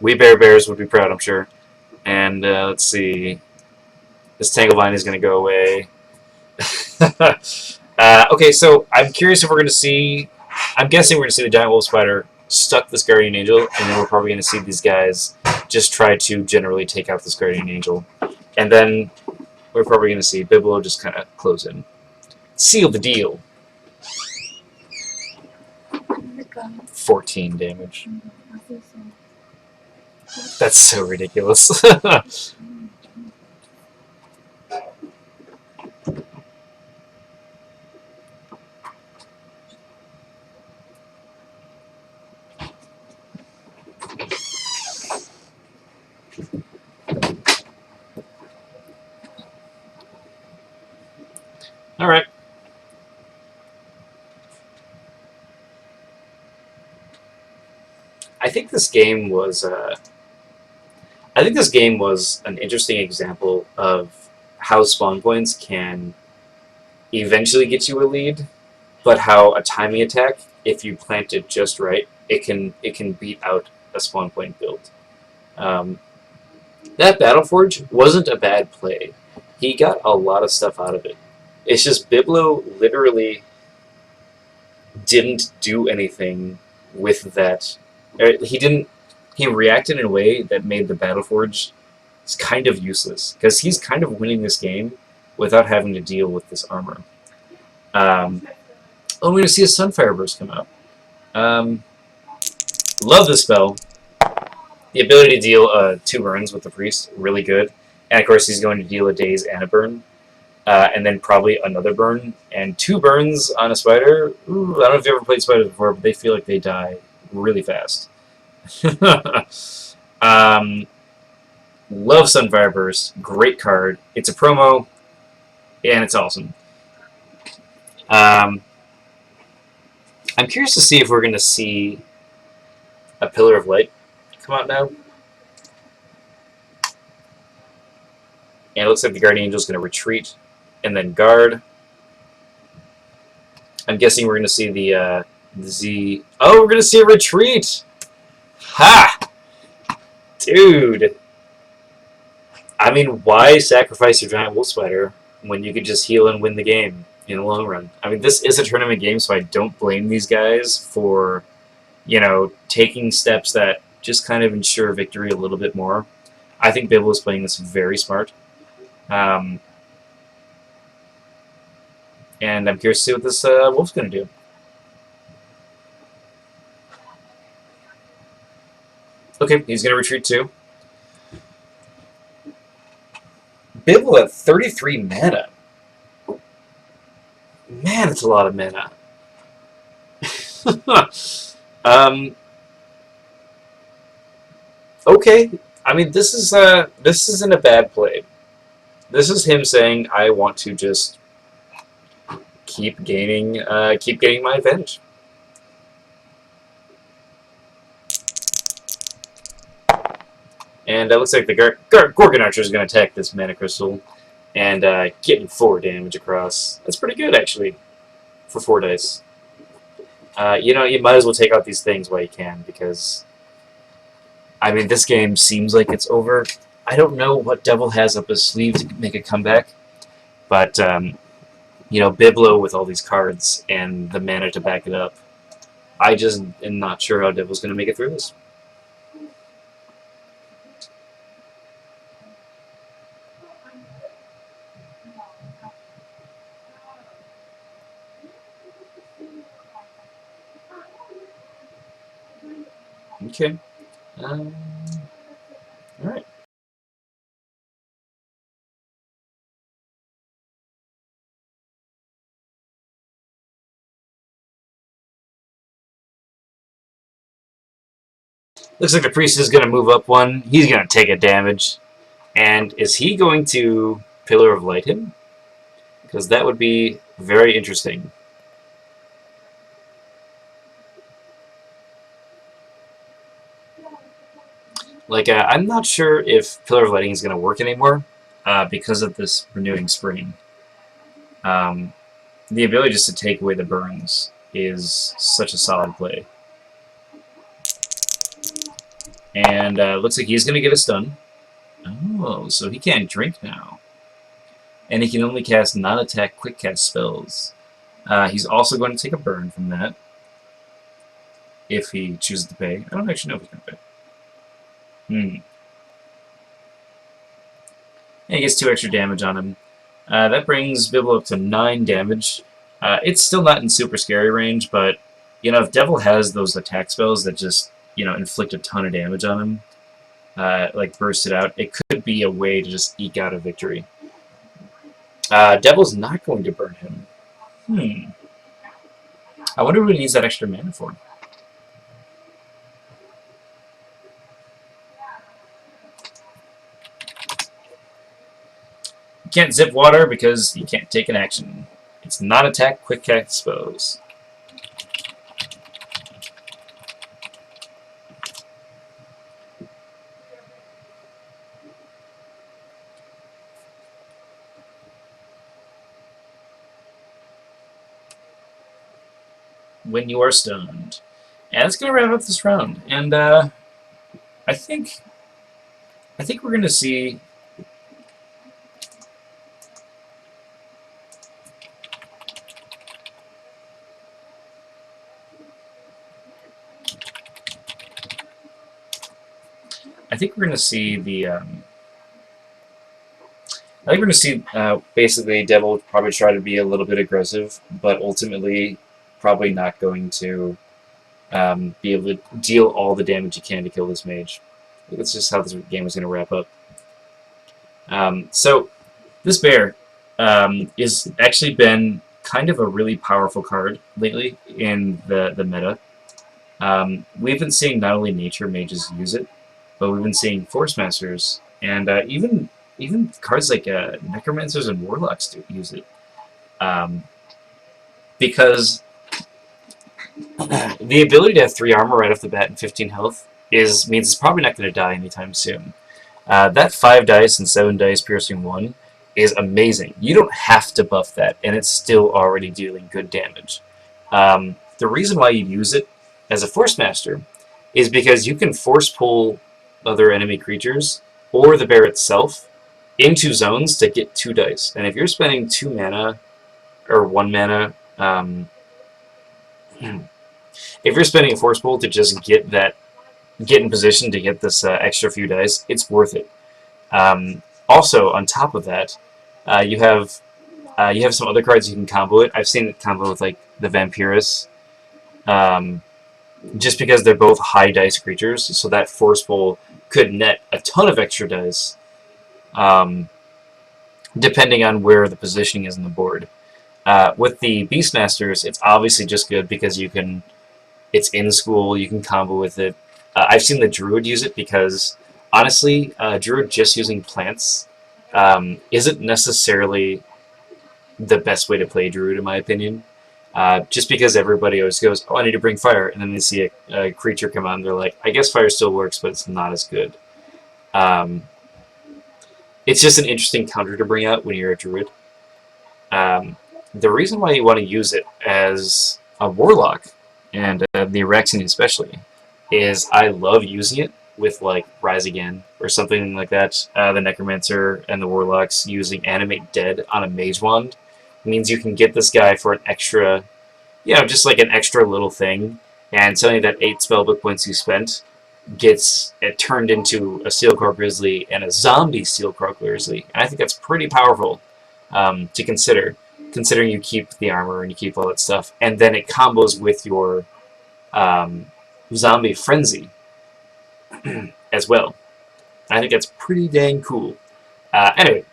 We bears would be proud, I'm sure. And let's see. This Tanglevine is going to go away. Okay, so I'm curious if we're going to see... I'm guessing we're going to see the Giant Wolf Spider stuck this Guardian Angel, and then we're probably going to see these guys just try to generally take out this Guardian Angel. And then we're probably going to see Biblow just kind of close in. Seal the deal. 14 damage. That's so ridiculous. Alright. I think this game was an interesting example of how spawn points can eventually get you a lead, but how a timing attack, if you plant it just right, it can beat out a spawn point build. That Battleforge wasn't a bad play. He got a lot of stuff out of it. It's just Biblow literally didn't do anything with that. He didn't. He reacted in a way that made the Battleforge kind of useless because he's kind of winning this game without having to deal with this armor. Oh, we're going to see a Sunfire Burst come out. Love this spell. The ability to deal 2 burns with the Priest, really good. And of course, he's going to deal a daze and a burn. And then probably another burn. And 2 burns on a spider. Ooh, I don't know if you've ever played spiders before, but they feel like they die really fast. Love Sunfire Burst. Great card. It's a promo, and it's awesome. I'm curious to see if we're going to see a Pillar of Light come out now. And it looks like the Guardian Angel is going to retreat and then guard. I'm guessing we're going to see the Z. Oh, we're going to see a retreat! Ha! Dude! I mean, why sacrifice your giant wolf spider when you could just heal and win the game in the long run? I mean, this is a tournament game, so I don't blame these guys for, you know, taking steps that just kind of ensure victory a little bit more. I think Bibble is playing this very smart. And I'm curious to see what this wolf's going to do. Okay, he's going to retreat too. Bibble at 33 mana. Man, it's a lot of mana. Okay, I mean this isn't a bad play. This is him saying, I want to just keep gaining my advantage. And it looks like the Gorgon Archer is going to attack this Mana Crystal and getting 4 damage across. That's pretty good, actually, for 4 dice. You know, you might as well take out these things while you can, because, I mean, this game seems like it's over. I don't know what Devil has up his sleeve to make a comeback, but, you know, Biblow with all these cards and the mana to back it up, I just am not sure how Devil's going to make it through this. Okay. Alright. Looks like the priest is going to move up 1. He's going to take a damage. And is he going to Pillar of Light him? Because that would be very interesting. Like, I'm not sure if Pillar of Lighting is going to work anymore because of this Renewing Spring. The ability just to take away the burns is such a solid play. And looks like he's going to get a stun. Oh, so he can't drink now. And he can only cast non-attack quick cast spells. He's also going to take a burn from that. If he chooses to pay. I don't actually know if he's going to pay. And he gets 2 extra damage on him. That brings Bibble up to 9 damage. It's still not in super scary range, but, you know, if Devil has those attack spells that just, you know, inflict a ton of damage on him, like burst it out, it could be a way to just eke out a victory. Devil's not going to burn him. I wonder what he needs that extra mana for. You can't zip water because you can't take an action. It's not attack, quick cast, dispose. When you are stunned. And that's going to wrap up this round. And I think we're going to see... I think we're going to see the... I think we're going to see basically Devil probably try to be a little bit aggressive, but ultimately probably not going to be able to deal all the damage you can to kill this mage. That's just how this game is going to wrap up. So this bear has actually been kind of a really powerful card lately in the meta. We've been seeing not only nature mages use it, but we've been seeing force masters and even cards like necromancers and warlocks use it, because the ability to have 3 armor right off the bat and 15 health means it's probably not going to die anytime soon. That 5 dice and 7 dice piercing 1 is amazing. You don't have to buff that, and it's still already dealing good damage. The reason why you use it as a Force Master is because you can force pull other enemy creatures or the bear itself into zones to get 2 dice. And if you're spending 2 mana or 1 mana, if you're spending a force pull to just get in position to get this extra few dice, it's worth it. Also, on top of that, you have some other cards you can combo it. I've seen it combo with like the Vampirus, just because they're both high dice creatures, so that force pull could net a ton of extra dice, depending on where the positioning is on the board. With the Beastmasters, it's obviously just good because it's in school, you can combo with it. I've seen the Druid use it because, honestly, Druid just using plants isn't necessarily the best way to play Druid, in my opinion. Just because everybody always goes, oh, I need to bring fire, and then they see a creature come out, and they're like, I guess fire still works, but it's not as good. It's just an interesting counter to bring out when you're a Druid. The reason why you want to use it as a Warlock, and the Araxian especially, is I love using it with like Rise Again or something like that. The Necromancer and the Warlocks using Animate Dead on a Mage Wand means you can get this guy for an extra, just like an extra little thing, and suddenly that 8 spellbook points you spent gets it turned into a Steelcrow Grizzly and a zombie Steelcrow Grizzly. And I think that's pretty powerful to consider, considering you keep the armor and you keep all that stuff, and then it combos with your Zombie Frenzy as well. I think that's pretty dang cool. Anyway,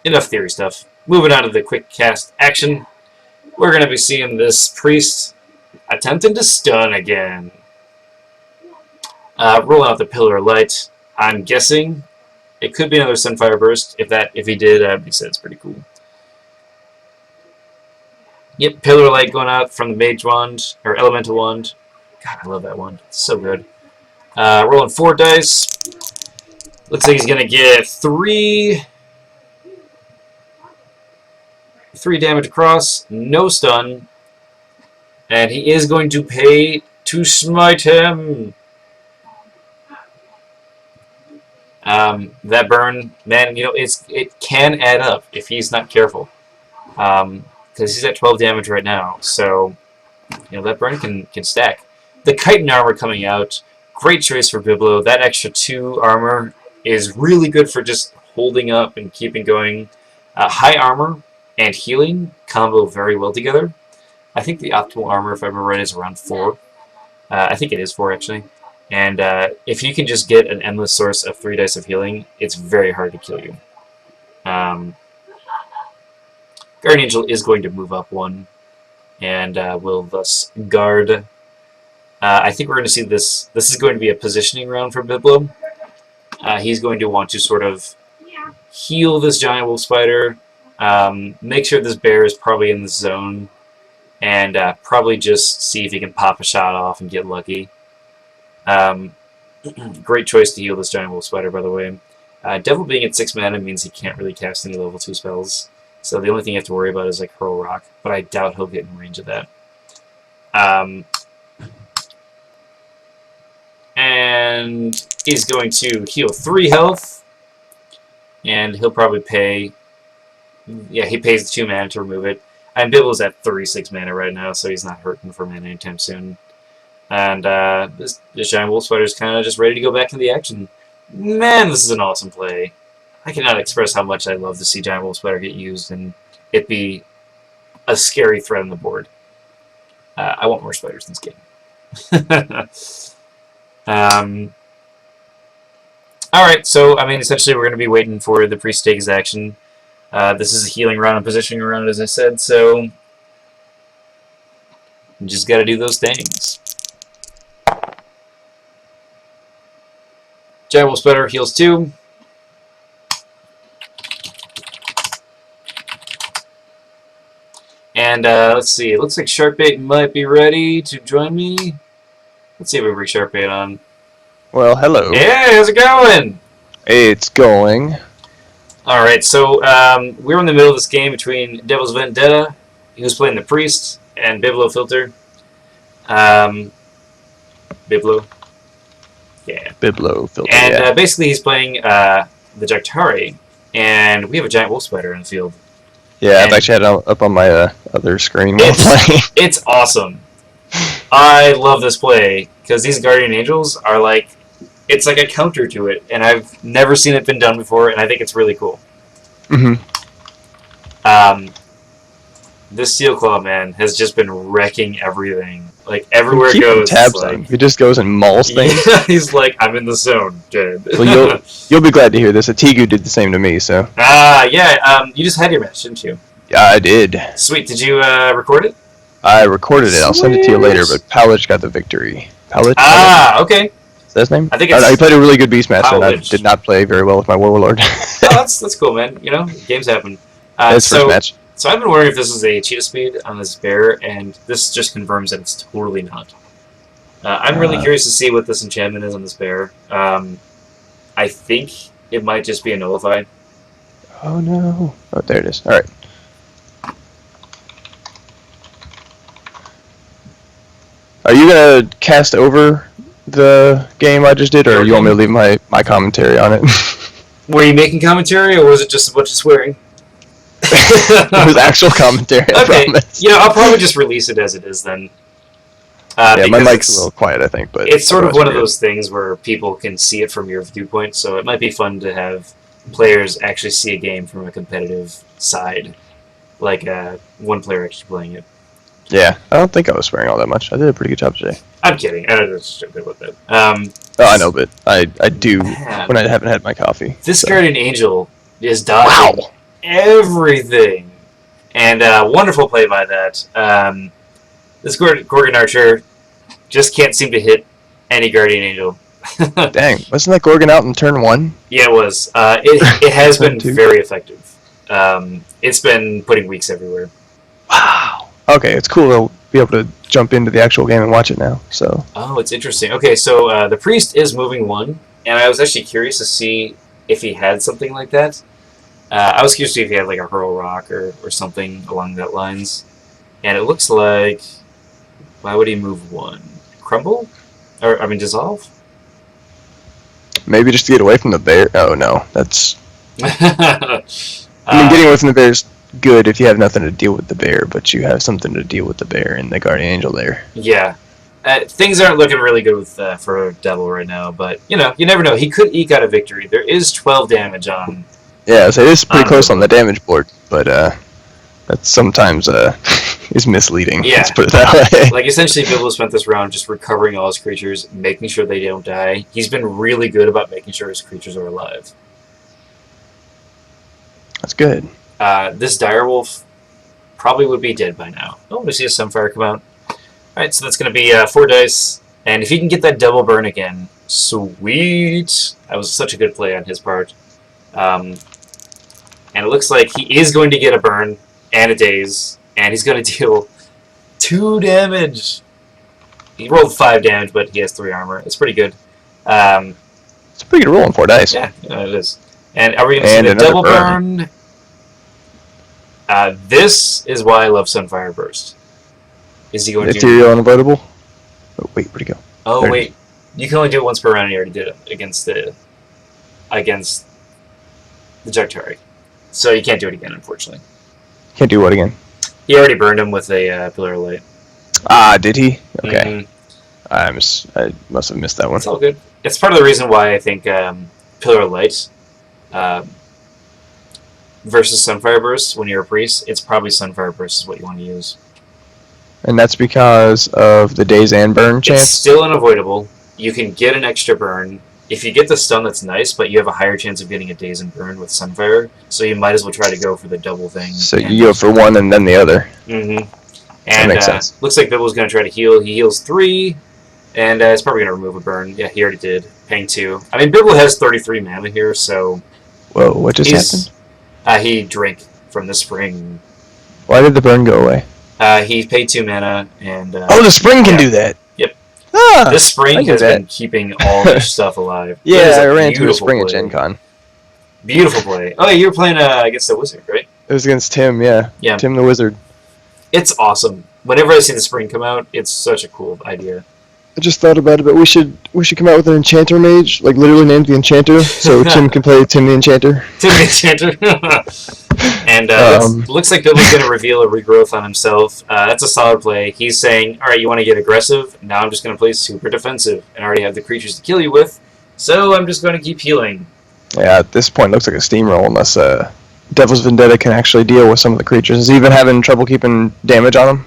enough theory stuff. Moving on to the quick cast action. We're going to be seeing this priest attempting to stun again. Rolling out the Pillar of Light. I'm guessing it could be another Sunfire Burst. If he did, he said it's pretty cool. Yep, Pillar of Light going out from the Mage Wand, or Elemental Wand. God, I love that wand. It's so good. Rolling 4 dice. Looks like he's going to get 3 damage across, no stun, and he is going to pay to smite him. That burn, man, it can add up if he's not careful, because he's at 12 damage right now. So, that burn can stack. The chitin armor coming out, great choice for Biblow. That extra 2 armor is really good for just holding up and keeping going. High armor and healing combo very well together. I think the optimal armor, if I remember right, is around 4. I think it is 4, actually. And if you can just get an endless source of 3 dice of healing, it's very hard to kill you. Guardian Angel is going to move up 1, and will thus guard. I think we're going to see this. This is going to be a positioning round for Biblow. He's going to want to sort of heal this giant wolf spider. Make sure this bear is probably in the zone, and probably just see if he can pop a shot off and get lucky. Great choice to heal this giant wolf spider, by the way. Devil being at 6 mana means he can't really cast any level 2 spells, so the only thing you have to worry about is like Hurl Rock, but I doubt he'll get in range of that. And he's going to heal 3 health, and he'll probably pay... Yeah, he pays 2 mana to remove it. And Biblow's at 36 mana right now, so he's not hurting for mana anytime soon. And this giant wolf spider is kind of just ready to go back into the action. Man, this is an awesome play. I cannot express how much I love to see giant wolf spider get used and it be a scary threat on the board. I want more spiders in this game. Alright, so, I mean, essentially we're going to be waiting for the priest to take his action. This is a healing round and positioning round, as I said, so you just got to do those things. Giant wolf spider heals 2. And let's see, it looks like Sharkbait might be ready to join me. Let's see if we bring Sharkbait on. Well, hello. Hey, how's it going? It's going. Alright, so we're in the middle of this game between DevilsVendetta, who's playing the priest, and Biblofilter. Biblow. Yeah. Biblofilter. And yeah. Basically he's playing the Jactari, and we have a giant wolf spider in the field. Yeah, I've actually had it up on my other screen while playing. It's awesome. I love this play, because these Guardian Angels are like, it's like a counter to it, and I've never seen it been done before, and I think it's really cool. This Steel Claw man has just been wrecking everything. Like, everywhere it goes, tabs like, on him. He just goes and mauls things. Yeah, he's like, I'm in the zone, dude. Well, you'll be glad to hear this. Atigu did the same to me, so. Yeah, you just had your match, didn't you? Yeah, I did. Sweet, did you record it? I recorded it. I'll send it to you later, but Powlich got the victory. Powlich? Okay. Is that his name? I think it's he played a really good Beastmaster, and I Powlich. did not play very well with my Warlord. Oh, that's cool, man. You know, games happen. His first match. So I've been wondering if this is a cheetah speed on this bear, and this just confirms that it's totally not. I'm really curious to see what this enchantment is on this bear. I think it might just be a nullify. Oh no. Oh, there it is. Alright. Are you gonna cast over the game I just did, or you want me to leave my commentary on it? Were you making commentary, or was it just a bunch of swearing? It was actual commentary, I promise. You know, I'll probably just release it as it is then. Yeah, my mic's a little quiet, I think, but it's sort of one of those things where people can see it from your viewpoint, so it might be fun to have players actually see a game from a competitive side, like one player actually playing it. Yeah, I don't think I was swearing all that much. I did a pretty good job today. I'm kidding. I was just joking with it. Oh, I know, but I do when I haven't had my coffee. This Guardian Angel is dodging everything, and wonderful play by that. This Gorgon Archer just can't seem to hit any Guardian Angel. Dang, wasn't that Gorgon out in turn 1? Yeah, it was. It has been very effective. It's been putting weeks everywhere. Wow. Okay, it's cool to be able to jump into the actual game and watch it now. So. Oh, it's interesting. Okay, so the priest is moving 1, and I was actually curious to see if he had something like that. I was curious to see if he had like a Hurl Rock or something along that lines. And it looks like, why would he move 1? Crumble? Or, I mean, dissolve? Maybe just to get away from the bear. Oh no, that's... I mean, getting away from the bear is good if you have nothing to deal with the bear, but you have something to deal with the bear and the Guardian Angel there. Yeah. Things aren't looking really good with for Devil right now, but, you know, you never know. He could eke out a victory. There is 12 damage on... Yeah, so it is pretty close on the damage board, but that sometimes is misleading. Yeah. Let's put it that way. Like, essentially, Biblo spent this round just recovering all his creatures, making sure they don't die. He's been really good about making sure his creatures are alive. That's good. This Direwolf probably would be dead by now. Oh, we see a Sunfire come out. Alright, so that's going to be 4 dice. And if he can get that double burn again, sweet. That was such a good play on his part. And it looks like he is going to get a burn and a daze, and he's going to deal 2 damage. He rolled 5 damage, but he has 3 armor. It's pretty good. It's a pretty good roll on 4 dice. Yeah, it is. And are we going to see the double burn? This is why I love Sunfire Burst. Is he going to Ethereal unavoidable? Oh, wait, where'd he go? Oh, there wait. You can only do it once per round, and he already did it against the Jugtari. So you can't do it again, unfortunately. Can't do what again? He already burned him with a Pillar of Light. Ah, did he? Okay. I must have missed that one. It's all good. It's part of the reason why I think Pillar of Light versus Sunfire Burst, when you're a priest, it's probably Sunfire Burst is what you want to use. And that's because of the daze and burn chance? It's still unavoidable. You can get an extra burn. If you get the stun, that's nice, but you have a higher chance of getting a daze and burn with Sunfire, so you might as well try to go for the double thing. So you go for one and then the other. Mm-hmm. That And makes sense. looks like Biblow's going to try to heal. He heals 3, and it's probably going to remove a burn. Yeah, he already did. Paying 2. I mean, Biblow has 33 mana here, so... Whoa, what just happened? He drank from the spring. Why did the burn go away? He paid 2 mana, and... oh, the spring can do that! Yep. Ah, This spring has been keeping all this stuff alive. It is yeah, a I ran into a beautiful spring at play. Gen Con. Beautiful play. Oh, yeah, you were playing against the Wizard, right? It was against Tim, yeah. Yeah. Tim the Wizard. It's awesome. Whenever I see the spring come out, it's such a cool idea. I just thought about it, but we should come out with an Enchanter Mage, like literally named the Enchanter, so Tim can play Tim the Enchanter. Tim the Enchanter. And looks like Bibblow's going to reveal a regrowth on himself. That's a solid play. He's saying, alright, you want to get aggressive? Now I'm just going to play super defensive, and I already have the creatures to kill you with, so I'm just going to keep healing. Yeah, at this point, it looks like a steamroll unless Devil's Vendetta can actually deal with some of the creatures. Is he even having trouble keeping damage on them?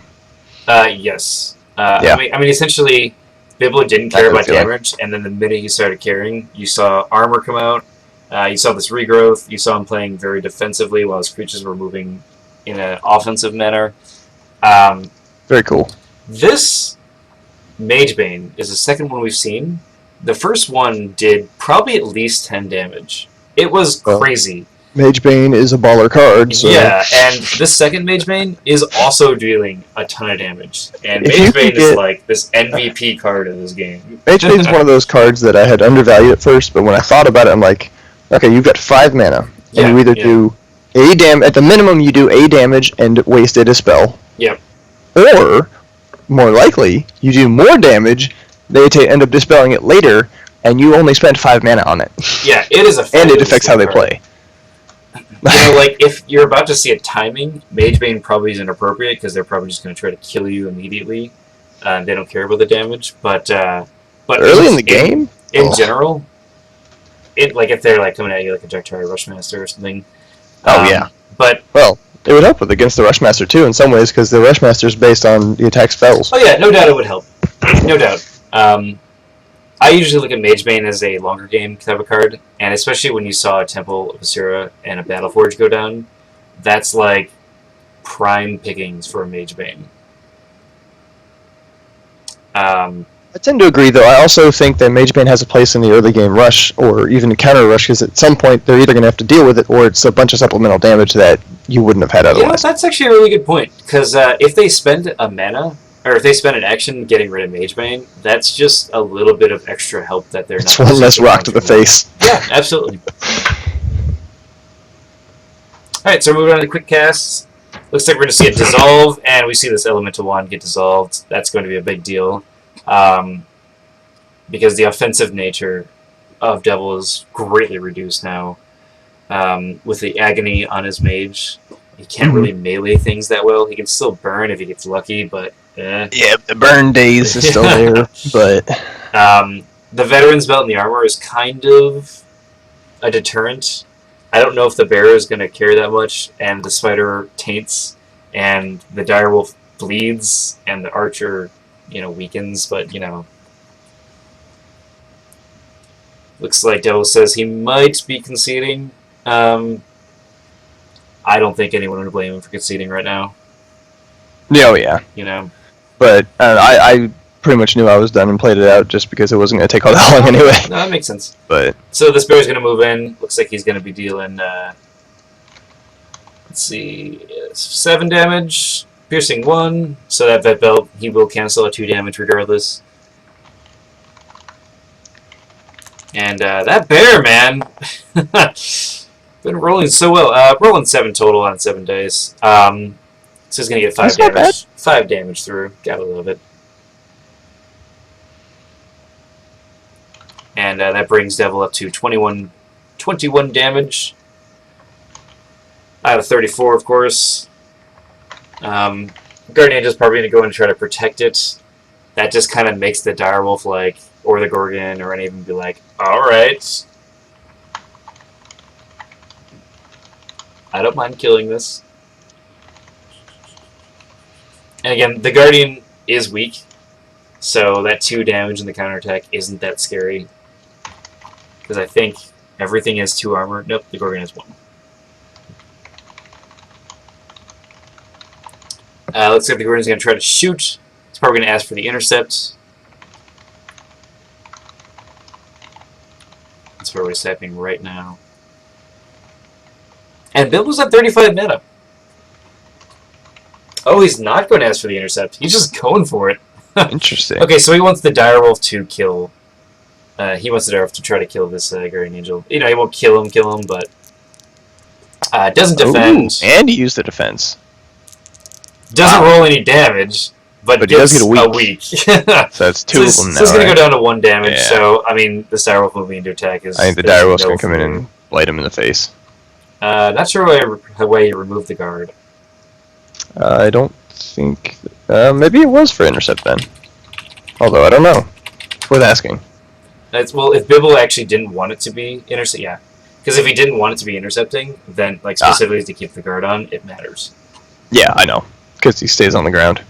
Yes. Yeah. I mean, essentially, Biblow didn't care about feeling. damage, and then the minute he started caring, you saw armor come out, you saw this regrowth, you saw him playing very defensively while his creatures were moving in an offensive manner. Very cool. This Mage Bane is the second one we've seen. The first one did probably at least 10 damage. It was crazy. Mage Bane is a baller card, so... Yeah, and this second Mage Bane is also dealing a ton of damage. And If you Mage could Bane is get- like this MVP card in this game. Mage Bane is one of those cards that I had undervalued at first, but when I thought about it, I'm like, okay, you've got 5 mana, Yeah, and you either do a at the minimum you do a damage and wasted a spell. Yep. Or, more likely, you do more damage, they end up dispelling it later, and you only spent 5 mana on it. Yeah, it is a And it fabulous affects how they card. play. You know, like, if you're about to see a timing, Mage Bane probably isn't appropriate, because they're probably just going to try to kill you immediately. They don't care about the damage, but Early in the game? in general, like if they're like coming at you like a Jugtari Rushmaster or something. Oh, yeah. But Well, it would help with against the Rushmaster, too, in some ways, because the Rushmaster is based on the attack spells. oh yeah, no doubt it would help. No doubt. I usually look at Mage Bane as a longer game type of card, and especially when you saw a Temple of Asura and a Battleforge go down, that's like prime pickings for a Mage Bane. I tend to agree, though. I also think that Mage Bane has a place in the early game rush, or even the counter rush, because at some point they're either going to have to deal with it, or it's a bunch of supplemental damage that you wouldn't have had You know, otherwise. that's actually a really good point, because if they spend a mana, or if they spend an action getting rid of Mage Bane, that's just a little bit of extra help that they're It's not... one less rock to the face. Yeah, absolutely. Alright, so moving on to quick casts. Looks like we're going to see it dissolve, and we see this Elemental Wand get dissolved. That's going to be a big deal. Because the offensive nature of Devil is greatly reduced now. With the Agony on his Mage, he can't really melee things that well. He can still burn if he gets lucky, but... Yeah, the burn days is still there, but... The Veteran's Belt and the Armor is kind of a deterrent. I don't know if the Bearer is going to carry that much, and the Spider taints, and the Direwolf bleeds, and the Archer, weakens, but, looks like Devil says he might be conceding. I don't think anyone would blame him for conceding right now. Oh, yeah. But I pretty much knew I was done and played it out just because it wasn't going to take all that long anyway. No, that makes sense. But So this Bear's going to move in. Looks like he's going to be dealing Let's see, 7 damage, piercing 1, so that belt, he will cancel a 2 damage regardless. And that bear, man, been rolling so well. Rolling 7 total on 7 days. So he's gonna get 5 damage. 5 damage through. Gotta love it. And that brings Devil up to 21 damage. Out of 34, of course. Guardian Angel's probably going to go in and try to protect it. That just kind of makes the direwolf, like, or the Gorgon, or any of them be like, alright. I don't mind killing this. And again, the Guardian is weak, so that 2 damage in the counterattack isn't that scary. Because I think everything has 2 armor. Nope, the Gorgon has 1. Looks like the Gorgon's going to try to shoot. It's probably going to ask for the intercept. That's where we're stepping right now. And Biblo's at 35 meta. Oh, he's not going to ask for the intercept. He's just going for it. Interesting. Okay, so he wants the direwolf to kill. He wants the direwolf to try to kill this Guardian Angel. You know, he won't kill him, but doesn't defend. Ooh, and he used the defense. Doesn't roll any damage, but he does get a week. So that's 2 of them now. So it's going to right? go down to 1 damage. Yeah. So I mean, the direwolf moving into attack is. I think the direwolf's going to come in and light him in the face. Not sure why you removed the guard. I don't think. Maybe it was for intercept then. Although I don't know. It's worth asking. Well, if Bibble actually didn't want it to be intercept, yeah, because if he didn't want it to be intercepting, then like specifically to keep the guard on, it matters. Yeah, I know, because he stays on the ground.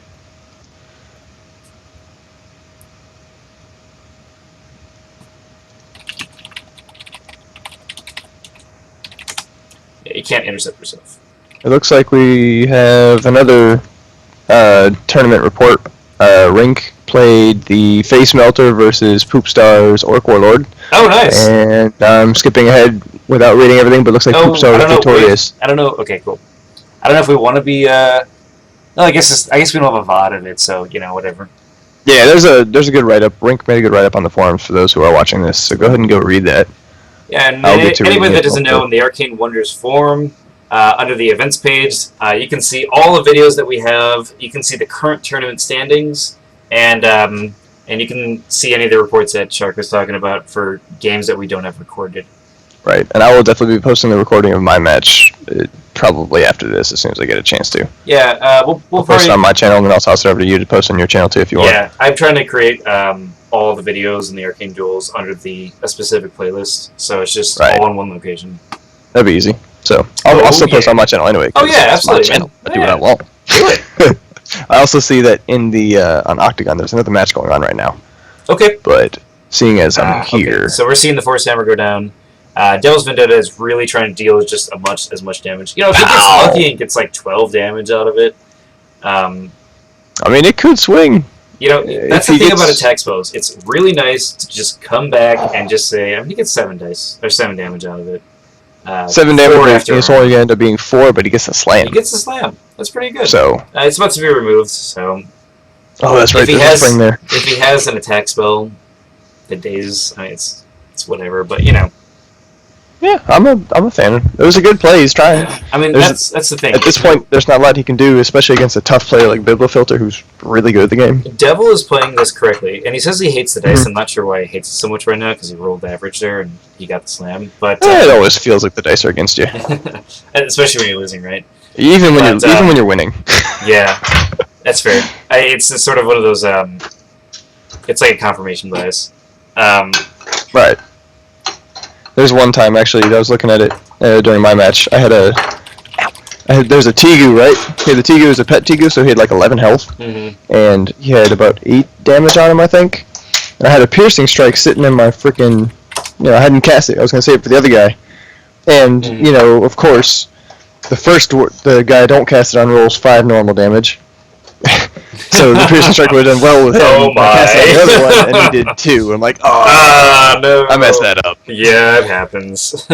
Yeah, you can't intercept yourself. It looks like we have another tournament report. Rink played the Face Melter versus Poop Star's Orc Warlord. Oh, nice! And I'm skipping ahead without reading everything, but it looks like Poop Star was victorious. I don't know. Okay, cool. I don't know if we want to be. No, I guess we don't have a VOD of it, so you know, whatever. Yeah, there's a good write up. Rink made a good write up on the forums for those who are watching this. So go ahead and go read that. Yeah, and anybody that doesn't know, in the Arcane Wonders forum, under the events page, you can see all the videos that we have. You can see the current tournament standings, and you can see any of the reports that Shark was talking about for games that we don't have recorded. Right, and I will definitely be posting the recording of my match probably after this, as soon as I get a chance to. Yeah, we'll post it on my channel, and then I'll toss it over to you to post on your channel too if you want. Yeah, I'm trying to create all the videos in the Arcane Duels under a specific playlist, so it's just all in one location. That'd be easy. So I'll still post on my channel anyway. Oh yeah, absolutely. It's my channel. I do what I want. Do it. I also see that in the on Octagon, there's another match going on right now. Okay. But seeing as I'm here, okay. So we're seeing the Force Hammer go down. Devil's Vendetta is really trying to deal with just as much damage. You know, if he gets lucky and gets like 12 damage out of it. I mean, it could swing. You know, that's the thing about attack spells. It's really nice to just come back and just say, I mean, he gets 7 damage out of it. 7 damage. It's only going to end up being 4, but he gets a slam. He gets a slam. That's pretty good. So it's about to be removed. So. Oh, that's right. There's a spring there. If he has an attack spell, the days. I mean, it's whatever. But you know. Yeah, I'm a fan. It was a good play. He's trying. I mean, that's the thing. At this point, there's not a lot he can do, especially against a tough player like Biblofilter, who's really good at the game. Devil is playing this correctly, and he says he hates the dice. I'm not sure why he hates it so much right now, because he rolled the average there and he got the slam. But it always feels like the dice are against you, especially when you're losing, right? Even when you're winning. Yeah, that's fair. It's sort of one of those. It's like a confirmation bias. Right. There's one time actually that I was looking at it during my match. There's a Tegu, right? Okay, the Tegu is a pet Tegu, so he had like 11 health, and he had about 8 damage on him, I think. And I had a piercing strike sitting in my freaking, I hadn't cast it. I was gonna save it for the other guy, and of course, the guy I don't cast it on rolls 5 normal damage. So the piercing strike would have done well with him. Oh my! I cast it on the other one, and he did 2. I'm like, no, I messed that up. Yeah, it happens.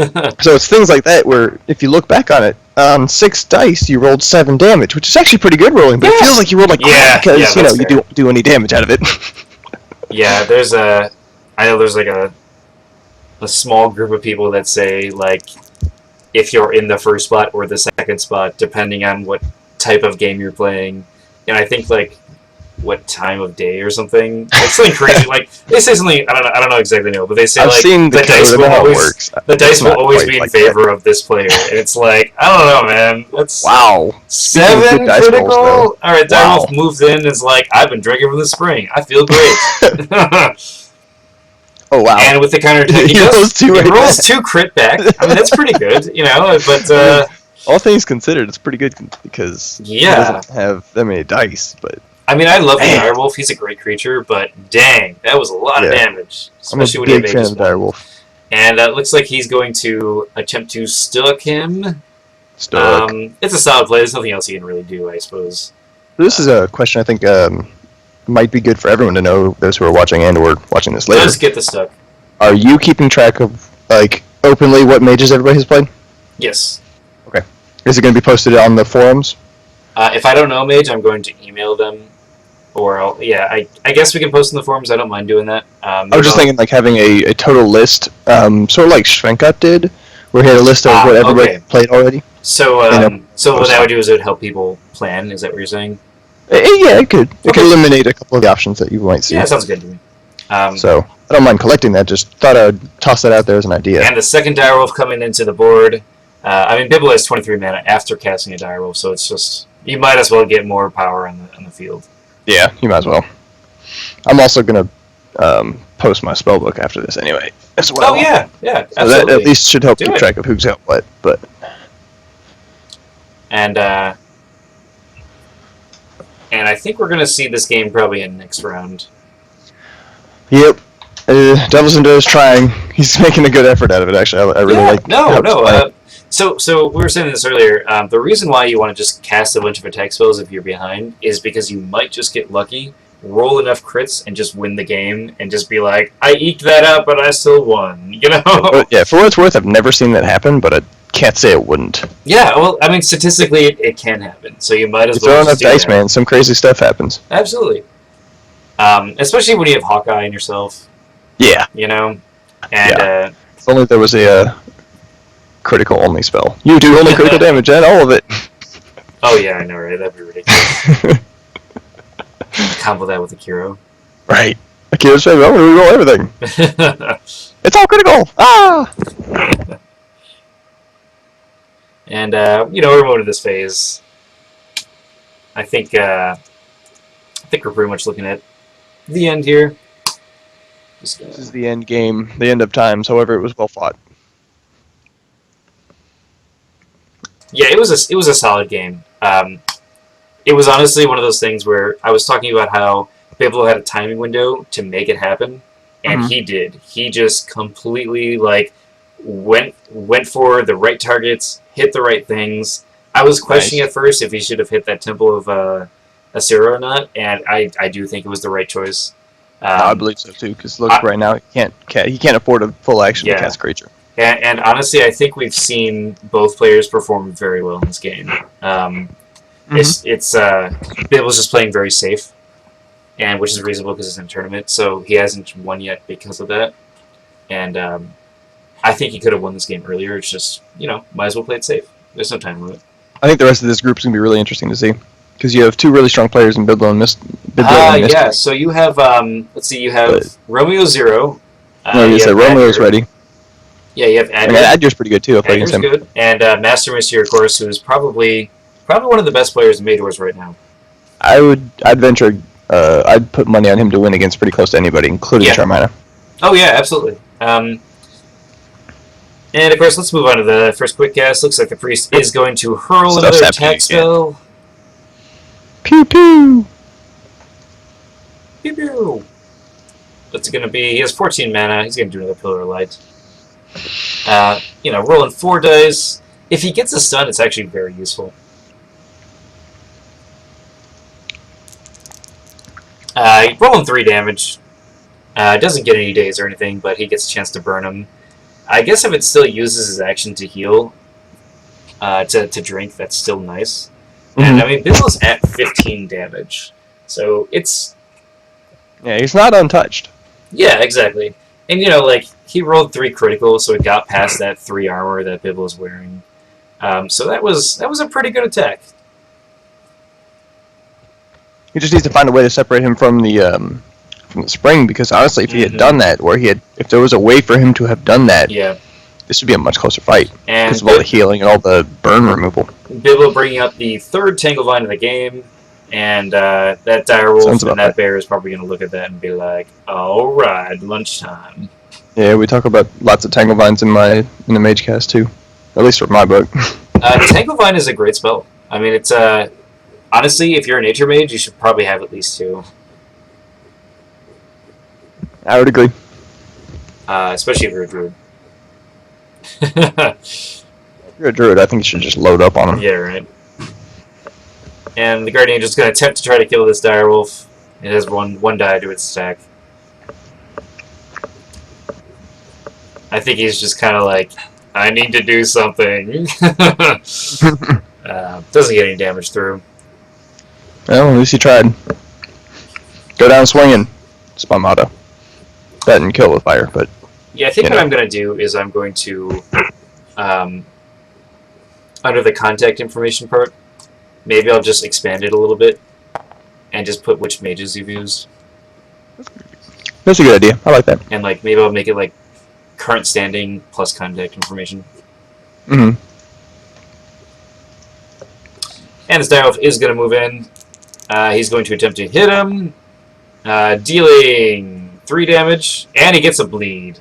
So it's things like that where, if you look back on it, on 6 dice, you rolled 7 damage, which is actually pretty good rolling, but it feels like you rolled like crap because, you know, you don't do any damage out of it. Yeah, I know there's like a small group of people that say, like, if you're in the first spot or the second spot, depending on what type of game you're playing, and I think, like, what time of day or something. It's something crazy. Like, they say something, I don't know exactly know, but they say, I've like, seen the dice will always be in favor of this player. And it's like, I don't know, man. That's wow. 7 critical? Alright, Direwolf moves in and is like, I've been drinking from the spring. I feel great. Oh, wow. And with the counter attack, he rolls 2 crit back. I mean, that's pretty good, you know, but... all things considered, it's pretty good because he doesn't have that many dice, but... I mean, I love the Direwolf. He's a great creature, but dang, that was a lot of damage. Especially I'm a big fan of Direwolf. And it looks like he's going to attempt to stuck him. Stuck. It's a solid play. There's nothing else he can really do, I suppose. This is a question I think might be good for everyone to know, those who are watching and or watching this later. Let's get the stuck. Are you keeping track of, like, openly what mages everybody has played? Yes. Okay. Is it going to be posted on the forums? If I don't know Mage, I'm going to email them. Or, I guess we can post in the forums. I don't mind doing that. I was just thinking, like, having a total list, sort of like Schwenkat did, where he had a list of what everybody played already. So, what that would do is it would help people plan. Is that what you're saying? Yeah, it could. It could eliminate a couple of the options that you might see. Yeah, sounds good to me. So, I don't mind collecting that. Just thought I would toss that out there as an idea. And the second Direwolf coming into the board. I mean, Biblow has 23 mana after casting a Direwolf, so it's just... You might as well get more power on the field. Yeah, you might as well. I'm also going to post my spellbook after this anyway, as well. Oh, yeah, absolutely. So that at least should help keep track of who's got what, but... And I think we're going to see this game probably in next round. Yep. DevilsVendetta is trying. He's making a good effort out of it, actually. I really like So we were saying this earlier. The reason why you want to just cast a bunch of attack spells if you're behind is because you might just get lucky, roll enough crits, and just win the game, and just be like, I eked that out, but I still won. You know? Yeah, for what it's worth, I've never seen that happen, but I can't say it wouldn't. Yeah, well, I mean, statistically, it can happen. So you might as well. Throw enough dice, man. Some crazy stuff happens. Absolutely. Especially when you have Hawkeye in yourself. Yeah. You know? And if only there was a critical only spell. You do only critical damage and all of it. Oh yeah, I know, right? That'd be ridiculous. Combo that with Akiro. Right. Akiro's favorite. I'm gonna reroll everything. It's all critical! Ah! And we're moving to this phase. I think we're pretty much looking at the end here. This is the end game, the end of times. However, it was well fought. Yeah, it was a solid game. It was honestly one of those things where I was talking about how Biblow had a timing window to make it happen, and he did. He just completely went for the right targets, hit the right things. I was questioning at first if he should have hit that Temple of Asura or not, and I do think it was the right choice. I believe so too, because look, right now he can't afford a full action to cast creature. And honestly, I think we've seen both players perform very well in this game. It's Biblow's just playing very safe, and which is reasonable because it's in a tournament. So he hasn't won yet because of that. And I think he could have won this game earlier. It's just might as well play it safe. There's no time limit. I think the rest of this group is gonna be really interesting to see because you have two really strong players in Biblow and Mystery. Yeah. So you have let's see, you have Romeo Zero. No, you said Romeo's ready. Yeah, you have Adger. I mean, Adger's pretty good too. I'll play against him. Good. And Master Mystery, of course, who's probably one of the best players in Majors right now. I'd venture. I'd put money on him to win against pretty close to anybody, including Charmina. Oh yeah, absolutely. And of course, let's move on to the first quick cast. Looks like the priest is going to hurl another attack spell. Pew pew. Pew pew. What's it going to be? He has 14 mana. He's going to do another Pillar of Light. Rolling 4 dice. If he gets a stun, it's actually very useful. Rolling 3 damage. Doesn't get any days or anything, but he gets a chance to burn him. I guess if it still uses his action to heal, to drink. That's still nice. And I mean, Biblow's at 15 damage, so it's he's not untouched. Yeah, exactly. And you know, like he rolled 3 critical, so it got past that 3 armor that Biblow's wearing. So that was a pretty good attack. He just needs to find a way to separate him from the spring, because honestly, if he had done that, or if there was a way for him to have done that, this would be a much closer fight because of all the healing and all the burn removal. Biblow bringing up the 3rd Tanglevine of the game, and that direwolf and that bear is probably going to look at that and be like, "All right, lunchtime." Yeah, we talk about lots of Tanglevines in the Mage cast too, at least for my book. Tanglevine is a great spell. I mean, it's honestly, if you're a nature mage, you should probably have at least 2. I would agree. Especially if you're a druid. If you're a druid, I think you should just load up on him. Yeah, right. And the Guardian Angel's going to attempt to try to kill this direwolf. It has one die to its stack. I think he's just kind of like, I need to do something. Doesn't get any damage through. Well, at least he tried. Go down swinging. It's my motto. That and kill with fire, but... Yeah, I think what I'm going to do is I'm going to, under the contact information part, maybe I'll just expand it a little bit and just put which mages you've used. That's a good idea. I like that. And like maybe I'll make it like current standing plus contact information. Mm-hmm. And this direwolf is going to move in. He's going to attempt to hit him, dealing 3 damage, and he gets a bleed.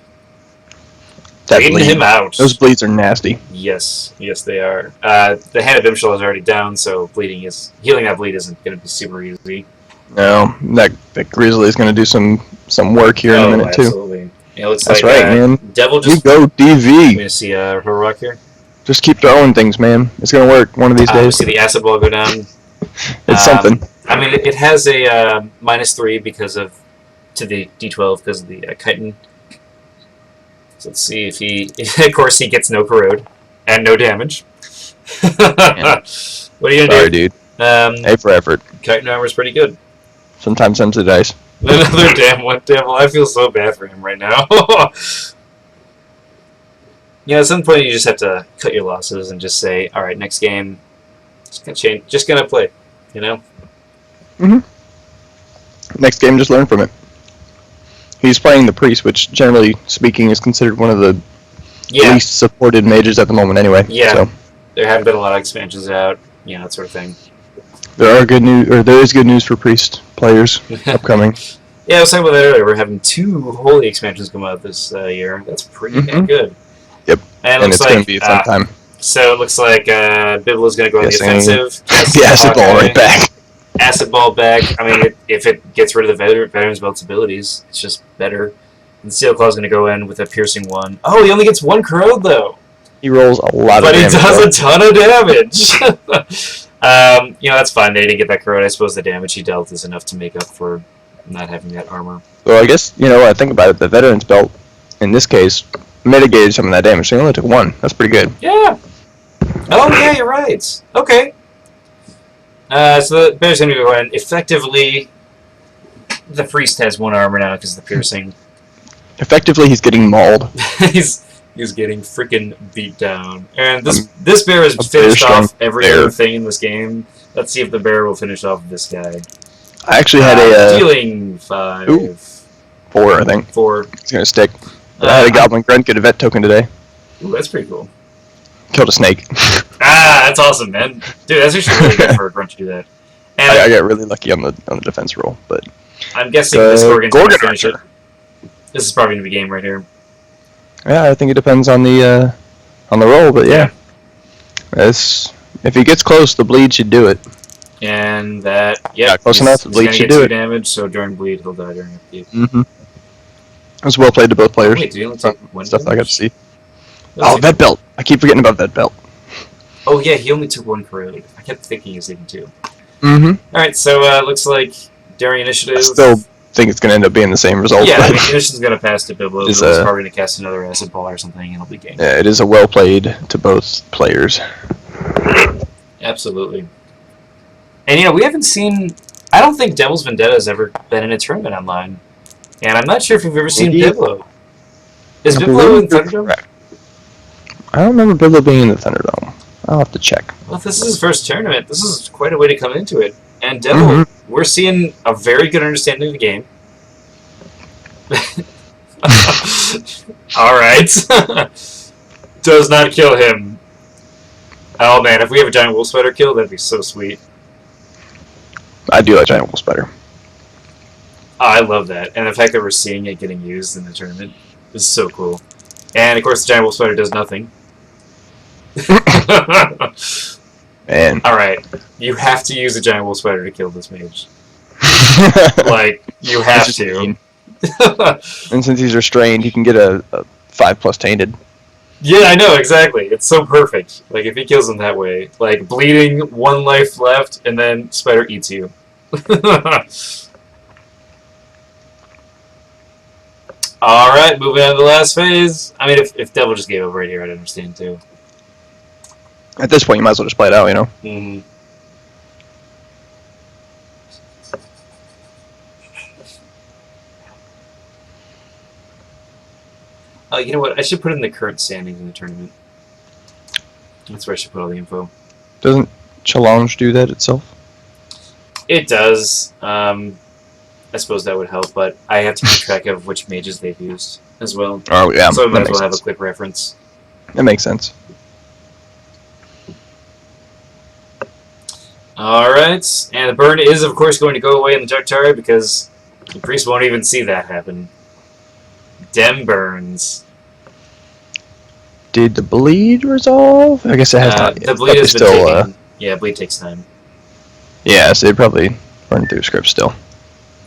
Bleeding him out. Those bleeds are nasty. Yes, yes they are. The Hand of Imshal is already down, so healing that bleed isn't going to be super easy. No, that Grizzly is going to do some work here in a minute too. Absolutely. Yeah, it looks That's like, right, man. Devil just... You go DV. Let me see her rock here. Just keep throwing things, man. It's going to work one of these days. See the acid ball go down. It's something. I mean, it has a -3 to the D12 because of the chitin. So let's see if he... Of course, he gets no corrode and no damage. What are you going to do? Sorry, dude. A for effort. Chitin armor is pretty good. Sometimes sends the dice. Another damn one, Devil. I feel so bad for him right now. Yeah, at some point you just have to cut your losses and just say, all right, next game, just gonna change, just gonna play, you know. Next game, just learn from it. He's playing the priest, which generally speaking is considered one of the least supported mages at the moment, anyway. Yeah. So. There haven't been a lot of expansions out, you know, that sort of thing. There is good news for priest players upcoming. Yeah, I was talking about that earlier. We're having 2 holy expansions come out this year. That's pretty damn good. Yep. And it's going to be a fun time. So it looks like Biblow's going to go on the offensive. The acid ball right back. Acid ball back. I mean, if it gets rid of the veteran's belt's abilities, it's just better. And Steel Claw's going to go in with a piercing 1. Oh, he only gets 1 corrode though. He rolls a lot of damage. But he does a ton of damage. You know, that's fine. They didn't get that corrode. I suppose the damage he dealt is enough to make up for not having that armor. Well, I guess, you know, when I think about it, the veteran's belt, in this case, mitigated some of that damage. So he only took 1. That's pretty good. Yeah. Oh, yeah, you're right. Okay. So the bear's going to go in. Effectively, the priest has 1 armor now because of the piercing. Effectively, he's getting mauled. He's getting freaking beat down. And this bear has finished off every other thing in this game. Let's see if the bear will finish off this guy. I actually had a... Dealing 5. Ooh, 4, I think. 4. It's going to stick. I had a Goblin Grunt get a vet token today. Ooh, that's pretty cool. Killed a snake. That's awesome, man. Dude, that's actually really good for a grunt to do that. And I got really lucky on the defense roll, but... I'm guessing this Gorgon's going to finish it. This is probably going to be game right here. Yeah, I think it depends on the roll, but yeah. If he gets close, the bleed should do it. And that, yeah, close enough, the bleed should do it. Damage, so during bleed, he'll die during upkeep. It was well played to both players. Wait, did he only take 1 stuff damage? I got to see. Oh, that belt! I keep forgetting about that belt. Oh yeah, he only took 1 corrode. I kept thinking he was taking 2. Alright, so looks like during initiative... I still think it's going to end up being the same result. Yeah, the initiative's going to pass to Biblow. He's probably going to cast another acid ball or something, and it'll be game. Yeah, it is a well played to both players. Absolutely. And yeah, we haven't seen. I don't think Devil's Vendetta has ever been in a tournament online, and I'm not sure if we've ever seen Biblow. Is Biblow in Thunderdome? I don't remember Biblofilter being in the Thunderdome. I'll have to check. Well, if this is his first tournament, this is quite a way to come into it. And Devil, we're seeing a very good understanding of the game. Alright. Does not kill him. Oh man, if we have a giant wolf spider kill, that'd be so sweet. I do like giant wolf spider. Oh, I love that. And the fact that we're seeing it getting used in the tournament is so cool. And of course the giant wolf spider does nothing. Man. Alright, you have to use a giant wolf spider to kill this mage. Like, you have to. And since he's restrained, he can get a 5+ tainted. Yeah, I know, exactly. It's so perfect. Like, if he kills him that way. Like, bleeding, 1 life left, and then spider eats you. Alright, moving on to the last phase. I mean, if Devil just gave up right here, I'd understand, too. At this point, you might as well just play it out, you know? Mm-hmm. You know what? I should put in the current standings in the tournament. That's where I should put all the info. Doesn't Challenge do that itself? It does. I suppose that would help, but I have to keep track of which mages they've used as well. Oh, yeah. So I might as well have a quick reference. That makes sense. Alright, and the burn is, of course, going to go away in the Juktari because the priest won't even see that happen. Dem burns. Did the bleed resolve? I guess it has not. The bleed has been taking... Yeah, bleed takes time. Yeah, so they probably run through script still.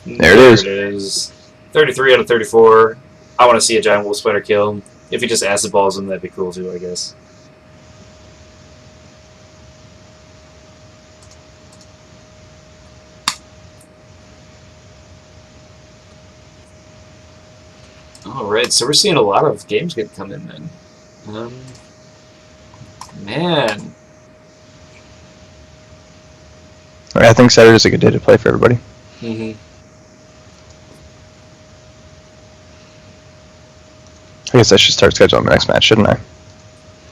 There it is. 33 out of 34. I want to see a giant wolf spider kill. If he just acid balls him, that'd be cool too, I guess. Alright, so we're seeing a lot of games get come in then. Man. I think Saturday's a good day to play for everybody. Mm-hmm. I guess I should start scheduling the next match, shouldn't I?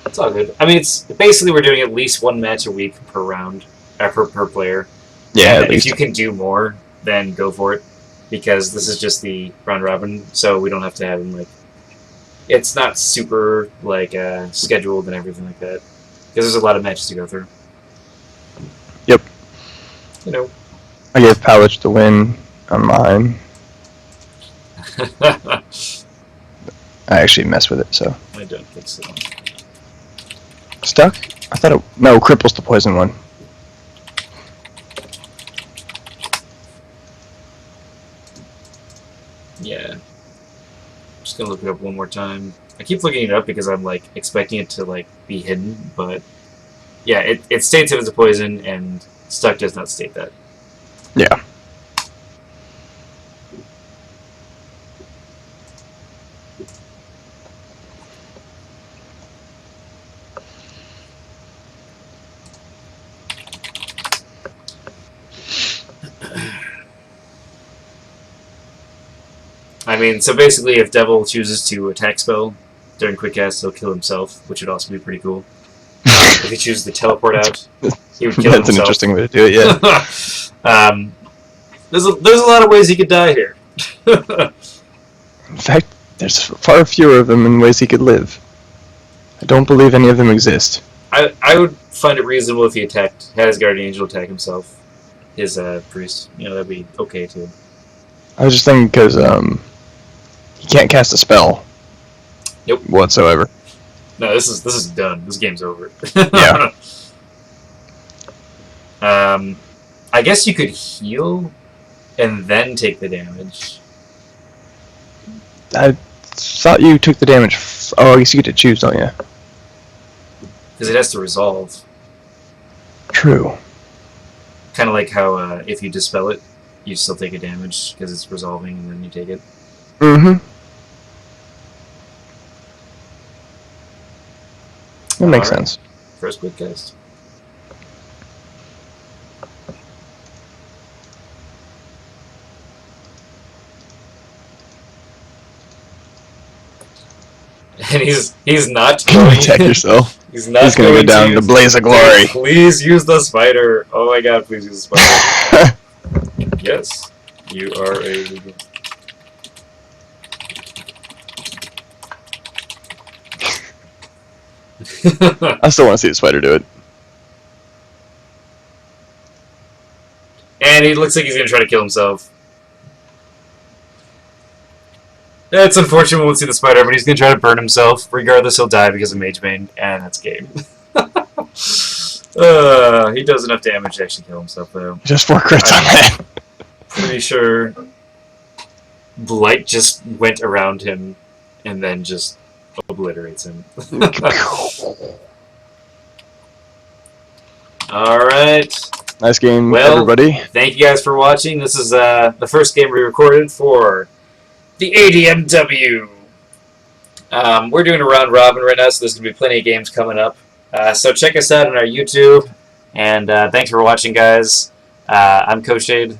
It's all good. I mean, it's basically we're doing at least 1 match a week per round, per player. Yeah, and at least. if you can do more, then go for it. Because this is just the round robin, so we don't have to have them, like... It's not super, like, scheduled and everything like that. Because there's a lot of matches to go through. Yep. You know. I gave Powich the win on mine. I actually messed with it, so... I don't think so. Stuck? I thought it... No, Cripple's the poison one. Yeah. Just gonna look it up one more time. I keep looking it up because I'm, like, expecting it to, like, be hidden, but... Yeah, it states if it's a poison, and Stuck does not state that. Yeah. I mean, so basically, if Devil chooses to attack spell during quick cast, he'll kill himself, which would also be pretty cool. If he chooses to teleport out, he would kill himself. That's an interesting way to do it, yeah. There's a lot of ways he could die here. In fact, there's far fewer of them in ways he could live. I don't believe any of them exist. I would find it reasonable if he had his guardian angel attack himself, his priest. You know, that'd be okay too. I was just thinking because he can't cast a spell. Nope. Whatsoever. No, this is done. This game's over. Yeah. I guess you could heal and then take the damage. I thought you took the damage. Oh, I guess you get to choose, don't you? Because it has to resolve. True. Kind of like how if you dispel it, you still take a damage because it's resolving and then you take it. Mm-hmm. That makes sense. First quick cast. And he's not going. Protect yourself. He's not He's gonna go down to the blaze of glory. Please use the spider. Oh my god, please use the spider. Yes, you are a. I still want to see the spider do it. And he looks like he's gonna try to kill himself. It's unfortunate we won't see the spider, but he's gonna try to burn himself. Regardless, he'll die because of Mage bane, and that's game. He does enough damage to actually kill himself, though. Just 4 crits on that. Pretty sure Blight just went around him and then just obliterates him. Alright. Nice game, Well, everybody. Thank you guys for watching. This is the first game we recorded for the ADMW. We're doing a round robin right now, so there's going to be plenty of games coming up. So check us out on our YouTube, and thanks for watching, guys. I'm Coachade,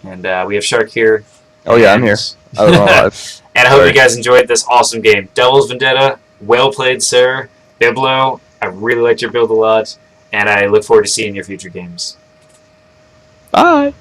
and we have Shark here. Oh yeah, I'm here. I was on live. And I hope you guys enjoyed this awesome game. Devil's Vendetta, well played, sir. Biblow, I really liked your build a lot, and I look forward to seeing your future games. Bye.